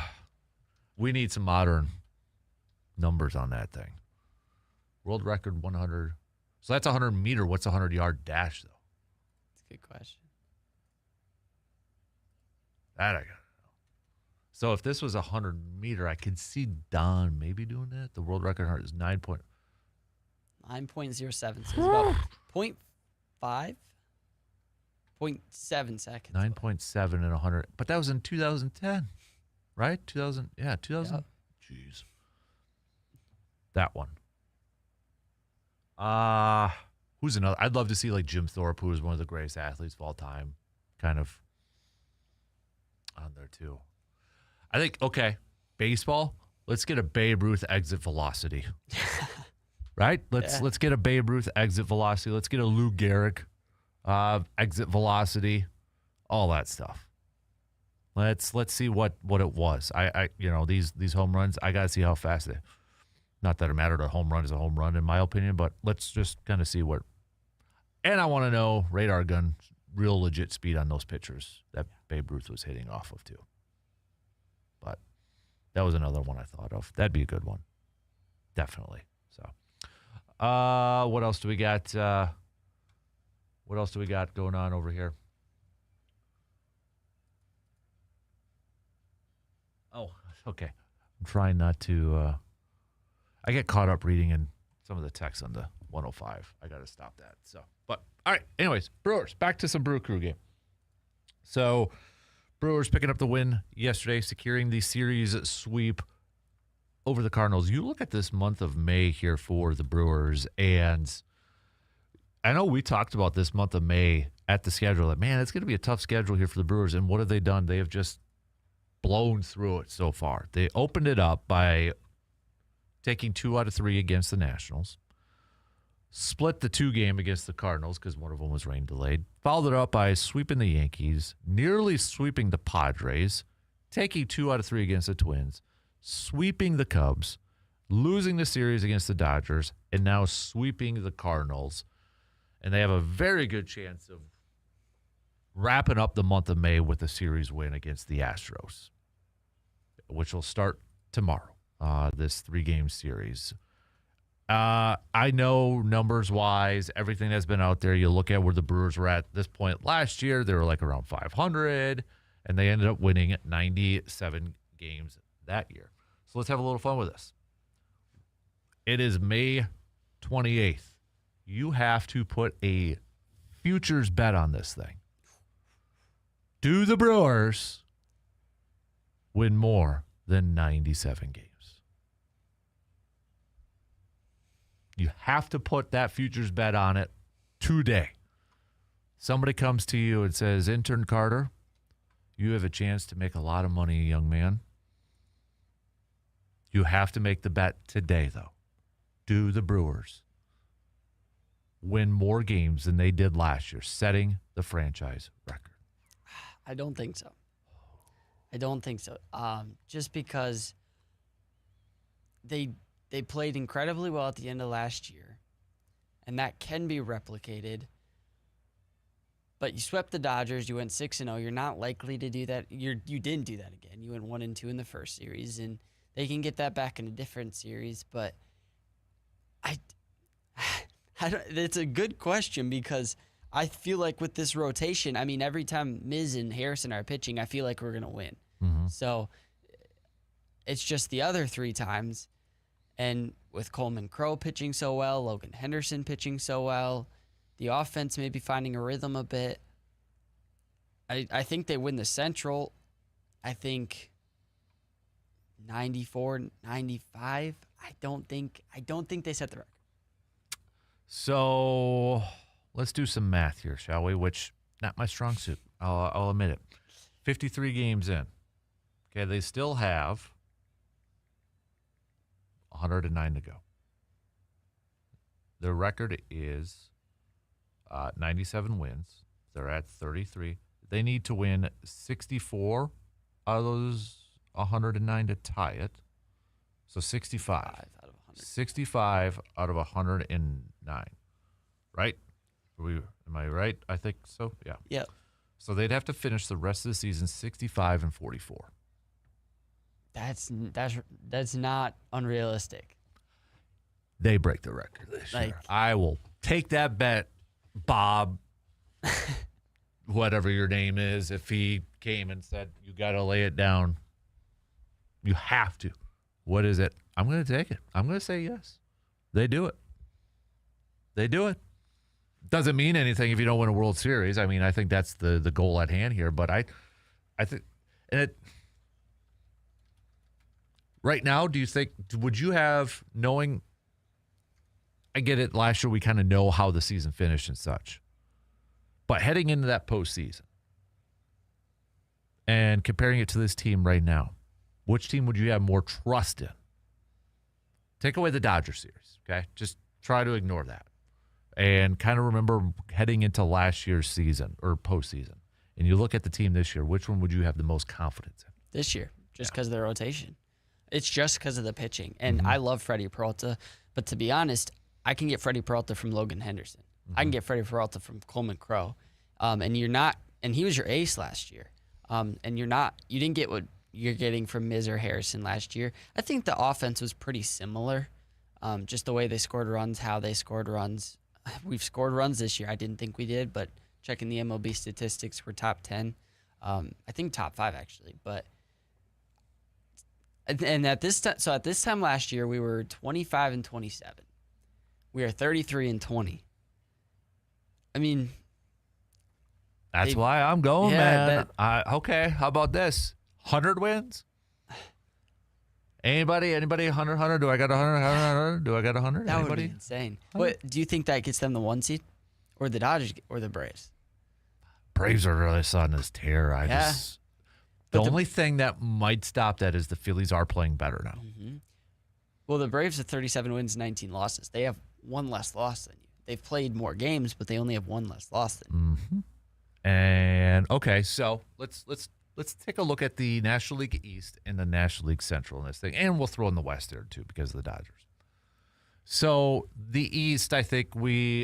We need some modern numbers on that thing. World record 100. So that's 100 meter. What's a 100-yard dash, though? That's a good question. That I got. So if this was 100 meter, I could see Don maybe doing that. The world record is 9.07. So it's about 0.5, 0.7 seconds. 9.7 and 100. But that was in 2010, right? 2000. Yeah, 2000. Yep. Jeez. That one. Who's another? I'd love to see like Jim Thorpe, who is one of the greatest athletes of all time, kind of on there too. I think, okay, baseball, let's get a Babe Ruth exit velocity. Right? Let's get a Babe Ruth exit velocity. Let's get a Lou Gehrig exit velocity, all that stuff. Let's see what it was. I these home runs, I got to see how fast they. Not that it mattered, a home run is a home run in my opinion, but let's just kind of see what. And I want to know radar gun, real legit speed on those pitchers that Babe Ruth was hitting off of too. But that was another one I thought of. That'd be a good one. Definitely. So, what else do we got? What else do we got going on over here? Oh, okay. I'm trying not to. I get caught up reading in some of the text on the 105. I got to stop that. So, but all right. Anyways, Brewers, back to some Brew Crew game. So, Brewers picking up the win yesterday, securing the series sweep over the Cardinals. You look at this month of May here for the Brewers, and I know we talked about this month of May at the schedule. Like, man, it's going to be a tough schedule here for the Brewers. And what have they done? They have just blown through it so far. They opened it up by taking 2 out of 3 against the Nationals. Split the 2 game against the Cardinals because one of them was rain delayed. Followed it up by sweeping the Yankees, nearly sweeping the Padres, taking 2 out of 3 against the Twins, sweeping the Cubs, losing the series against the Dodgers, and now sweeping the Cardinals. And they have a very good chance of wrapping up the month of May with a series win against the Astros, which will start tomorrow, this 3-game series. I know numbers-wise, everything that's been out there, you look at where the Brewers were at this point last year, they were like around 500, and they ended up winning 97 games that year. So let's have a little fun with this. It is May 28th. You have to put a futures bet on this thing. Do the Brewers win more than 97 games? You have to put that futures bet on it today. Somebody comes to you and says, Intern Carter, you have a chance to make a lot of money, young man. You have to make the bet today, though. Do the Brewers win more games than they did last year, setting the franchise record? I don't think so. Just because they played incredibly well at the end of last year, and that can be replicated. But you swept the Dodgers. You went 6-0. You're not likely to do that. You didn't do that again. You went 1-2 in the first series, and they can get that back in a different series. But I don't, it's a good question because I feel like with this rotation, I mean, every time Miz and Harrison are pitching, I feel like we're going to win. Mm-hmm. So it's just the other 3 times. And with Coleman Crow pitching so well, Logan Henderson pitching so well, the offense maybe finding a rhythm a bit. I think they win the Central. I think 94, 95. I don't think they set the record. So let's do some math here, shall we? Which, not my strong suit. I'll admit it. 53 games in. Okay, they still have 109 to go. Their record is 97 wins. They're at 33. They need to win 64 out of those 109 to tie it. So 65. Out of 100. 65 out of 109. Right? Am I right? I think so. Yeah. Yep. So they'd have to finish the rest of the season 65-44. That's not unrealistic. They break the record this year. I will take that bet, Bob, whatever your name is, if he came and said, you got to lay it down. You have to. What is it? I'm going to take it. I'm going to say yes. They do it. They do it. Doesn't mean anything if you don't win a World Series. I mean, I think that's the goal at hand here. But I think, and it, right now, do you think, would you have, knowing, I get it, last year we kind of know how the season finished and such. But heading into that postseason and comparing it to this team right now, which team would you have more trust in? Take away the Dodger series, okay? Just try to ignore that. And kind of remember heading into last year's season or postseason. And you look at the team this year, which one would you have the most confidence in? This year, just because of the rotation. It's just because of the pitching. And I love Freddie Peralta. But to be honest, I can get Freddie Peralta from Logan Henderson. I can get Freddie Peralta from Coleman Crow. And he was your ace last year. And you didn't get what you're getting from Miz or Harrison last year. I think the offense was pretty similar. Just the way they scored runs, how they scored runs. We've scored runs this year. I didn't think we did, but checking the MLB statistics, we're top 10. I think top 5 actually. But and at this time last year, we were 25-27. We are 33-20. I mean, that's why I'm going, man. Okay, how about this? 100 wins? Anybody 100? Do I got 100? Do I got 100? That Anybody? would be insane. What do you think that gets them the 1 seed, or the Dodgers, or the Braves? Braves are really on this tear. The only thing that might stop that is the Phillies are playing better now. Mm-hmm. Well, the Braves have 37 wins, 19 losses. They have 1 less loss than you. They've played more games, but they only have 1 less loss than you. Mm-hmm. And okay, so let's let's take a look at the National League East and the National League Central in this thing. And we'll throw in the West there, too, because of the Dodgers. So the East, I think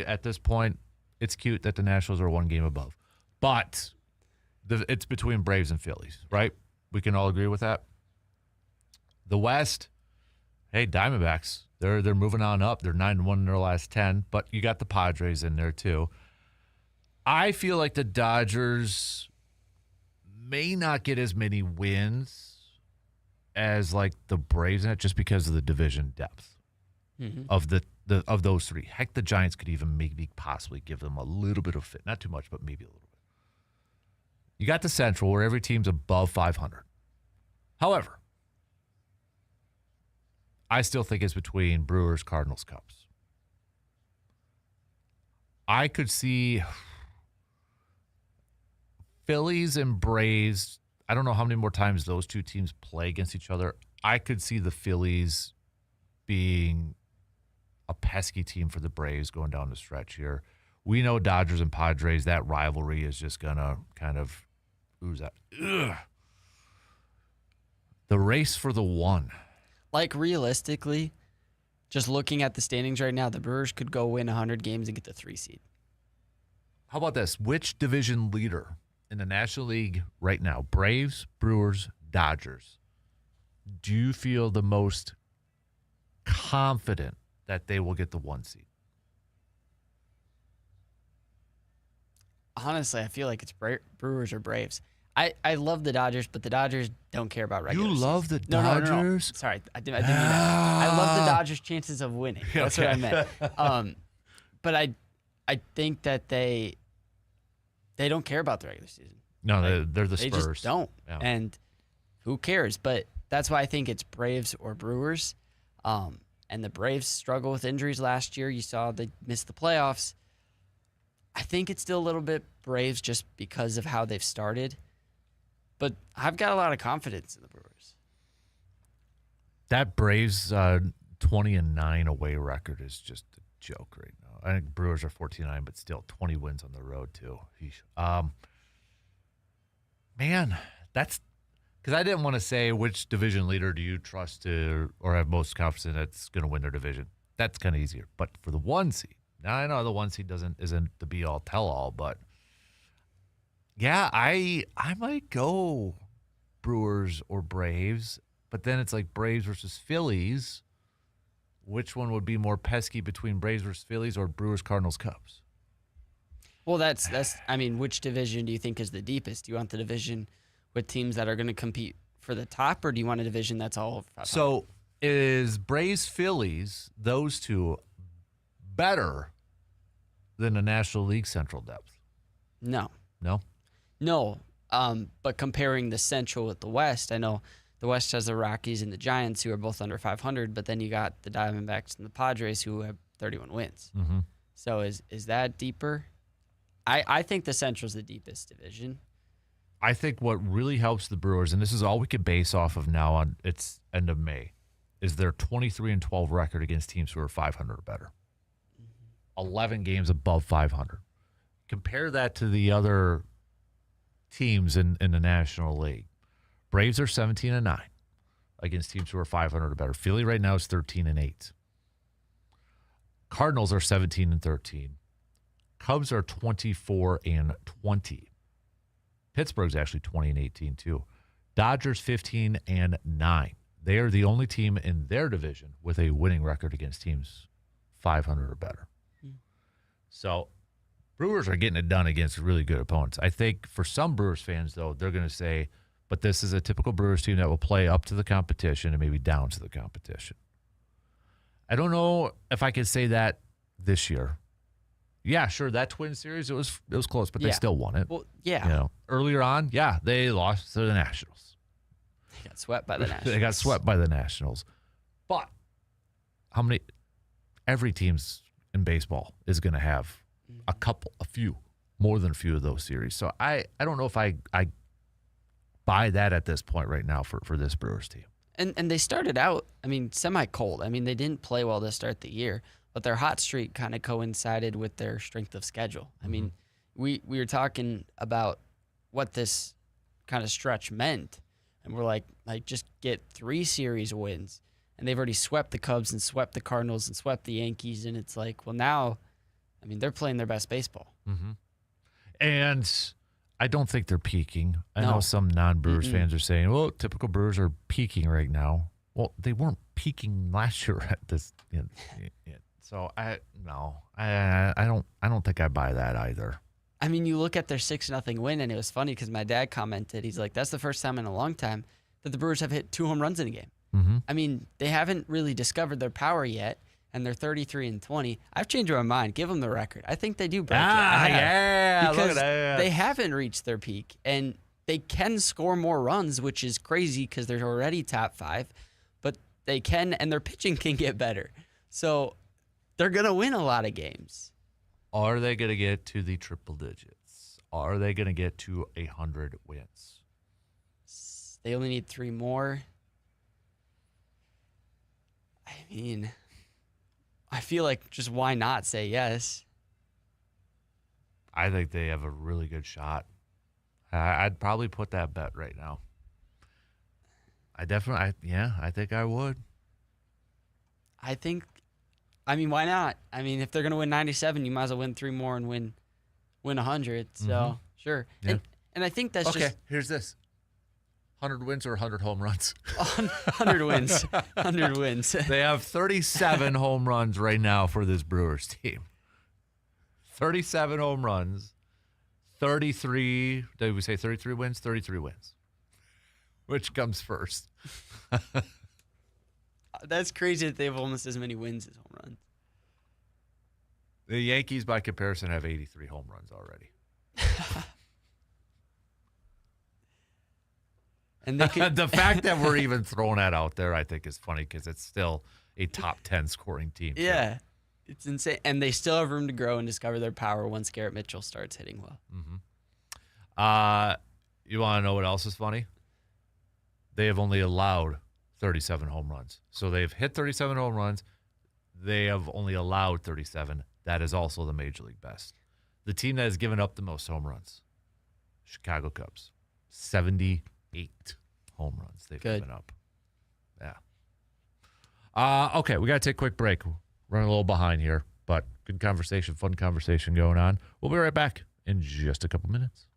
at this point, it's cute that the Nationals are one game above. But it's between Braves and Phillies, right? We can all agree with that. The West, hey, Diamondbacks, they're moving on up. They're 9-1 in their last 10, but you got the Padres in there too. I feel like the Dodgers may not get as many wins as like the Braves in it, just because of the division depth of of those three. Heck, the Giants could even maybe possibly give them a little bit of fit, not too much, but maybe a little bit. You got the Central, where every team's above 500. However, I still think it's between Brewers, Cardinals, Cubs. I could see Phillies and Braves. I don't know how many more times those two teams play against each other. I could see the Phillies being a pesky team for the Braves going down the stretch here. We know Dodgers and Padres, that rivalry is just going to kind of ooze out. Ugh. The race for the one. Like, realistically, just looking at the standings right now, the Brewers could go win 100 games and get the 3 seed. How about this? Which division leader in the National League right now, Braves, Brewers, Dodgers, do you feel the most confident that they will get the 1 seed? Honestly, I feel like it's Brewers or Braves. I love the Dodgers, but the Dodgers don't care about regular season. You love the Dodgers? No. Sorry, I didn't mean that. I love the Dodgers' chances of winning. That's what I meant. But I think that they don't care about the regular season. No, they're the Spurs. They just don't. Yeah. And who cares? But that's why I think it's Braves or Brewers. And the Braves struggled with injuries last year. You saw they missed the playoffs. I think it's still a little bit Braves just because of how they've started. But I've got a lot of confidence in the Brewers. That Braves 20-9 away record is just a joke right now. I think Brewers are 14-9, but still 20 wins on the road too. Man, that's because I didn't want to say which division leader do you trust to or have most confidence in that's going to win their division. That's kind of easier. But for the 1 seed, now I know the 1 seed isn't the be all tell all, but yeah, I might go Brewers or Braves, but then it's like Braves versus Phillies. Which one would be more pesky between Braves versus Phillies or Brewers, Cardinals, Cubs? Well, that's I mean, which division do you think is the deepest? Do you want the division with teams that are going to compete for the top, or do you want a division that's all over 500? So is Braves, Phillies, those two, better than the National League Central depth? No. No? But comparing the Central with the West, I know the West has the Rockies and the Giants, who are both under 500, but then you got the Diamondbacks and the Padres, who have 31 wins. Mm-hmm. So is that deeper? I think the Central's the deepest division. I think what really helps the Brewers, and this is all we could base off of now on its end of May, is their 23-12 record against teams who are 500 or better. 11 games above 500. Compare that to the other teams in the National League. Braves are 17-9 against teams who are 500 or better. Philly right now is 13-8. Cardinals are 17-13. Cubs are 24-20. Pittsburgh's actually 20-18 too. Dodgers 15-9. They are the only team in their division with a winning record against teams 500 or better. So Brewers are getting it done against really good opponents. I think for some Brewers fans, though, they're going to say, but this is a typical Brewers team that will play up to the competition and maybe down to the competition. I don't know if I could say that this year. Yeah, sure, that Twin Series, it was close, but they still won it. Well, yeah. You know, earlier on, yeah, they lost to the Nationals. They got swept by the Nationals. They got swept by the Nationals. But every team's in baseball is going to have a few, more than a few of those series. So I don't know if I buy that at this point right now for this Brewers team. And they started out, semi-cold. They didn't play well to start the year, but their hot streak kind of coincided with their strength of schedule. We were talking about what this kind of stretch meant. And we're like just get 3 series wins. And they've already swept the Cubs and swept the Cardinals and swept the Yankees. And it's like, well, now, I mean, they're playing their best baseball. Mm-hmm. And I don't think they're peaking. I No. know some non-Brewers fans are saying, well, typical Brewers are peaking right now. Well, they weren't peaking last year at this. So I don't think I buy that either. I mean, you look at their 6-0 win, and it was funny because my dad commented, he's like, that's the first time in a long time that the Brewers have hit 2 home runs in a game. Mm-hmm. I mean, they haven't really discovered their power yet, and they're 33-20. I've changed my mind. Give them the record. I think they do break it. Yeah, because look at that. they haven't reached their peak, and they can score more runs, which is crazy because they're already top 5, but they can, and their pitching can get better. So they're going to win a lot of games. Are they going to get to the triple digits? Are they going to get to 100 wins? They only need 3 more. I mean, I feel like just why not say yes? I think they have a really good shot. I'd probably put that bet right now. I think I would. I mean, why not? I mean, if they're going to win 97, you might as well win 3 more and win 100. So, sure. Yeah. And I think that's just... Here's this. 100 wins or 100 home runs? 100 wins. 100 wins. They have 37 home runs right now for this Brewers team. 37 home runs. 33, did we say 33 wins? 33 wins. Which comes first? That's crazy that they have almost as many wins as home runs. The Yankees, by comparison, have 83 home runs already. And they could, the fact that we're even throwing that out there, I think, is funny because it's still a top 10 scoring team. Yeah. It's insane. And they still have room to grow and discover their power once Garrett Mitchell starts hitting well. Mm-hmm. You want to know what else is funny? They have only allowed 37 home runs. So they've hit 37 home runs. They have only allowed 37. That is also the Major League best. The team that has given up the most home runs, Chicago Cubs, 78 home runs they've given up. Yeah. Okay, we got to take a quick break. Running a little behind here, but good conversation, fun conversation going on. We'll be right back in just a couple minutes.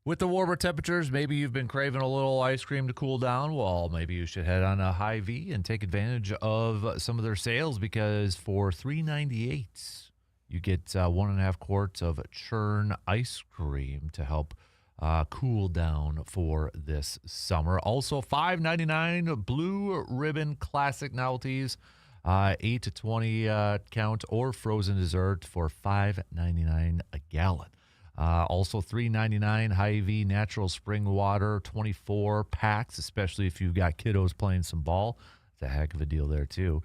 With the warmer temperatures, maybe you've been craving a little ice cream to cool down. Well, maybe you should head on a Hy-Vee and take advantage of some of their sales, because for $3.98, you get 1.5 quarts of churn ice cream to help cool down for this summer. Also, $5.99 Blue Ribbon Classic Novelties, 8 to 20 count, or frozen dessert for $5.99 a gallon. Also, $3.99 Hy-Vee Natural Spring Water, 24 packs, especially if you've got kiddos playing some ball. It's a heck of a deal there, too.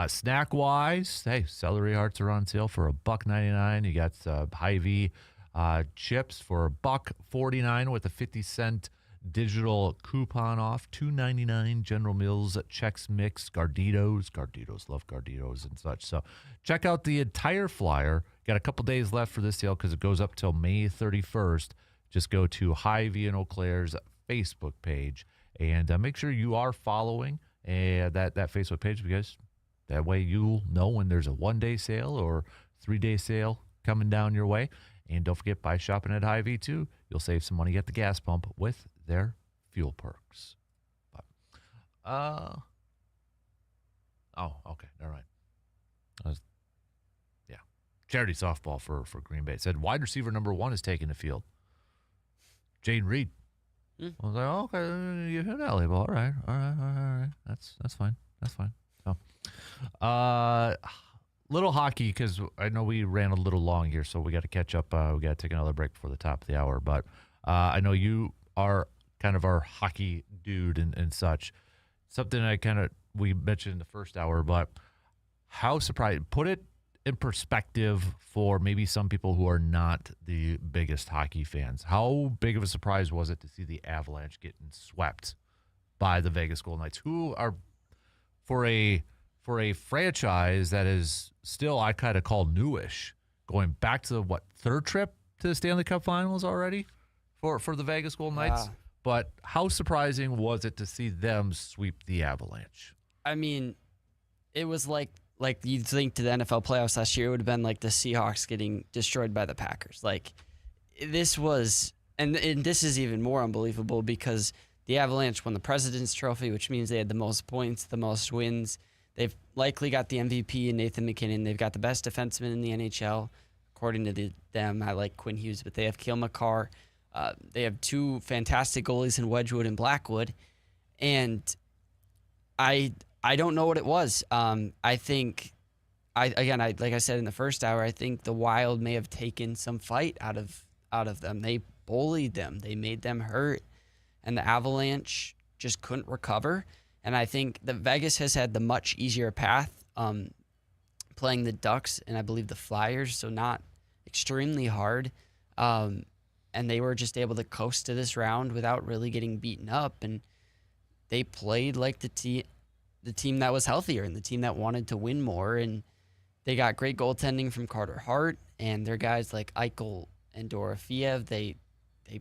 Snack-wise, hey, celery hearts are on sale for $1.99. You got Hy-Vee chips for $1.49 with a 50-cent digital coupon off. $2.99 General Mills Chex Mix Garditos love Garditos and such. So check out the entire flyer. Got a couple days left for this sale because it goes up till May 31st. Just go to Hy-Vee and Eau Claire's Facebook page and make sure you are following that Facebook page, because that way you'll know when there's a 1-day sale or 3-day sale coming down your way. And don't forget, by shopping at Hy-Vee too, you'll save some money at the gas pump with their fuel perks. But, okay, never mind. Yeah, charity softball for Green Bay. It said wide receiver number 1 is taking the field. Jane Reed. I was like, oh, okay, you hit that label. All right. That's fine. So, little hockey, because I know we ran a little long here, so we got to catch up. We got to take another break before the top of the hour. But I know you are kind of our hockey dude and such. Something we mentioned in the first hour, but how surprised, put it in perspective for maybe some people who are not the biggest hockey fans. How big of a surprise was it to see the Avalanche getting swept by the Vegas Golden Knights, who are, for a franchise that is still, I kind of call newish, going back to the, third trip to the Stanley Cup Finals already for the Vegas Golden Knights? Wow. But how surprising was it to see them sweep the Avalanche? I mean, it was like you'd think to the NFL playoffs last year, it would have been like the Seahawks getting destroyed by the Packers. Like, this was, and this is even more unbelievable because the Avalanche won the President's Trophy, which means they had the most points, the most wins. They've likely got the MVP in Nathan McKinnon. They've got the best defenseman in the NHL, according to them. I like Quinn Hughes, but they have Cale Makar. They have 2 fantastic goalies in Wedgwood and Blackwood. And I don't know what it was. I think, like I said in the first hour, I think the Wild may have taken some fight out of them. They bullied them. They made them hurt. And the Avalanche just couldn't recover. And I think that Vegas has had the much easier path playing the Ducks and I believe the Flyers, so not extremely hard. And they were just able to coast to this round without really getting beaten up. And they played like the team that was healthier and the team that wanted to win more. And they got great goaltending from Carter Hart, and their guys like Eichel and Dorofeev, they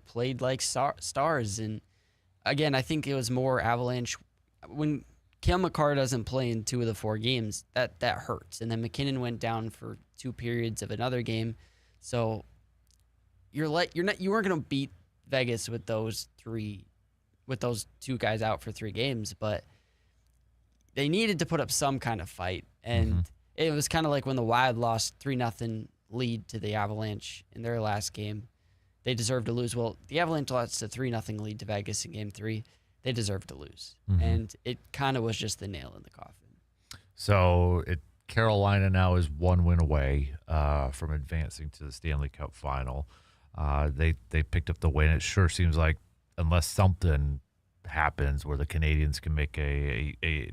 played like stars. And again, I think it was more Avalanche. When Cale Makar doesn't play in 2 of the 4 games, that hurts. And then McKinnon went down for 2 periods of another game. So you weren't going to beat Vegas with those 2 guys out for 3 games, but they needed to put up some kind of fight. And it was kind of like when the Wild lost 3-0 lead to the Avalanche in their last game. They deserved to lose. Well, the Avalanche lost a 3-0 lead to Vegas in Game 3. They deserved to lose. And it kind of was just the nail in the coffin. So Carolina now is 1 win away from advancing to the Stanley Cup Final. They picked up the win. It sure seems like, unless something happens where the Canadians can make a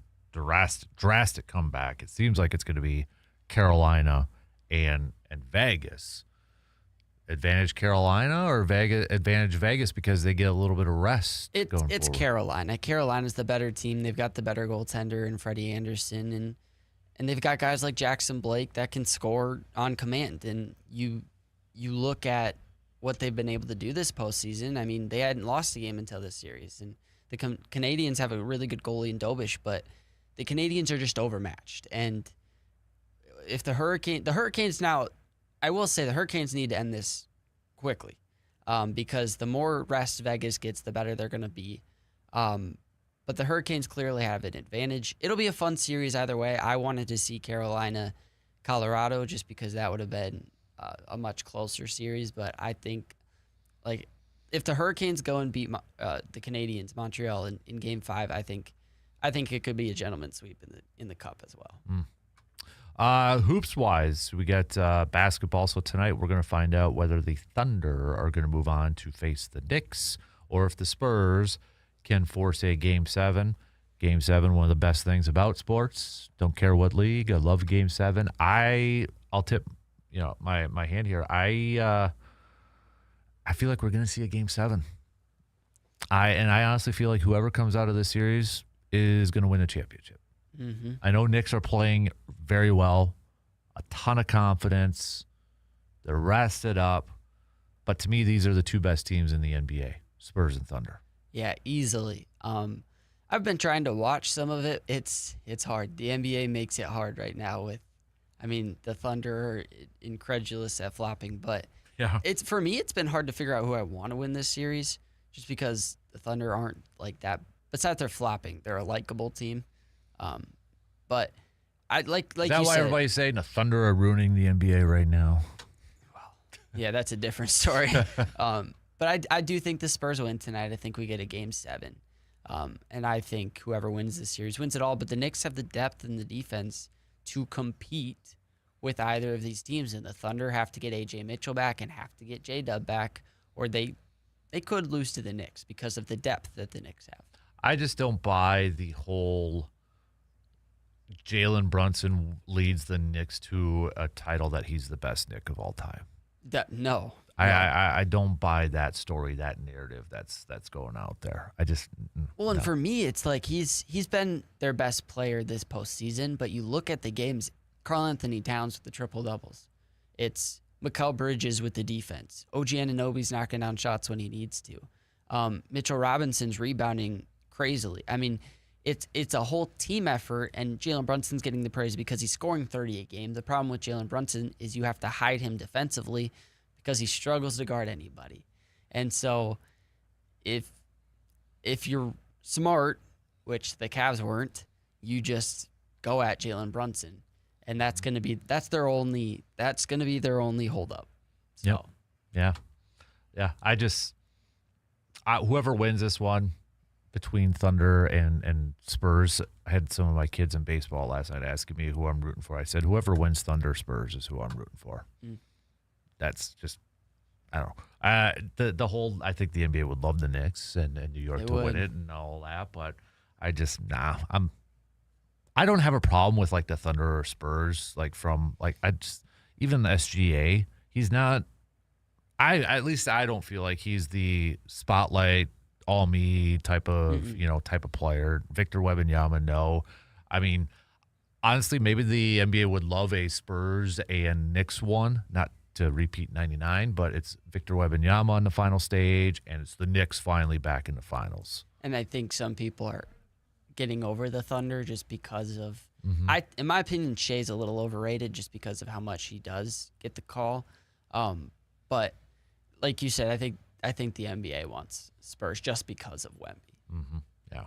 drastic comeback, it seems like it's going to be Carolina and Vegas. Advantage Carolina or advantage Vegas because they get a little bit of rest? It's Carolina. Carolina's the better team. They've got the better goaltender in Freddie Anderson, and they've got guys like Jackson Blake that can score on command. And you look at what they've been able to do this postseason. I mean, they hadn't lost a game until this series, and the Canadians have a really good goalie in Dobish, but the Canadians are just overmatched. And if the Hurricanes now, I will say the Hurricanes need to end this quickly. because the more rest Vegas gets, the better they're going to be. But the Hurricanes clearly have an advantage. It'll be a fun series either way. I wanted to see Carolina, Colorado, just because that would have been a much closer series. But I think, like, if the Hurricanes go and beat the Canadiens, Montreal, in Game 5, I think it could be a gentleman's sweep in the Cup as well. Hoops wise, we got basketball. So tonight we're going to find out whether the Thunder are going to move on to face the Knicks, or if the Spurs can force a Game 7. Game 7, one of the best things about sports. Don't care what league. I love Game 7. I'll tip, my hand here. I feel like we're going to see a Game 7. I honestly feel like whoever comes out of this series is going to win the championship. Mm-hmm. I know Knicks are playing very well, a ton of confidence. They're rested up. But to me, these are the two best teams in the NBA, Spurs and Thunder. Yeah, easily. I've been trying to watch some of it. It's hard. The NBA makes it hard right now the Thunder are incredulous at flopping, but yeah, for me, it's been hard to figure out who I want to win this series just because the Thunder aren't like that. Besides they're flopping, they're a likable team. But I like is that you why said, everybody's saying the Thunder are ruining the NBA right now? Well, yeah, that's a different story. But I do think the Spurs win tonight. I think we get a Game 7. And I think whoever wins this series wins it all. But the Knicks have the depth and the defense to compete with either of these teams. And the Thunder have to get A.J. Mitchell back and have to get J-Dub back. Or they could lose to the Knicks because of the depth that the Knicks have. I just don't buy the whole Jalen Brunson leads the Knicks to a title that he's the best Knick of all time. No. I don't buy that story, that narrative that's going out there. And for me, it's like he's been their best player this postseason. But you look at the games, Karl Anthony Towns with the triple doubles. It's Mikal Bridges with the defense. OG Anunoby's knocking down shots when he needs to. Mitchell Robinson's rebounding crazily. It's a whole team effort, and Jalen Brunson's getting the praise because he's scoring 30 a game. The problem with Jalen Brunson is you have to hide him defensively because he struggles to guard anybody. And so if you're smart, which the Cavs weren't, you just go at Jalen Brunson. And that's going to be their only holdup. So yep. Yeah. Whoever wins this one between Thunder and Spurs, I had some of my kids in baseball last night asking me who I'm rooting for. I said, whoever wins Thunder Spurs is who I'm rooting for. That's just, I don't know. The whole, I think the NBA would love the Knicks and New York to win it and all that, but I just, I don't have a problem with like the Thunder or Spurs, even the SGA, he's not, at least I don't feel like he's the spotlight, all me type of, type of player. Victor Wembanyama, no. Honestly, maybe the NBA would love a Spurs and Knicks one, not to repeat 99, but it's Victor Wembanyama on the final stage, and it's the Knicks finally back in the finals. And I think some people are getting over the Thunder just because of, in my opinion, Shea's a little overrated just because of how much he does get the call. But like you said, I think the NBA wants Spurs just because of Wemby. Yeah.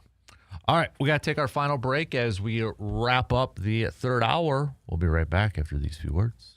All right, we got to take our final break as we wrap up the third hour. We'll be right back after these few words.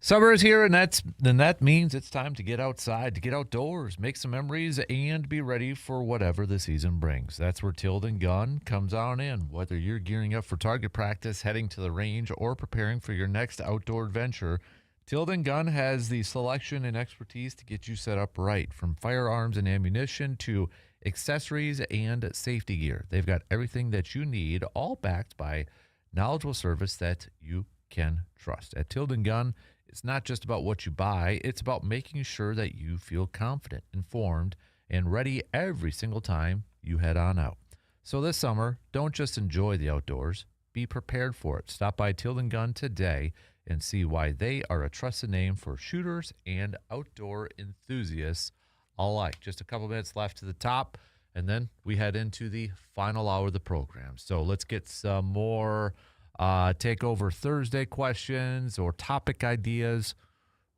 Summer is here, and that means it's time to get outside, to get outdoors, make some memories, and be ready for whatever the season brings. That's where Tilden Gun comes on in. Whether you're gearing up for target practice, heading to the range, or preparing for your next outdoor adventure, Tilden Gun has the selection and expertise to get you set up right. From firearms and ammunition to accessories and safety gear, they've got everything that you need, all backed by knowledgeable service that you can trust. At Tilden Gun, it's not just about what you buy, it's about making sure that you feel confident, informed, and ready every single time you head on out. So this summer, don't just enjoy the outdoors, be prepared for it. Stop by Tilden Gun today and see why they are a trusted name for shooters and outdoor enthusiasts alike. Just a couple minutes left to the top, and then we head into the final hour of the program. So let's get some more Takeover Thursday questions or topic ideas.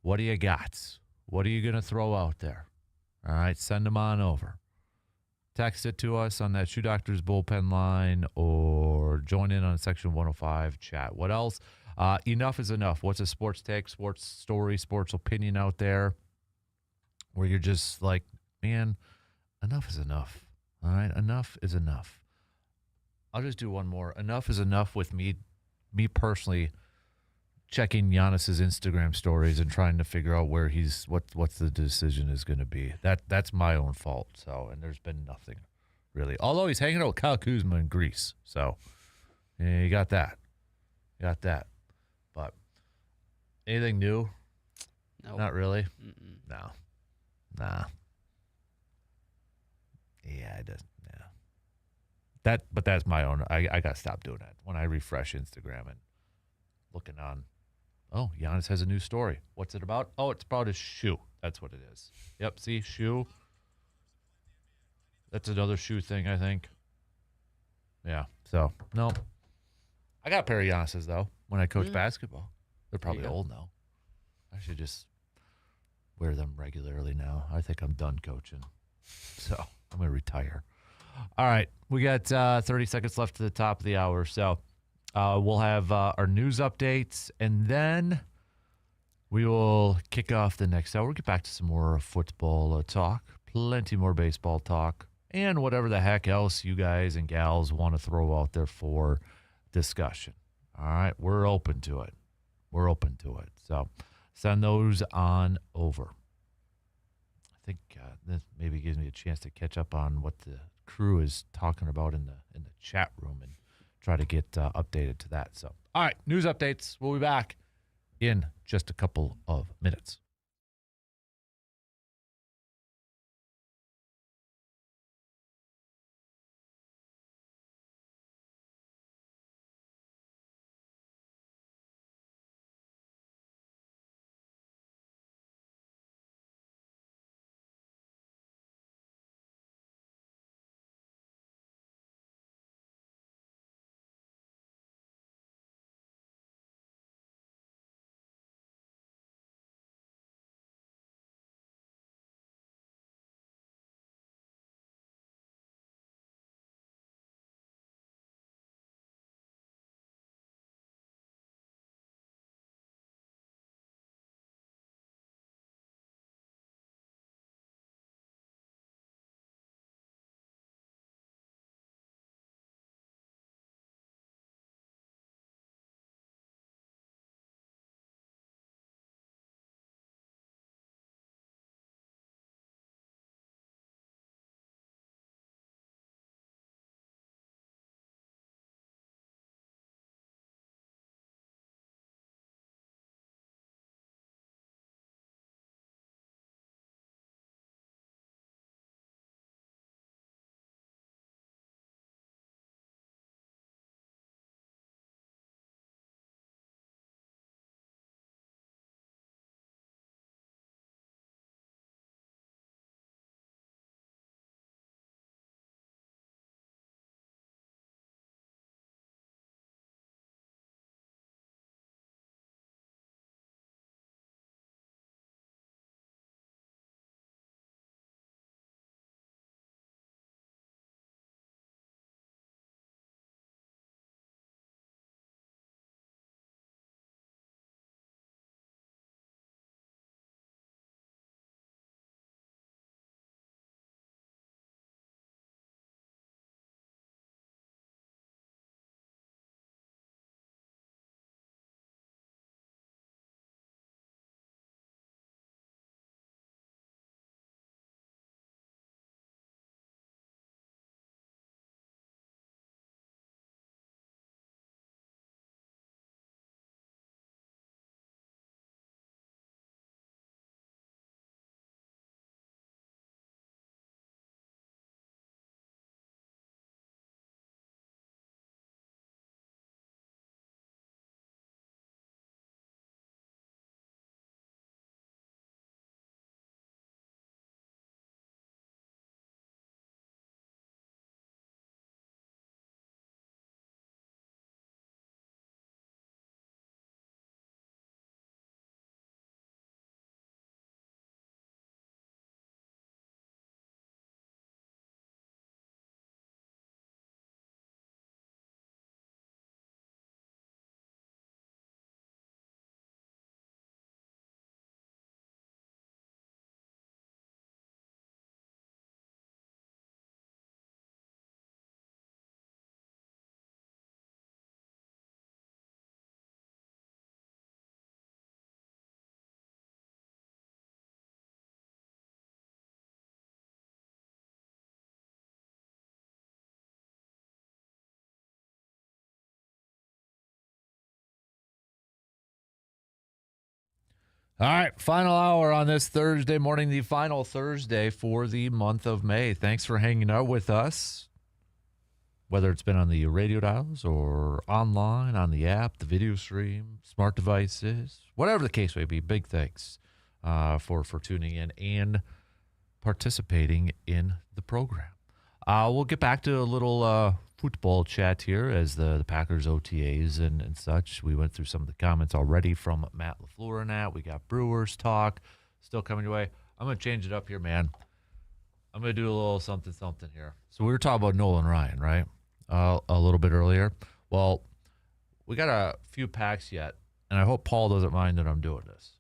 What do you got? What are you going to throw out there? All right, send them on over. Text it to us on that Shoe Doctors bullpen line or join in on Section 105 chat. What else? Enough is enough. What's a sports take, sports story, sports opinion out there where you're just like, man, enough is enough. All right, enough is enough. I'll just do one more. Enough is enough with me personally checking Giannis's Instagram stories and trying to figure out where what's the decision is going to be. That's my own fault. So, and there's been nothing really. Although he's hanging out with Kyle Kuzma in Greece. So, yeah, you got that. But anything new? Nope. Not really. Mm-mm. No. Nah. Yeah, it doesn't. Yeah. But that's my own. I got to stop doing that. When I refresh Instagram and looking on, oh, Giannis has a new story. What's it about? Oh, it's about his shoe. That's what it is. Yep, see, shoe. That's another shoe thing, I think. Yeah, so, no. I got a pair of Giannis's, though, when I coach basketball. They're probably old now. I should just wear them regularly now. I think I'm done coaching. So, I'm going to retire. All right, we got 30 seconds left to the top of the hour, so we'll have our news updates, and then we will kick off the next hour. We'll get back to some more football talk, plenty more baseball talk, and whatever the heck else you guys and gals want to throw out there for discussion. All right, we're open to it. So send those on over. I think this maybe gives me a chance to catch up on what the crew is talking about in the chat room and try to get updated to that. So, all right, news updates. We'll be back in just a couple of minutes. All right, final hour on this Thursday morning, the final Thursday for the month of May. Thanks for hanging out with us, whether it's been on the radio dials or online, on the app, the video stream, smart devices, whatever the case may be. Big thanks for tuning in and participating in the program. We'll get back to a little football chat here as the Packers OTAs and such. We went through some of the comments already from Matt LaFleur and that. We got Brewers talk still coming your way. I'm going to change it up here, man. I'm going to do a little something here. So we were talking about Nolan Ryan, right? A little bit earlier. Well, we got a few packs yet, and I hope Paul doesn't mind that I'm doing this.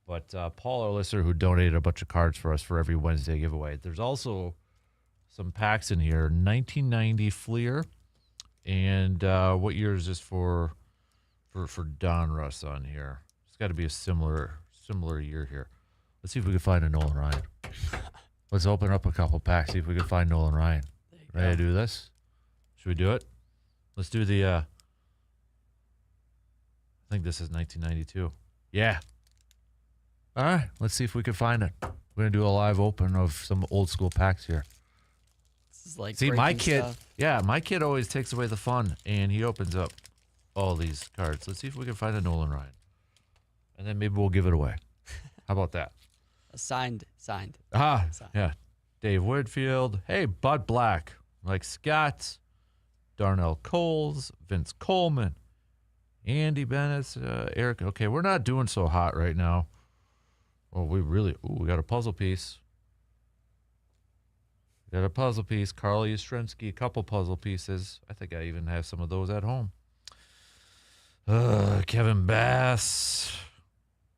But Paul, our listener, who donated a bunch of cards for us for every Wednesday giveaway, there's also some packs in here. 1990 Fleer, and what year is this for Don Russ on here? It's got to be a similar year here. Let's see if we can find a Nolan Ryan. Let's open up a couple packs, see if we can find Nolan Ryan. Ready to do this? Should we do it? Let's do the, I think this is 1992. Yeah. All right, let's see if we can find it. We're going to do a live open of some old school packs here. This is like see, my kid, stuff. yeah, my kid always takes away the fun, and he opens up all these cards. Let's see if we can find a Nolan Ryan. And then maybe we'll give it away. How about that? Signed. Signed. Signed. Dave Whitfield. Hey, Bud Black. Mike Scott. Darnell Coles. Vince Coleman. Andy Bennett. Eric. Okay, we're not doing so hot right now. Well, we got a puzzle piece. We got a puzzle piece. Carl Yastrzemski, a couple puzzle pieces. I think I even have some of those at home. Kevin Bass.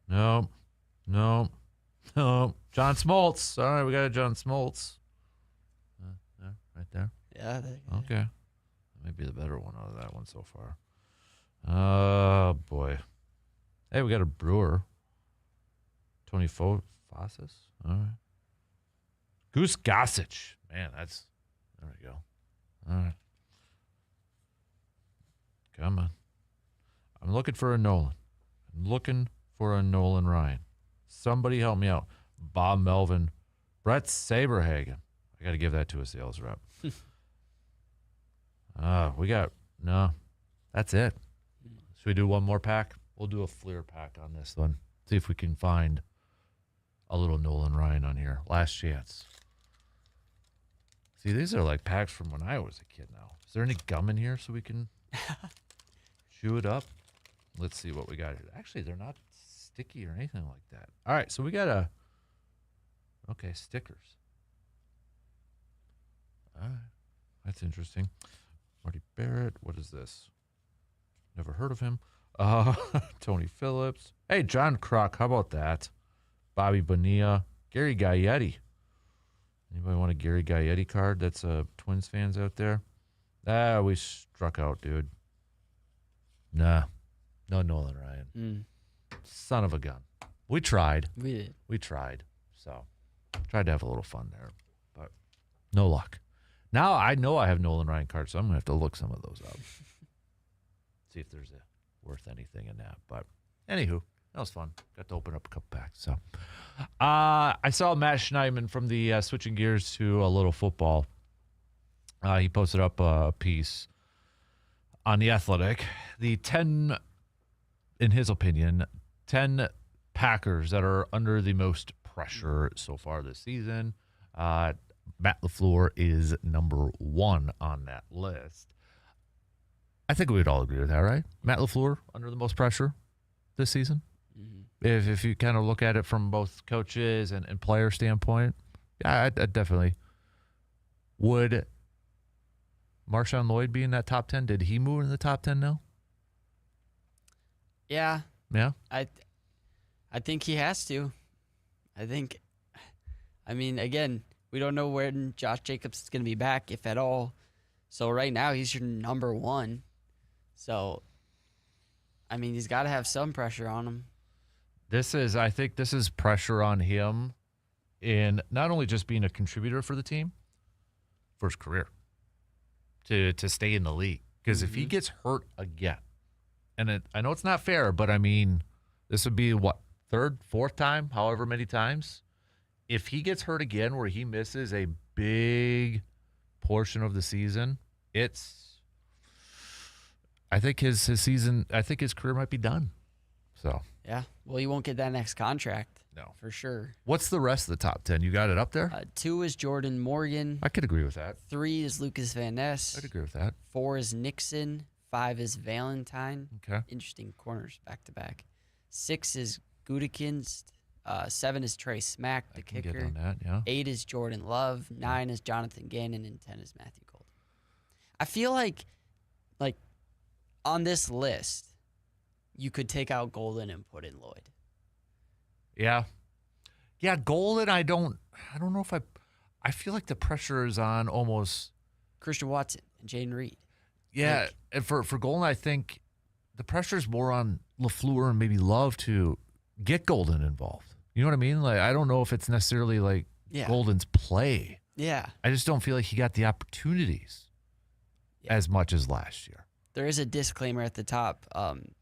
No. John Smoltz. All right, we got a John Smoltz. Right there. Yeah. Okay. That may be the better one out of that one so far. Oh, boy. Hey, we got a Brewer. Tony Fossis. All right. Goose Gossage. Man, there we go. All right. Come on. I'm looking for a Nolan. Ryan. Somebody help me out. Bob Melvin. Brett Saberhagen. I got to give that to a sales rep. That's it. Should we do one more pack? We'll do a Fleer pack on this one. See if we can find a little Nolan Ryan on here. Last chance. See, these are like packs from when I was a kid now. Is there any gum in here so we can chew it up? Let's see what we got here. Actually, they're not sticky or anything like that. All right, so we got stickers. All right, that's interesting. Marty Barrett, what is this? Never heard of him. Tony Phillips. Hey, John Kruk, how about that? Bobby Bonilla. Gary Gaetti. Anybody want a Gary Gaetti card? That's Twins fans out there. We struck out, dude. Nah. No Nolan Ryan. Son of a gun. We tried. We did. We tried. So, tried to have a little fun there. But no luck. Now I know I have Nolan Ryan cards, so I'm going to have to look some of those up. See if there's worth anything in that. But, anywho, that was fun. Got to open up a couple packs. So, I saw Matt Schneidman from the switching gears to a little football. He posted up a piece on The Athletic. The 10, in his opinion, 10 Packers that are under the most pressure so far this season. Matt LaFleur is number 1 on that list. I think we'd all agree with that, right? Matt LaFleur under the most pressure this season? Mm-hmm. If you kind of look at it from both coaches and player standpoint, yeah, I definitely. Would Marshawn Lloyd be in that top 10? Did he move in the top 10 now? Yeah. Yeah? I think he has to. Again, we don't know when Josh Jacobs is going to be back, if at all. So right now, he's your number 1. So, he's got to have some pressure on him. I think this is pressure on him in not only just being a contributor for the team, for his career, to stay in the league. Because if he gets hurt again, and I know it's not fair, but this would be, third, fourth time, however many times. If he gets hurt again where he misses a big portion of the season, I think his season, I think his career might be done. So Yeah. Well, you won't get that next contract. No. For sure. What's the rest of the top 10? You got it up there? 2 is Jordan Morgan. I could agree with that. 3 is Lucas Van Ness. I'd agree with that. 4 is Nixon. 5 is Valentine. Okay. Interesting corners back to back. 6 is Gutekunst. 7 is Trey Smack, the kicker. Get on that, yeah. 8 is Jordan Love. 9 is Jonathan Gannon, and 10 is Matthew Golden. I feel like on this list, you could take out Golden and put in Lloyd. Yeah. Yeah, Golden, I don't know if I feel like the pressure is on almost Christian Watson and Jaden Reed. Yeah, and for Golden, I think the pressure is more on LaFleur and maybe Love to get Golden involved. You know what I mean? Like, I don't know if it's necessarily like Golden's play. Yeah. I just don't feel like he got the opportunities as much as last year. There is a disclaimer at the top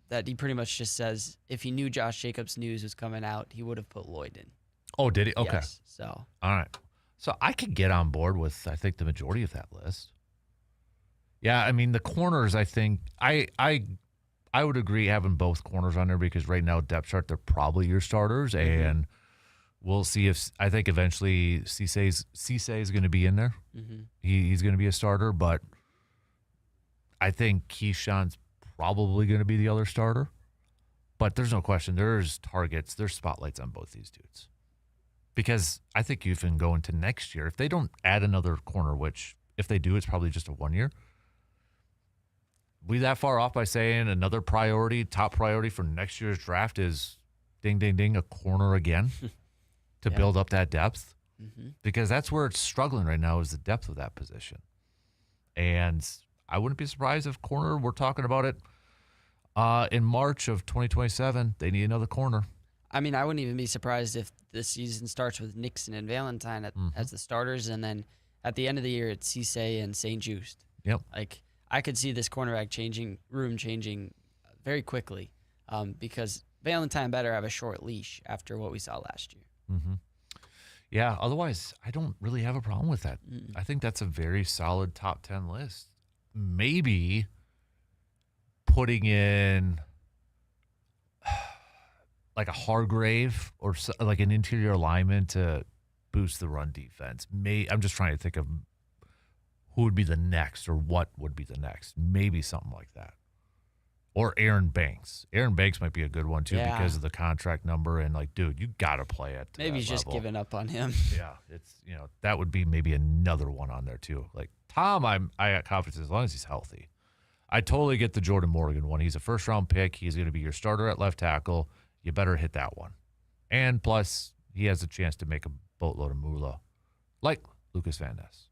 that he pretty much just says if he knew Josh Jacobs' news was coming out, he would have put Lloyd in. Oh, did he? Okay. Yes, so. All right. So I could get on board with, I think, the majority of that list. Yeah, I mean, the corners, I think, I would agree having both corners on there because right now, depth chart, they're probably your starters, and we'll see if, I think eventually Cisse is going to be in there. Mm-hmm. He's going to be a starter, but I think Keyshawn's probably going to be the other starter. But there's no question. There's targets, there's spotlights on both these dudes. Because I think you can go into next year. If they don't add another corner, which if they do, it's probably just a 1 year. We that far off by saying another priority, top priority for next year's draft is ding, ding, ding, a corner again to build up that depth. Mm-hmm. Because that's where it's struggling right now is the depth of that position. And I wouldn't be surprised if corner, we're talking about it in March of 2027, they need another corner. I mean, I wouldn't even be surprised if the season starts with Nixon and Valentine as the starters, and then at the end of the year, it's Cisse and St. Just. Yep. Like, I could see this cornerback room changing very quickly because Valentine better have a short leash after what we saw last year. Mm-hmm. Yeah, otherwise, I don't really have a problem with that. I think that's a very solid top 10 list. Maybe putting in like a Hargrave or like an interior alignment to boost the run defense. I'm just trying to think of who would be the next or what would be the next. Maybe something like that. Or Aaron Banks. Aaron Banks might be a good one, too, because of the contract number. And, like, dude, you got to play it. Maybe he's just giving up on him. Yeah, it's, that would be maybe another one on there, too. Like, Tom, I got confidence as long as he's healthy. I totally get the Jordan Morgan one. He's a first-round pick. He's going to be your starter at left tackle. You better hit that one. And plus, he has a chance to make a boatload of moolah, like Lucas Van Ness.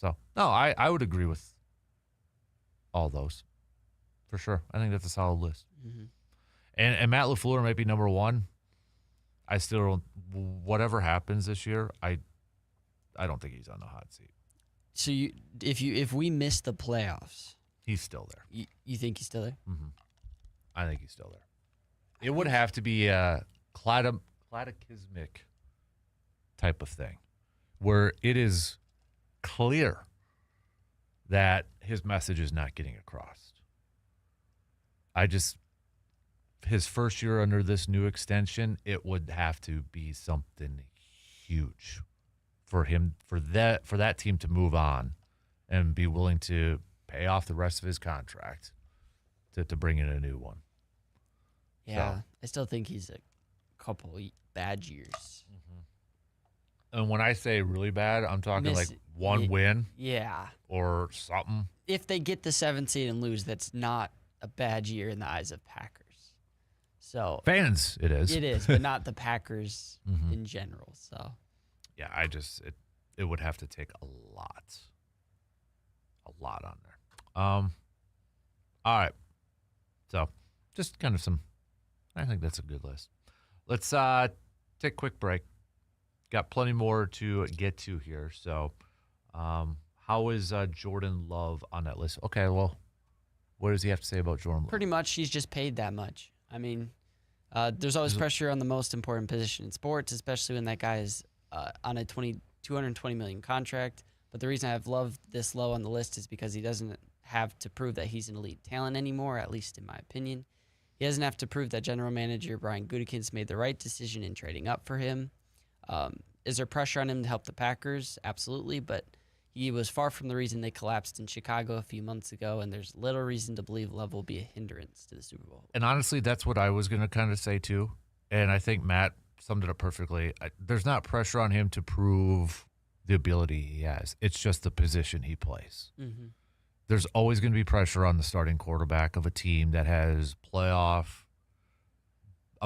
So, no, I would agree with all those, for sure. I think that's a solid list. Mm-hmm. And Matt LaFleur might be number one. I still don't, whatever happens this year, I don't think he's on the hot seat. So if we miss the playoffs, he's still there. You think he's still there? Mm-hmm. I think he's still there. It would have to be a cataclysmic type of thing where it is clear that his message is not getting across. His first year under this new extension, it would have to be something huge for him, for that team to move on and be willing to pay off the rest of his contract to bring in a new one. Yeah, so. I still think he's a couple bad years. Mm-hmm. And when I say really bad, I'm talking like one win. Yeah. Or something. If they get the 7th seed and lose, that's not a bad year in the eyes of Packers. So fans, it is. It is, but not the Packers in general. So yeah, it would have to take a lot on there. All right. So just kind of I think that's a good list. Let's take a quick break. Got plenty more to get to here. So how is Jordan Love on that list? Okay, well, what does he have to say about Jordan Love? Pretty much he's just paid that much. I mean, There's always pressure on the most important position in sports, especially when that guy is on a $220 million contract. But the reason I've loved this low on the list is because he doesn't have to prove that he's an elite talent anymore, at least in my opinion. He doesn't have to prove that general manager Brian Gutekunst made the right decision in trading up for him. Is there pressure on him to help the Packers? Absolutely, but he was far from the reason they collapsed in Chicago a few months ago, and there's little reason to believe Love will be a hindrance to the Super Bowl. And honestly, that's what I was going to kind of say too. And I think Matt summed it up perfectly. There's not pressure on him to prove the ability he has. It's just the position he plays. Mm-hmm. There's always going to be pressure on the starting quarterback of a team that has a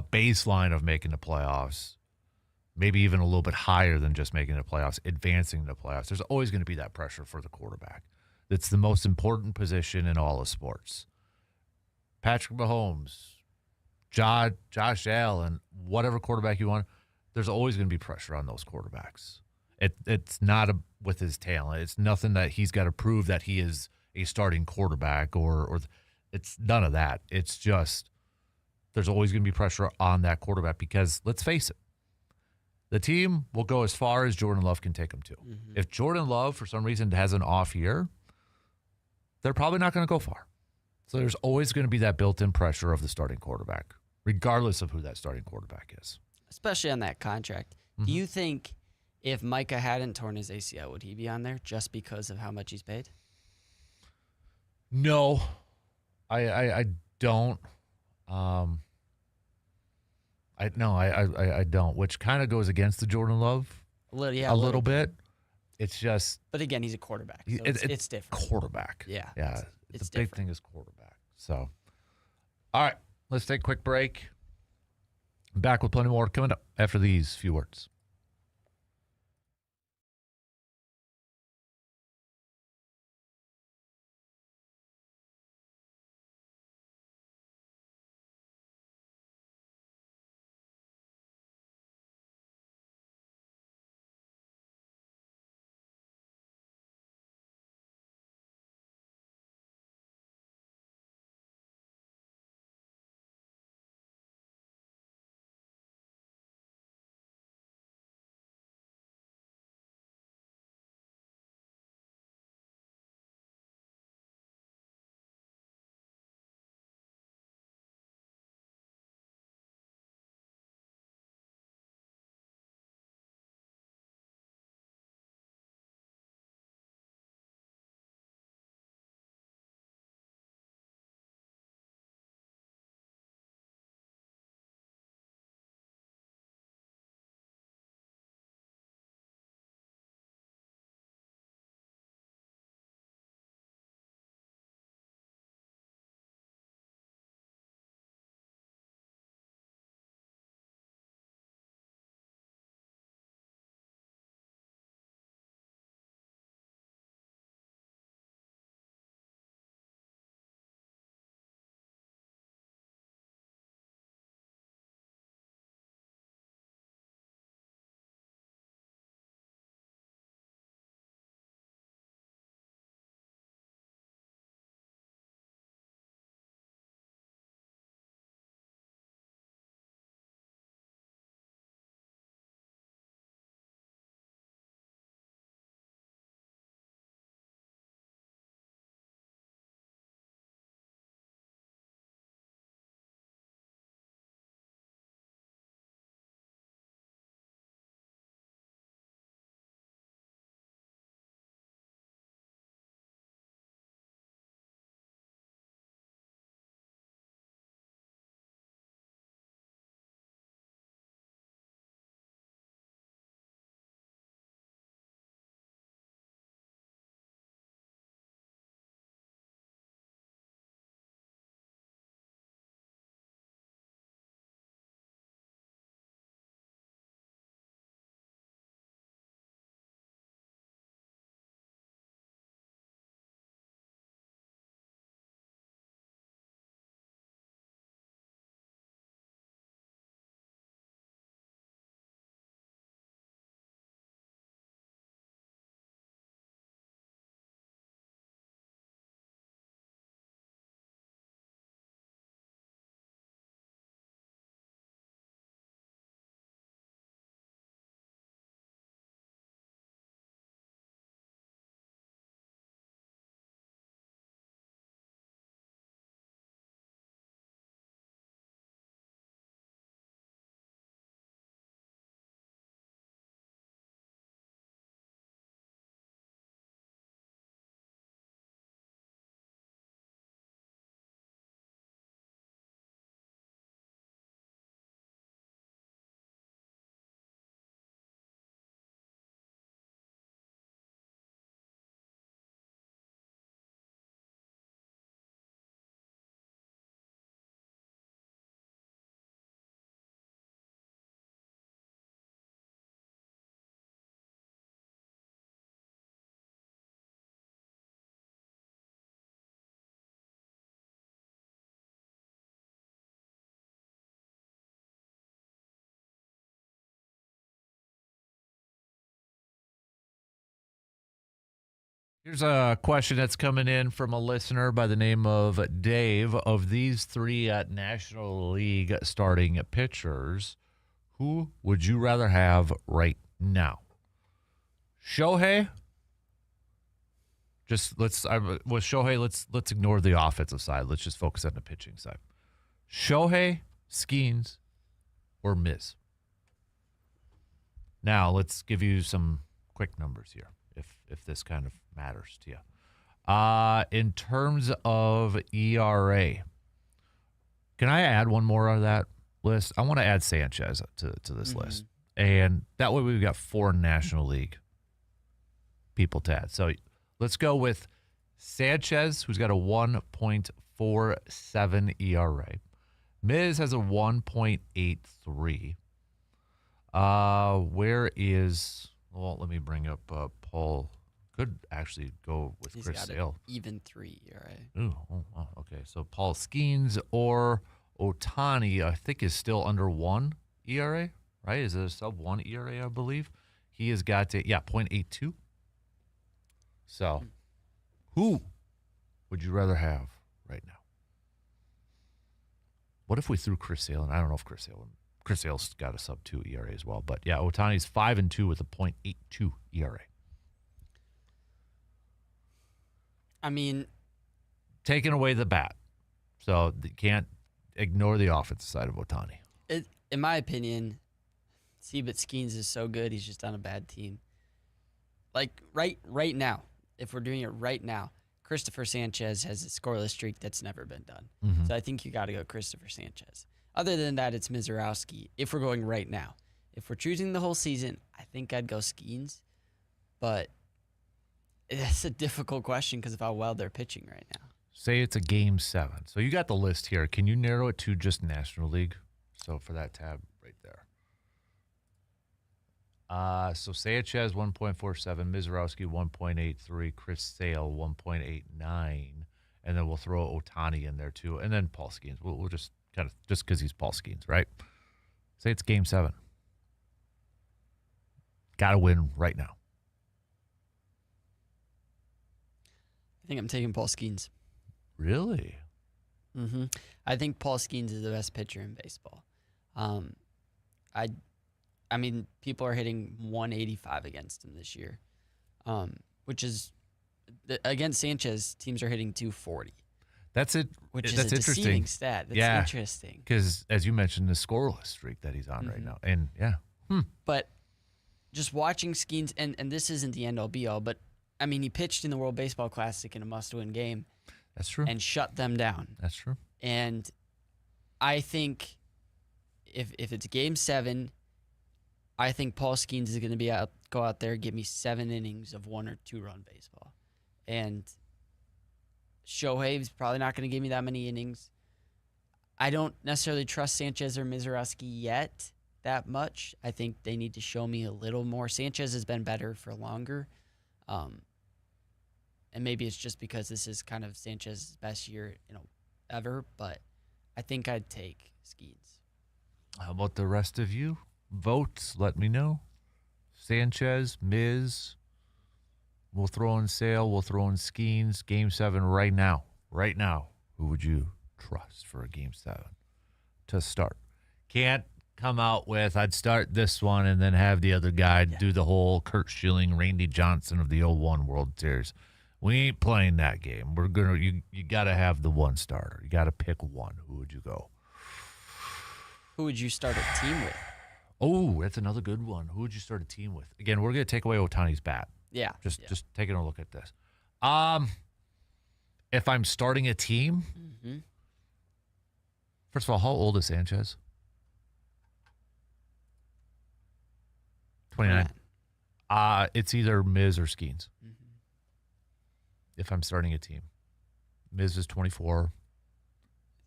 baseline of making the playoffs, maybe even a little bit higher than just making the playoffs, advancing the playoffs. There's always going to be that pressure for the quarterback. It's the most important position in all of sports. Patrick Mahomes, Josh Allen, whatever quarterback you want, there's always going to be pressure on those quarterbacks. It's not with his talent. It's nothing that he's got to prove that he is a starting quarterback or it's none of that. It's just there's always going to be pressure on that quarterback because, let's face it, the team will go as far as Jordan Love can take them to. Mm-hmm. If Jordan Love, for some reason, has an off year, they're probably not going to go far. So there's always going to be that built-in pressure of the starting quarterback, regardless of who that starting quarterback is. Especially on that contract. Mm-hmm. Do you think if Micah hadn't torn his ACL, would he be on there just because of how much he's paid? No, I don't. I don't, which kind of goes against the Jordan Love a little bit. It's just, but again, he's a quarterback. So it's different. Quarterback. Yeah. The big thing is quarterback. So, all right, let's take a quick break. Back with plenty more coming up after these few words. Here's a question that's coming in from a listener by the name of Dave. Of these three National League starting pitchers, who would you rather have right now? Shohei? With Shohei, let's ignore the offensive side. Let's just focus on the pitching side. Shohei, Skeens, or Miz? Now, let's give you some quick numbers here, if this kind of matters to you. In terms of ERA, can I add one more on that list? I want to add Sanchez to this list. And that way we've got 4 National League people to add. So let's go with Sanchez, who's got a 1.47 ERA. Miz has a 1.83. Let me bring up Paul. Could actually go with He's Chris got Sale. Even 3 ERA. Oh, okay. So Paul Skeens or Ohtani, I think, is still under 1 ERA, right? Is it a sub 1 ERA, I believe? He has got 0.82. So, who would you rather have right now? What if we threw Chris Sale in? I don't know if Chris Sale's got a sub 2 ERA as well. But yeah, Ohtani's 5-2 with a 0.82 ERA. I mean, taking away the bat. So you can't ignore the offensive side of Ohtani. In my opinion, but Skeens is so good, he's just on a bad team. Like right now, if we're doing it right now, Christopher Sanchez has a scoreless streak that's never been done. So I think you got to go Christopher Sanchez. Other than that, it's Mizorowski. If we're going right now, if we're choosing the whole season, I think I'd go Skeens. But it's a difficult question because of how well they're pitching right now. Say it's a game 7. So you got the list here. Can you narrow it to just National League? So for that tab right there. So Sanchez 1.47, Mizorowski 1.83, Chris Sale 1.89, and then we'll throw Ohtani in there too, and then Paul Skeens. We'll just kind of just because he's Paul Skeens, right? Say it's game 7. Got to win right now. I think I'm taking Paul Skeens. Really? I think Paul Skeens is the best pitcher in baseball. I mean, people are hitting 185 against him this year, which is against Sanchez. Teams are hitting 240. That's it. Which that's is a interesting. deceiving stat. That's interesting. Because as you mentioned, the scoreless streak that he's on right now, and But just watching Skeens, and this isn't the end all be all, but I mean, he pitched in the World Baseball Classic in a must-win game. That's true. And shut them down. That's true. And I think if it's game 7, I think Paul Skeens is going to go out there and give me 7 innings of 1 or 2 run baseball. And Shohei is probably not going to give me that many innings. I don't necessarily trust Sanchez or Mizorowski yet that much. I think they need to show me a little more. Sanchez has been better for longer. And maybe it's just because this is kind of Sanchez's best year, ever. But I think I'd take Skeens. How about the rest of you? Vote. Let me know. Sanchez, Miz. We'll throw in Sale. We'll throw in Skeens. Game 7 right now. Right now. Who would you trust for a Game 7 to start? Can't come out with, I'd start this one and then have the other guy do the whole Kurt Schilling, Randy Johnson of the 01 World Series. We ain't playing that game. We're gonna you got to have the one starter. You got to pick one. Who would you go? Who would you start a team with? Oh, that's another good one. Who would you start a team with? Again, we're going to take away Ohtani's bat. Yeah. Just taking a look at this. If I'm starting a team, first of all, how old is Sanchez? 29. It's either Miz or Skeens. If I'm starting a team. Miz is 24.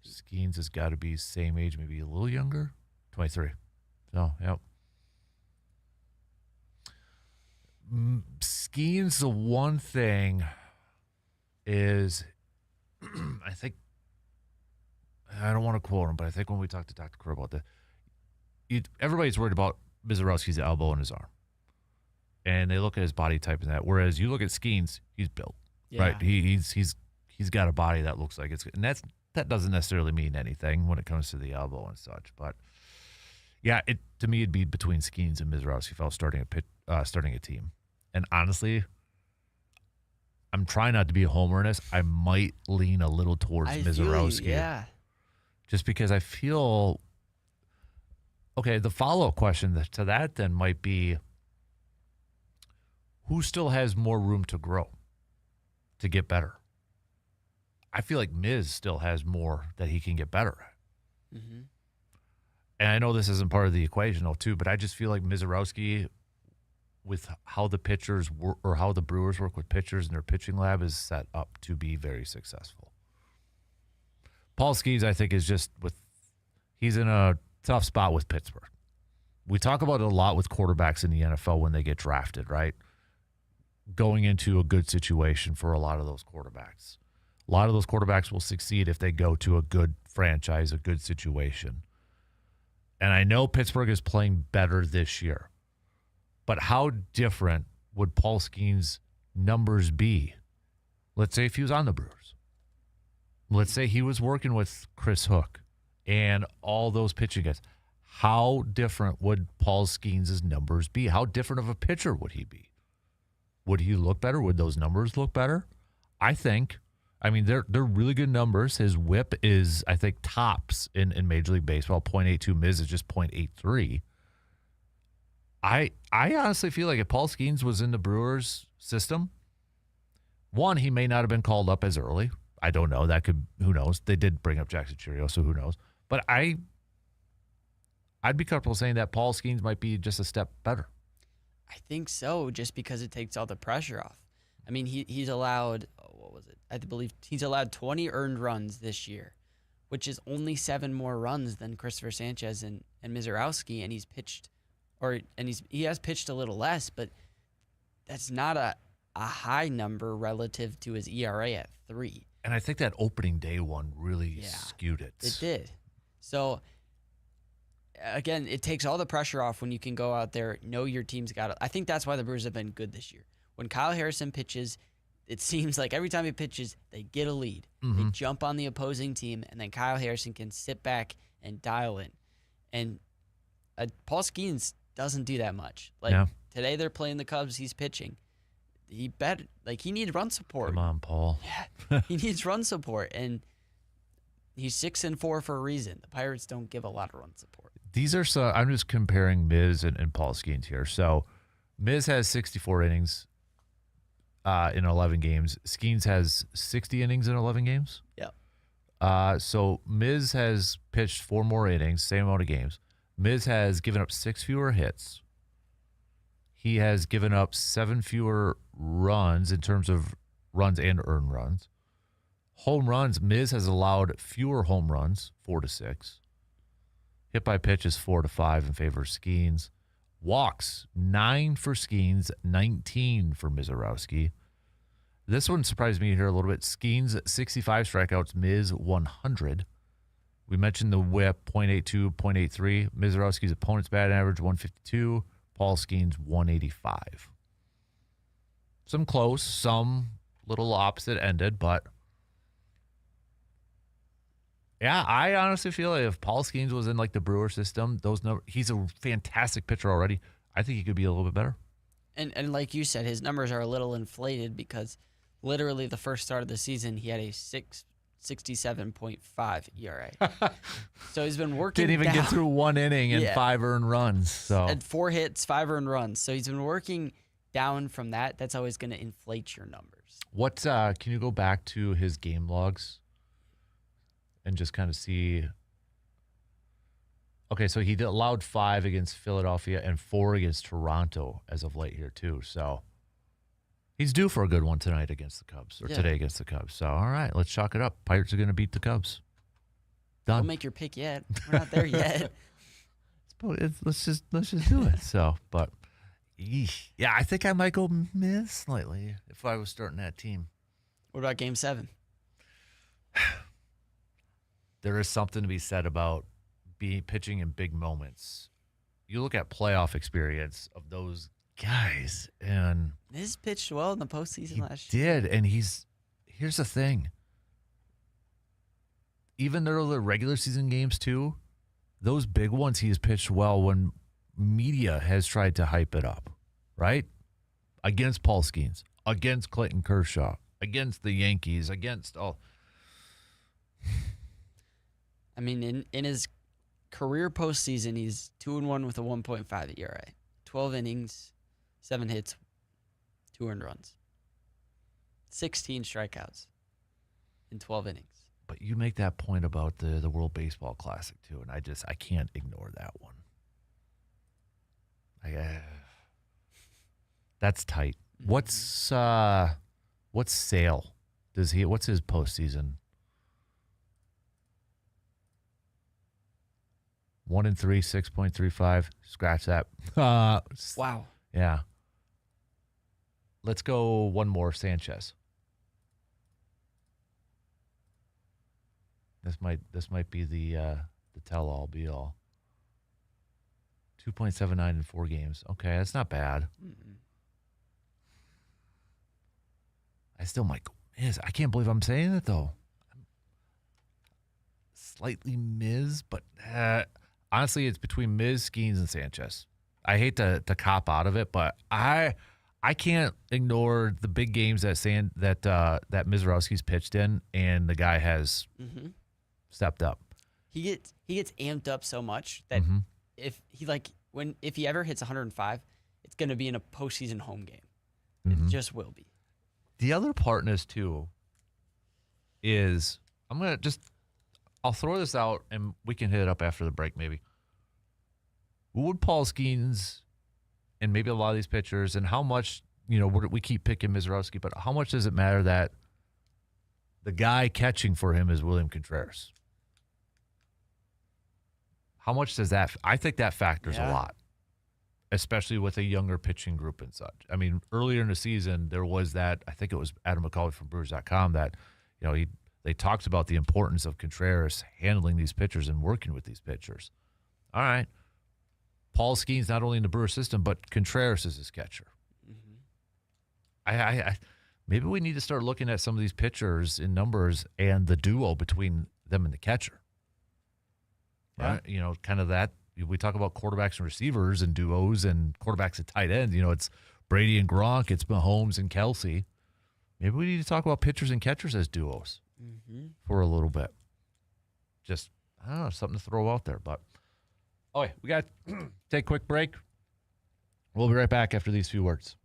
Skeens has got to be same age, maybe a little younger. 23. So, yep. Skeens, the one thing is, I think, I don't want to quote him, but I think when we talked to Dr. Crow about that, everybody's worried about Mizorowski's elbow and his arm. and they look at his body type and that. Whereas you look at Skeens, he's built, Yeah. right? He's got a body that looks like it's, and that doesn't necessarily mean anything when it comes to the elbow and such. But yeah, to me it'd be between Skeens and Mizorowski if I was starting a team. And honestly, I'm trying not to be a homer in this. I might lean a little towards Mizorowski. Yeah. Just because I feel. Okay, the follow-up question to that then might be, who still has more room to grow, to get better? I feel like Miz still has more that he can get better at. Mm-hmm. And I know this isn't part of the equation, though, too, but I just feel like Mizorowski, with how the pitchers work, or how the Brewers work with pitchers in their pitching lab, is set up to be very successful. Paul Skeens, I think, is just he's in a tough spot with Pittsburgh. We talk about it a lot with quarterbacks in the NFL when they get drafted, right? Going into a good situation for a lot of those quarterbacks. A lot of those quarterbacks will succeed if they go to a good franchise, a good situation. And I know Pittsburgh is playing better this year, but how different would Paul Skeens' numbers be? Let's say if he was on the Brewers. Let's say he was working with Chris Hook and all those pitching guys. How different would Paul Skeens' numbers be? How different of a pitcher would he be? Would he look better? Would those numbers look better? I think. I mean, they're really good numbers. His whip is, I think, tops in Major League Baseball. 0.82. Miz is just 0.83. I honestly feel like if Paul Skeens was in the Brewers system, one, he may not have been called up as early. I don't know. That could, who knows? They did bring up Jackson Chourio, so who knows? But I'd be comfortable saying that Paul Skeens might be just a step better. I think so, just because it takes all the pressure off. I mean, he's allowed, what was it? I believe he's allowed 20 earned runs this year, which is only 7 more runs than Christopher Sanchez and Mizorowski, and he has pitched a little less, but that's not a high number relative to his ERA at 3. And I think that opening day one really skewed it. It did. So, again, it takes all the pressure off when you can go out there, know your team's got it. I think that's why the Brewers have been good this year. When Kyle Harrison pitches, it seems like every time he pitches, they get a lead. Mm-hmm. They jump on the opposing team, and then Kyle Harrison can sit back and dial in. And Paul Skeens doesn't do that much. Today they're playing the Cubs. He's pitching. He needs run support. Come on, Paul. Yeah, he needs run support, and he's 6-4 for a reason. The Pirates don't give a lot of run support. These are I'm just comparing Miz and Paul Skeens here. So Miz has 64 innings in 11 games. Skeens has 60 innings in 11 games. Yeah. So Miz has pitched 4 more innings, same amount of games. Miz has given up 6 fewer hits. He has given up 7 fewer runs in terms of runs and earned runs. Home runs, Miz has allowed fewer home runs, 4-6. Hit by pitch is 4-5 in favor of Skeens. Walks, 9 for Skeens, 19 for Mizorowski. This one surprised me here a little bit. Skeens, 65 strikeouts, Miz, 100. We mentioned the whip, 0.82, 0.83. Mizorowski's opponent's batting average, 152. Paul Skeens, 185. Some close, some little opposite ended, but yeah, I honestly feel like if Paul Skeens was in like the Brewer system, he's a fantastic pitcher already. I think he could be a little bit better. And like you said, his numbers are a little inflated because literally the first start of the season, he had a 67.5 ERA. So he's been working Didn't even down. get through 1 inning and 5 earned runs. So And 4 hits, 5 earned runs. So he's been working down from that. That's always going to inflate your numbers. What can you go back to his game logs and just kind of see? Okay, so he allowed 5 against Philadelphia and 4 against Toronto as of late here too. So he's due for a good one tonight against the Cubs, or today against the Cubs. So all right, let's chalk it up. Pirates are going to beat the Cubs. Done. Don't make your pick yet. We're not there yet. Let's just do it. So, but yeah, I think I might go Miz slightly if I was starting that team. What about Game 7? There is something to be said about pitching in big moments. You look at playoff experience of those guys, and Miz pitched well in the postseason he last year. did, and here's the thing. Even though the regular season games too, those big ones he has pitched well when media has tried to hype it up, right? Against Paul Skeens, against Clayton Kershaw, against the Yankees, against all. I mean, in his career postseason, he's 2-1 with a 1.5 ERA, 12 innings, 7 hits, 2 earned runs, 16 strikeouts in 12 innings. But you make that point about the World Baseball Classic too, and I can't ignore that one. That's tight. Mm-hmm. What's Sale? What's his postseason? 1-3, 6.35. Scratch that. Wow. Yeah. Let's go one more. Sanchez. This might be the tell-all be all. 2.79 in 4 games. Okay, that's not bad. Mm-mm. I still might go Miz. I can't believe I'm saying it though. I'm slightly Miz, but honestly, it's between Miz, Skeens, and Sanchez. I hate to cop out of it, but I can't ignore the big games that Mizorowski's pitched in, and the guy has stepped up. He gets amped up so much that if he ever hits 105, it's going to be in a postseason home game. It just will be. The other part in this too is I'll throw this out and we can hit it up after the break maybe. Would Paul Skeens and maybe a lot of these pitchers, and how much, we keep picking Mizorowski, but how much does it matter that the guy catching for him is William Contreras? How much does that? I think that factors a lot, especially with a younger pitching group and such. I mean, earlier in the season, there was that, I think it was Adam McCauley from Brewers.com that, they talked about the importance of Contreras handling these pitchers and working with these pitchers. All right. Paul Skeens not only in the Brewer system, but Contreras is his catcher. I maybe we need to start looking at some of these pitchers in numbers and the duo between them and the catcher. Right? Kind of that. We talk about quarterbacks and receivers and duos and quarterbacks and tight ends. It's Brady and Gronk. It's Mahomes and Kelsey. Maybe we need to talk about pitchers and catchers as duos for a little bit. Just, I don't know, something to throw out there. But, we got to take a quick break. We'll be right back after these few words.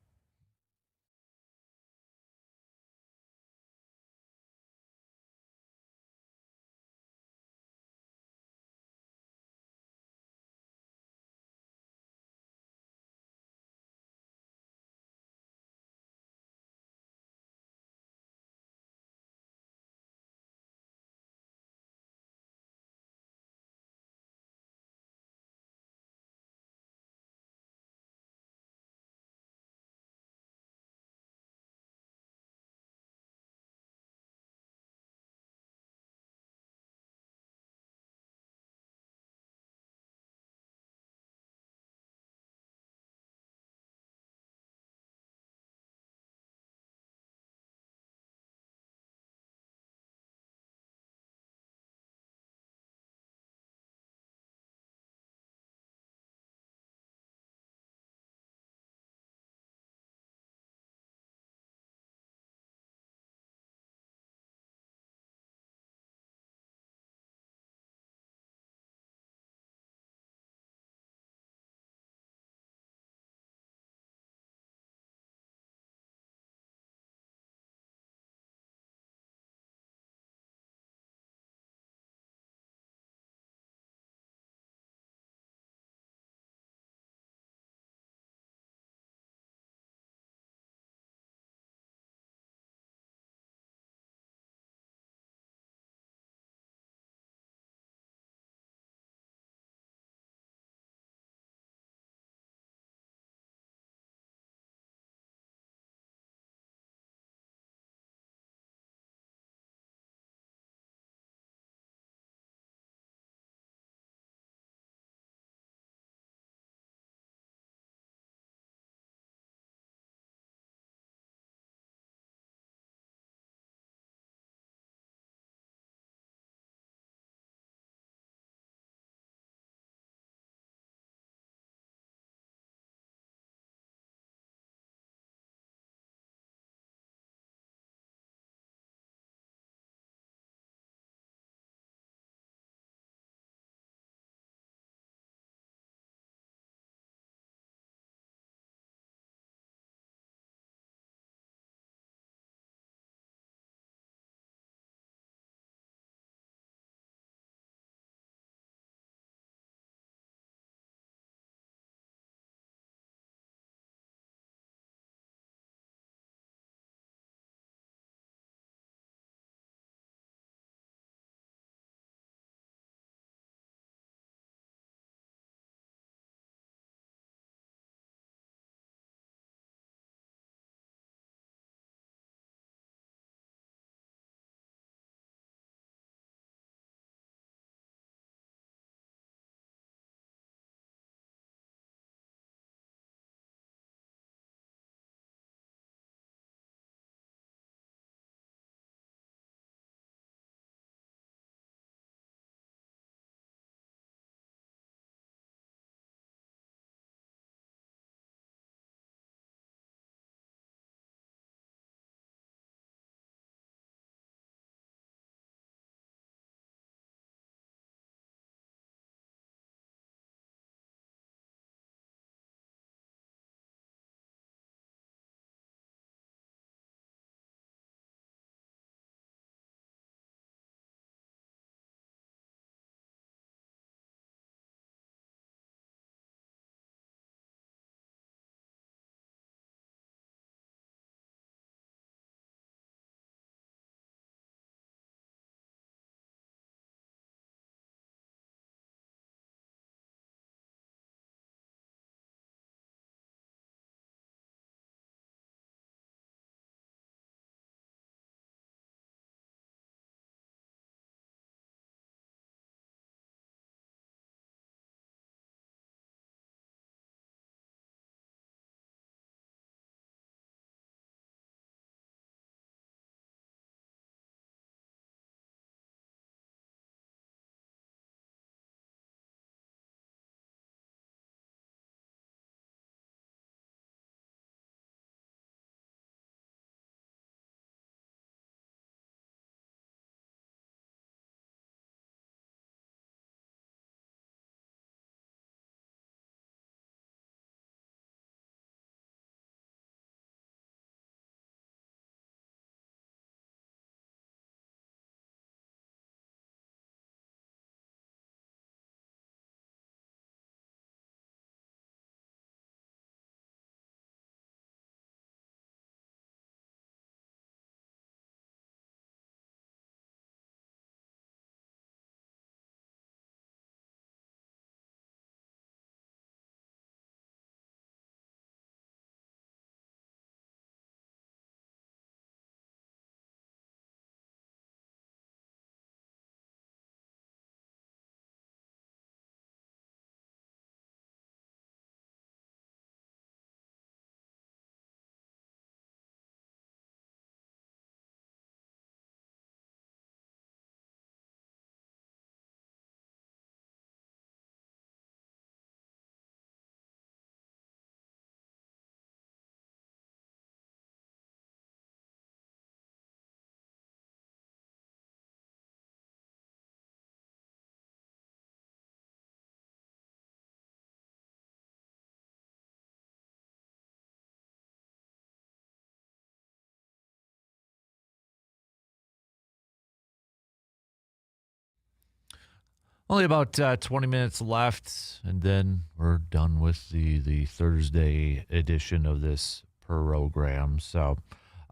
Only about 20 minutes left, and then we're done with the Thursday edition of this program. So,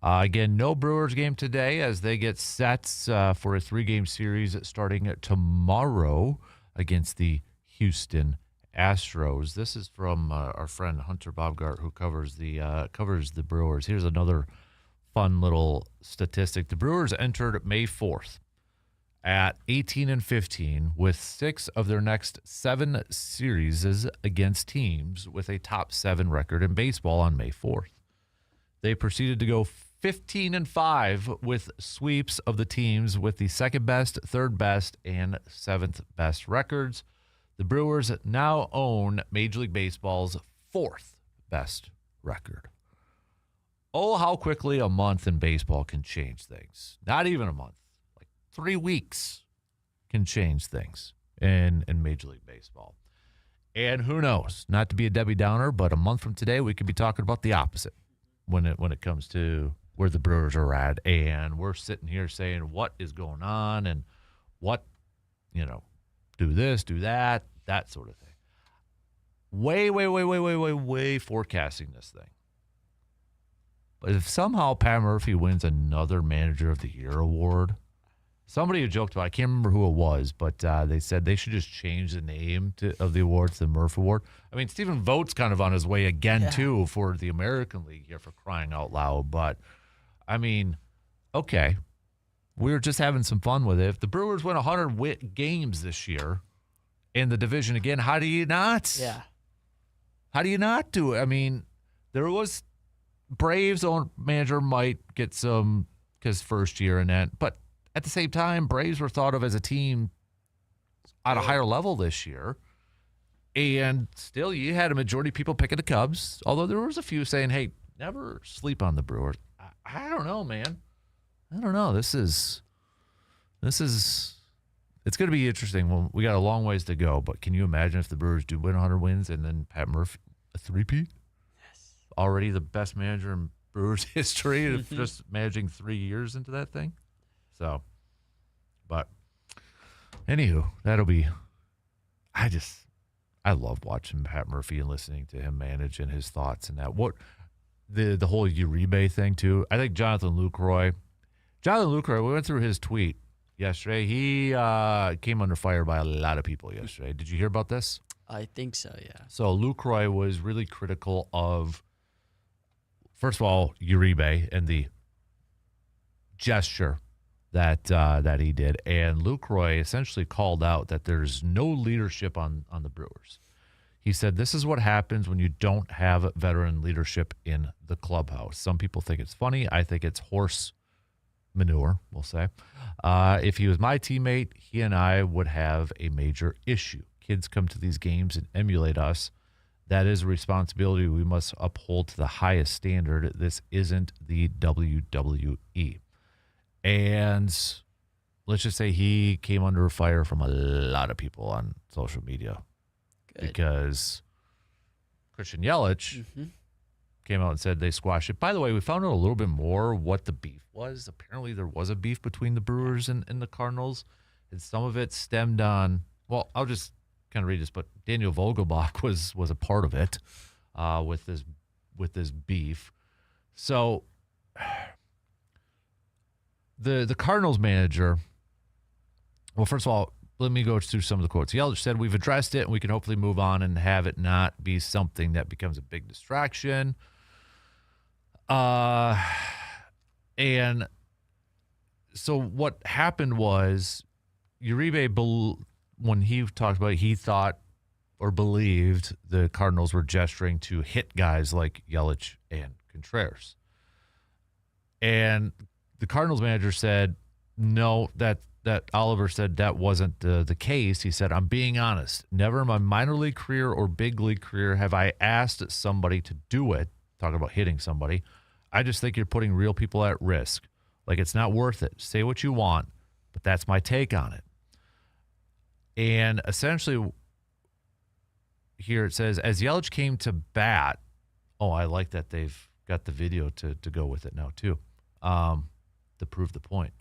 again, no Brewers game today as they get set for a 3-game series starting tomorrow against the Houston Astros. This is from our friend Hunter Bobgart, who covers the Brewers. Here's another fun little statistic. The Brewers entered May 4th at 18-15 with 6 of their next 7 series against teams with a top 7 record in baseball on May 4th. They proceeded to go 15-5 with sweeps of the teams with the second best, third best, and 7th best records. The Brewers now own Major League Baseball's 4th best record. Oh, how quickly a month in baseball can change things. Not even a month. 3 weeks can change things in Major League Baseball. And who knows, not to be a Debbie Downer, but a month from today, we could be talking about the opposite when it comes to where the Brewers are at. And we're sitting here saying what is going on and what, do this, do that, that sort of thing. Way forecasting this thing. But if somehow Pat Murphy wins another Manager of the Year award, somebody who joked about, I can't remember who it was, but they said they should just change the name of the award to the Murph Award. I mean, Stephen Vogt's kind of on his way again, too, for the American League here, for crying out loud. But, I mean, okay, we were just having some fun with it. If the Brewers win 100 games this year in the division again, how do you not? Yeah. How do you not do it? I mean, there was Braves' own manager might get some because first year and that, but at the same time, Braves were thought of as a team at a higher level this year. And still, you had a majority of people picking the Cubs, although there was a few saying, hey, never sleep on the Brewers. I don't know, man. I don't know. This is it's going to be interesting. We got a long ways to go, but can you imagine if the Brewers do win 100 wins and then Pat Murphy, a 3-peat? Yes. Already the best manager in Brewers history, just managing 3 years into that thing. So, but anywho, that'll be, I love watching Pat Murphy and listening to him manage and his thoughts and that. What, the whole Uribe thing too. I think Jonathan Lucroy, we went through his tweet yesterday. He came under fire by a lot of people yesterday. Did you hear about this? I think so, yeah. So Lucroy was really critical of, first of all, Uribe and the gesture that he did. And Lucroy essentially called out that there's no leadership on the Brewers. He said, this is what happens when you don't have veteran leadership in the clubhouse. Some people think it's funny. I think it's horse manure, we'll say. If he was my teammate, he and I would have a major issue. Kids come to these games and emulate us. That is a responsibility we must uphold to the highest standard. This isn't the WWE. And let's just say he came under fire from a lot of people on social media. Good. Because Christian Yelich came out and said they squashed it. By the way, we found out a little bit more what the beef was. Apparently there was a beef between the Brewers and the Cardinals, and some of it stemmed on, well, I'll just kind of read this, but Daniel Vogelbach was a part of it with this beef. So the Cardinals manager, well, first of all, let me go through some of the quotes. Yelich said, we've addressed it, and we can hopefully move on and have it not be something that becomes a big distraction. And so what happened was Uribe, when he talked about it, he thought or believed the Cardinals were gesturing to hit guys like Yelich and Contreras. And the Cardinals manager said, no, that Oliver said that wasn't the case. He said, I'm being honest. Never in my minor league career or big league career have I asked somebody to do it, talking about hitting somebody. I just think you're putting real people at risk. Like, it's not worth it. Say what you want, but that's my take on it. And essentially, here it says, as Yelich came to bat, I like that they've got the video to go with it now, too, to prove the point.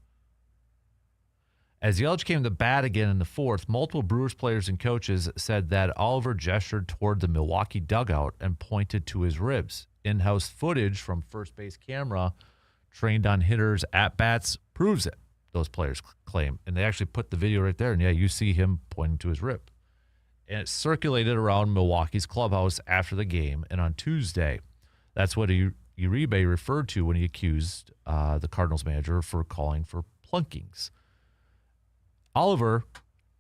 As Yelich came to bat again in the fourth, multiple Brewers players and coaches said that Oliver gestured toward the Milwaukee dugout and pointed to his ribs. In-house footage from first base camera trained on hitters' at-bats proves it, those players claim. And they actually put the video right there, and yeah, you see him pointing to his rib. And it circulated around Milwaukee's clubhouse after the game. And on Tuesday, that's what Uribe referred to when he accused the Cardinals manager for calling for plunkings. Oliver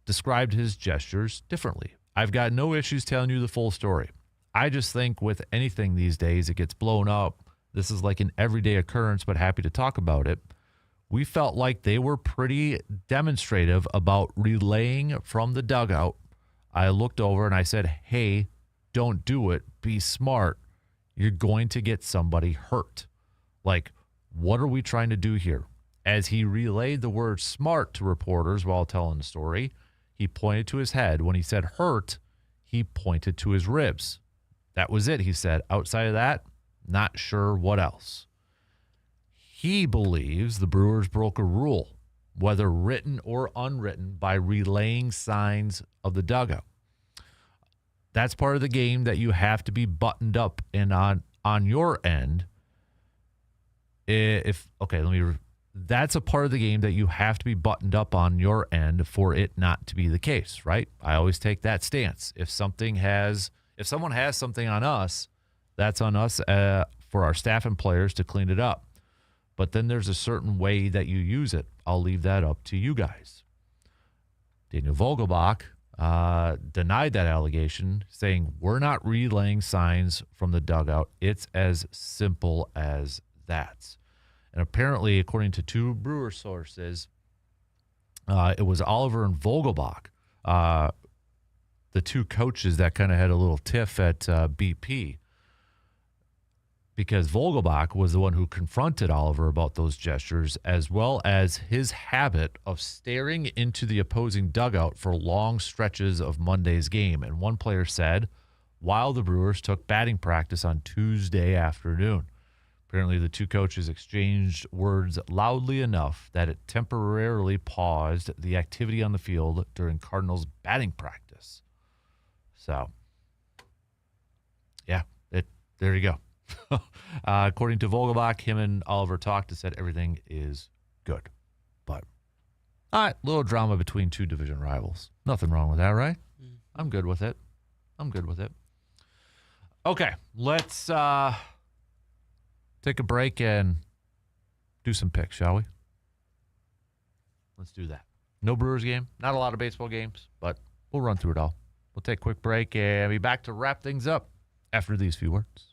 described his gestures differently. I've got no issues telling you the full story. I just think with anything these days, it gets blown up. This is like an everyday occurrence, but happy to talk about it. We felt like they were pretty demonstrative about relaying from the dugout. I looked over and I said, hey, don't do it. Be smart. You're going to get somebody hurt. Like, what are we trying to do here? As he relayed the word smart to reporters while telling the story, he pointed to his head. When he said hurt, he pointed to his ribs. That was it, he said. Outside of that, not sure what else. He believes the Brewers broke a rule, whether written or unwritten, by relaying signs of the dugout. That's part of the game that you have to be buttoned up and on your end. That's a part of the game that you have to be buttoned up on your end for it not to be the case, right? I always take that stance. If someone has something on us, that's on us for our staff and players to clean it up. But then there's a certain way that you use it. I'll leave that up to you guys. Daniel Vogelbach denied that allegation, saying, we're not relaying signs from the dugout. It's as simple as that. And apparently, according to two Brewer sources, it was Oliver and Vogelbach, the two coaches that kind of had a little tiff at BP, because Vogelbach was the one who confronted Oliver about those gestures, as well as his habit of staring into the opposing dugout for long stretches of Monday's game. And one player said, while the Brewers took batting practice on Tuesday afternoon. Apparently, the two coaches exchanged words loudly enough that it temporarily paused the activity on the field during Cardinals batting practice. So, yeah, there you go. According to Vogelbach, him and Oliver talked and said everything is good. But, all right, little drama between two division rivals. Nothing wrong with that, right? Mm-hmm. I'm good with it. Okay, let's take a break and do some picks, shall we? Let's do that. No Brewers game, not a lot of baseball games, but we'll run through it all. We'll take a quick break and be back to wrap things up after these few words.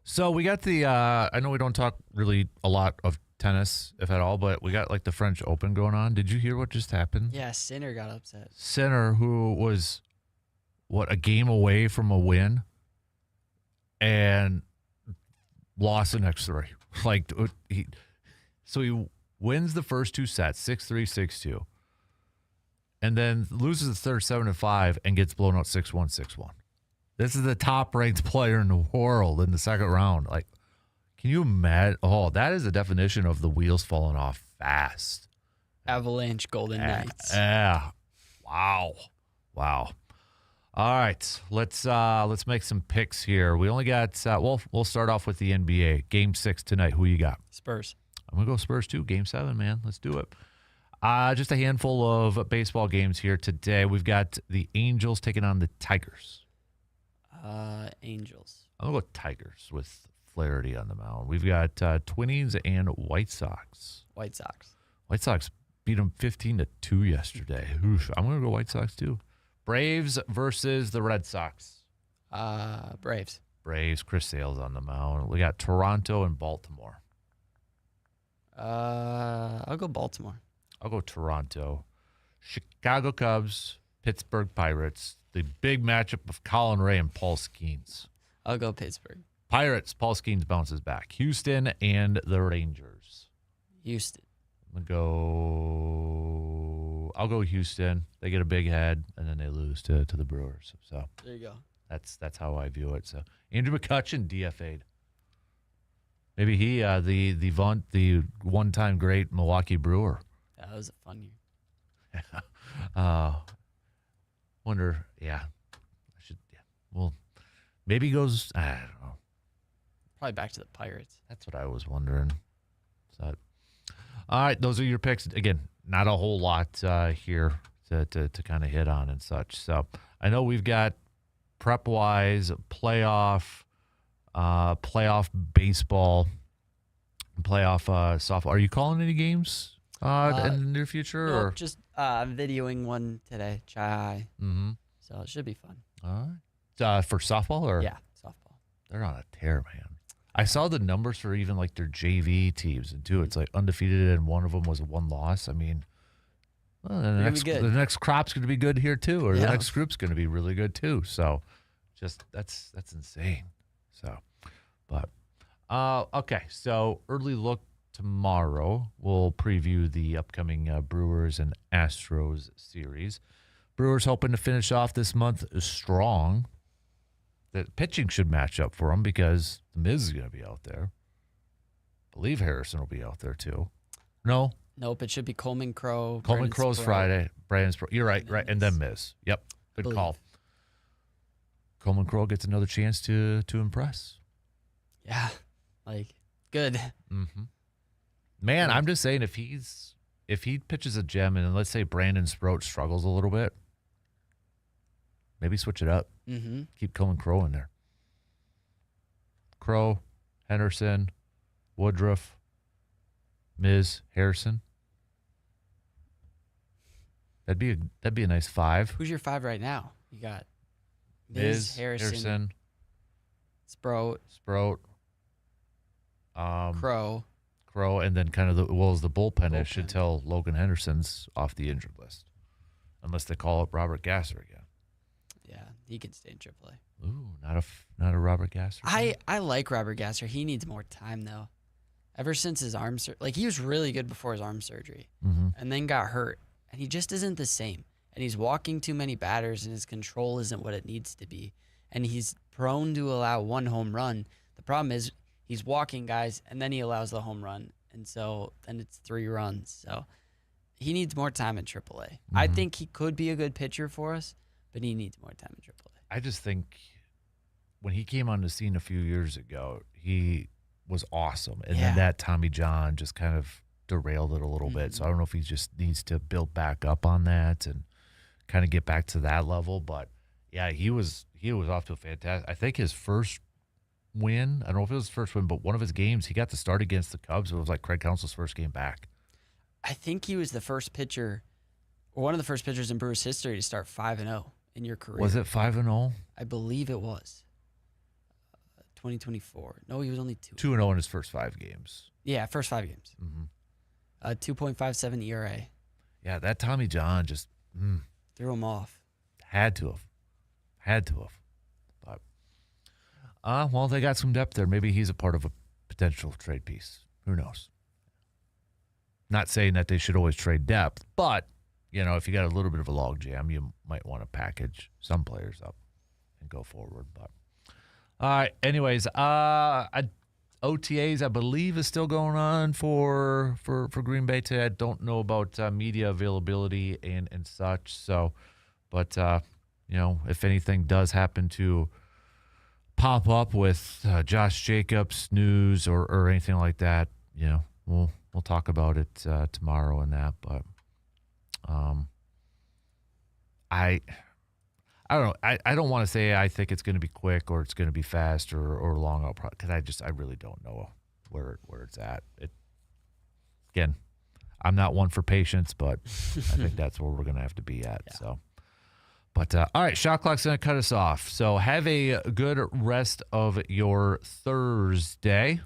So we got the, I know we don't talk really a lot of tennis, if at all, but we got like the French Open going on. Did you hear what just happened? Yeah, Sinner got upset. Sinner, who was, a game away from a win and lost the next three. Like, he wins the first two sets, 6-3, 6-2, and then loses the third 7-5 and gets blown out 6-1, 6-1. This is the top-ranked player in the world in the second round. Like, can you imagine? Oh, that is the definition of the wheels falling off fast. Avalanche Golden Knights. Yeah. Wow. All right, let's make some picks here. We only got we'll start off with the NBA. Game 6 tonight. Who you got? Spurs. I'm gonna go Spurs too. Game 7, man. Let's do it. Just a handful of baseball games here today. We've got the Angels taking on the Tigers. Angels. I'm gonna go Tigers with Flaherty on the mound. We've got Twinnies and White Sox. White Sox. White Sox beat them 15-2 yesterday. Oof. I'm gonna go White Sox too. Braves versus the Red Sox. Braves. Braves. Chris Sale's on the mound. We got Toronto and Baltimore. I'll go Baltimore. I'll go Toronto. Chicago Cubs, Pittsburgh Pirates. The big matchup of Colin Ray and Paul Skeens. I'll go Pittsburgh. Pirates, Paul Skeens bounces back. Houston and the Rangers. Houston. I'll go Houston. They get a big head, and then they lose to the Brewers. So there you go. That's how I view it. So Andrew McCutchen DFA'd. Maybe he the one-time great Milwaukee Brewer. That was a fun year. Wonder. Yeah, I should. Yeah. Well, maybe he goes. I don't know. Probably back to the Pirates. That's what I was wondering. So, all right, those are your picks. Again, not a whole lot here to kind of hit on and such. So I know we've got prep-wise playoff baseball, playoff softball. Are you calling any games in the near future? No, or just videoing one today. Chai. Mm-hmm. So it should be fun. All right. For softball or yeah, softball. They're on a tear, man. I saw the numbers for even like their JV teams, and too, it's like undefeated, and one of them was a one loss. I mean, well, the next crop's going to be good here too, or the next group's going to be really good too. So, just that's insane. So, but okay. So early look tomorrow. We'll preview the upcoming Brewers and Astros series. Brewers hoping to finish off this month strong. The pitching should match up for them because the Miz is going to be out there. I believe Harrison will be out there too. No? Nope, it should be Coleman Crow. Coleman Crow's Friday. Brandon Sproat. You're right, right. And then Miz. Yep. Good call. Coleman Crow gets another chance to impress. Yeah. Good. Mm-hmm. Man, I'm just saying if he pitches a gem and let's say Brandon Sproat struggles a little bit, maybe switch it up. Mm-hmm. Keep Coleman Crow in there. Crow, Henderson, Woodruff, Miz, Harrison. That'd be a nice 5. Who's your 5 right now? You got Miz, Harrison, Sproat, Crow, and then kind of the bullpen is should tell Logan Henderson's off the injured list, unless they call up Robert Gasser again. Yeah, he can stay in AAA. Ooh, not a Robert Gasser. I like Robert Gasser. He needs more time though. Ever since his arm surgery, he was really good before his arm surgery, and then got hurt, and he just isn't the same. And he's walking too many batters, and his control isn't what it needs to be. And he's prone to allow one home run. The problem is he's walking guys, and then he allows the home run, and so then it's 3 runs. So he needs more time in AAA. I think he could be a good pitcher for us, but he needs more time in AAA. I just think when he came on the scene a few years ago, he was awesome. And then that Tommy John just kind of derailed it a little bit. So I don't know if he just needs to build back up on that and kind of get back to that level. But, yeah, he was off to a fantastic – I think his first win, I don't know if it was his first win, but one of his games, he got to start against the Cubs. It was like Craig Counsell's first game back. I think he was the first pitcher – or one of the first pitchers in Brewers history to start 5-0 in your career. Was it 5-0? I believe it was. 2024. No, he was only 2. 2-0 in his first 5 games. Yeah, first 5 games. 2.57 ERA. Yeah, that Tommy John just Threw him off. had to have. But well, they got some depth there. Maybe he's a part of a potential trade piece. Who knows? Not saying that they should always trade depth, but if you got a little bit of a log jam, you might want to package some players up and go forward. But anyways, OTAs I believe is still going on for Green Bay today. I don't know about media availability and such. So, but if anything does happen to pop up with Josh Jacobs news or anything like that, we'll talk about it tomorrow and that. But I don't know. I don't want to say I think it's going to be quick or it's going to be fast or long out because I really don't know where it's at. Again, I'm not one for patience, but I think that's where we're going to have to be at. Yeah. So, but all right, shot clock's going to cut us off. So have a good rest of your Thursday.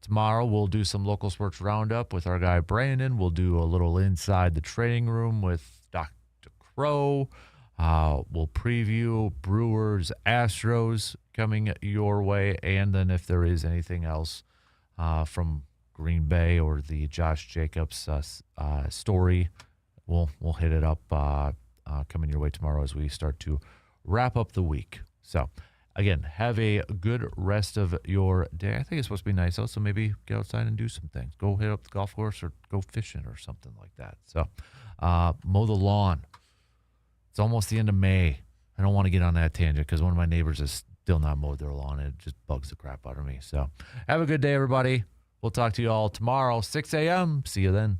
Tomorrow we'll do some local sports roundup with our guy Brandon. We'll do a little inside the training room with Dr. Crow. We'll preview Brewers, Astros coming your way, and then if there is anything else from Green Bay or the Josh Jacobs story, we'll hit it up coming your way tomorrow as we start to wrap up the week. So, again, have a good rest of your day. I think it's supposed to be nice out, so maybe get outside and do some things. Go hit up the golf course or go fishing or something like that. So, mow the lawn. It's almost the end of May. I don't want to get on that tangent because one of my neighbors has still not mowed their lawn, and it just bugs the crap out of me. So have a good day, everybody. We'll talk to you all tomorrow, 6 a.m. See you then.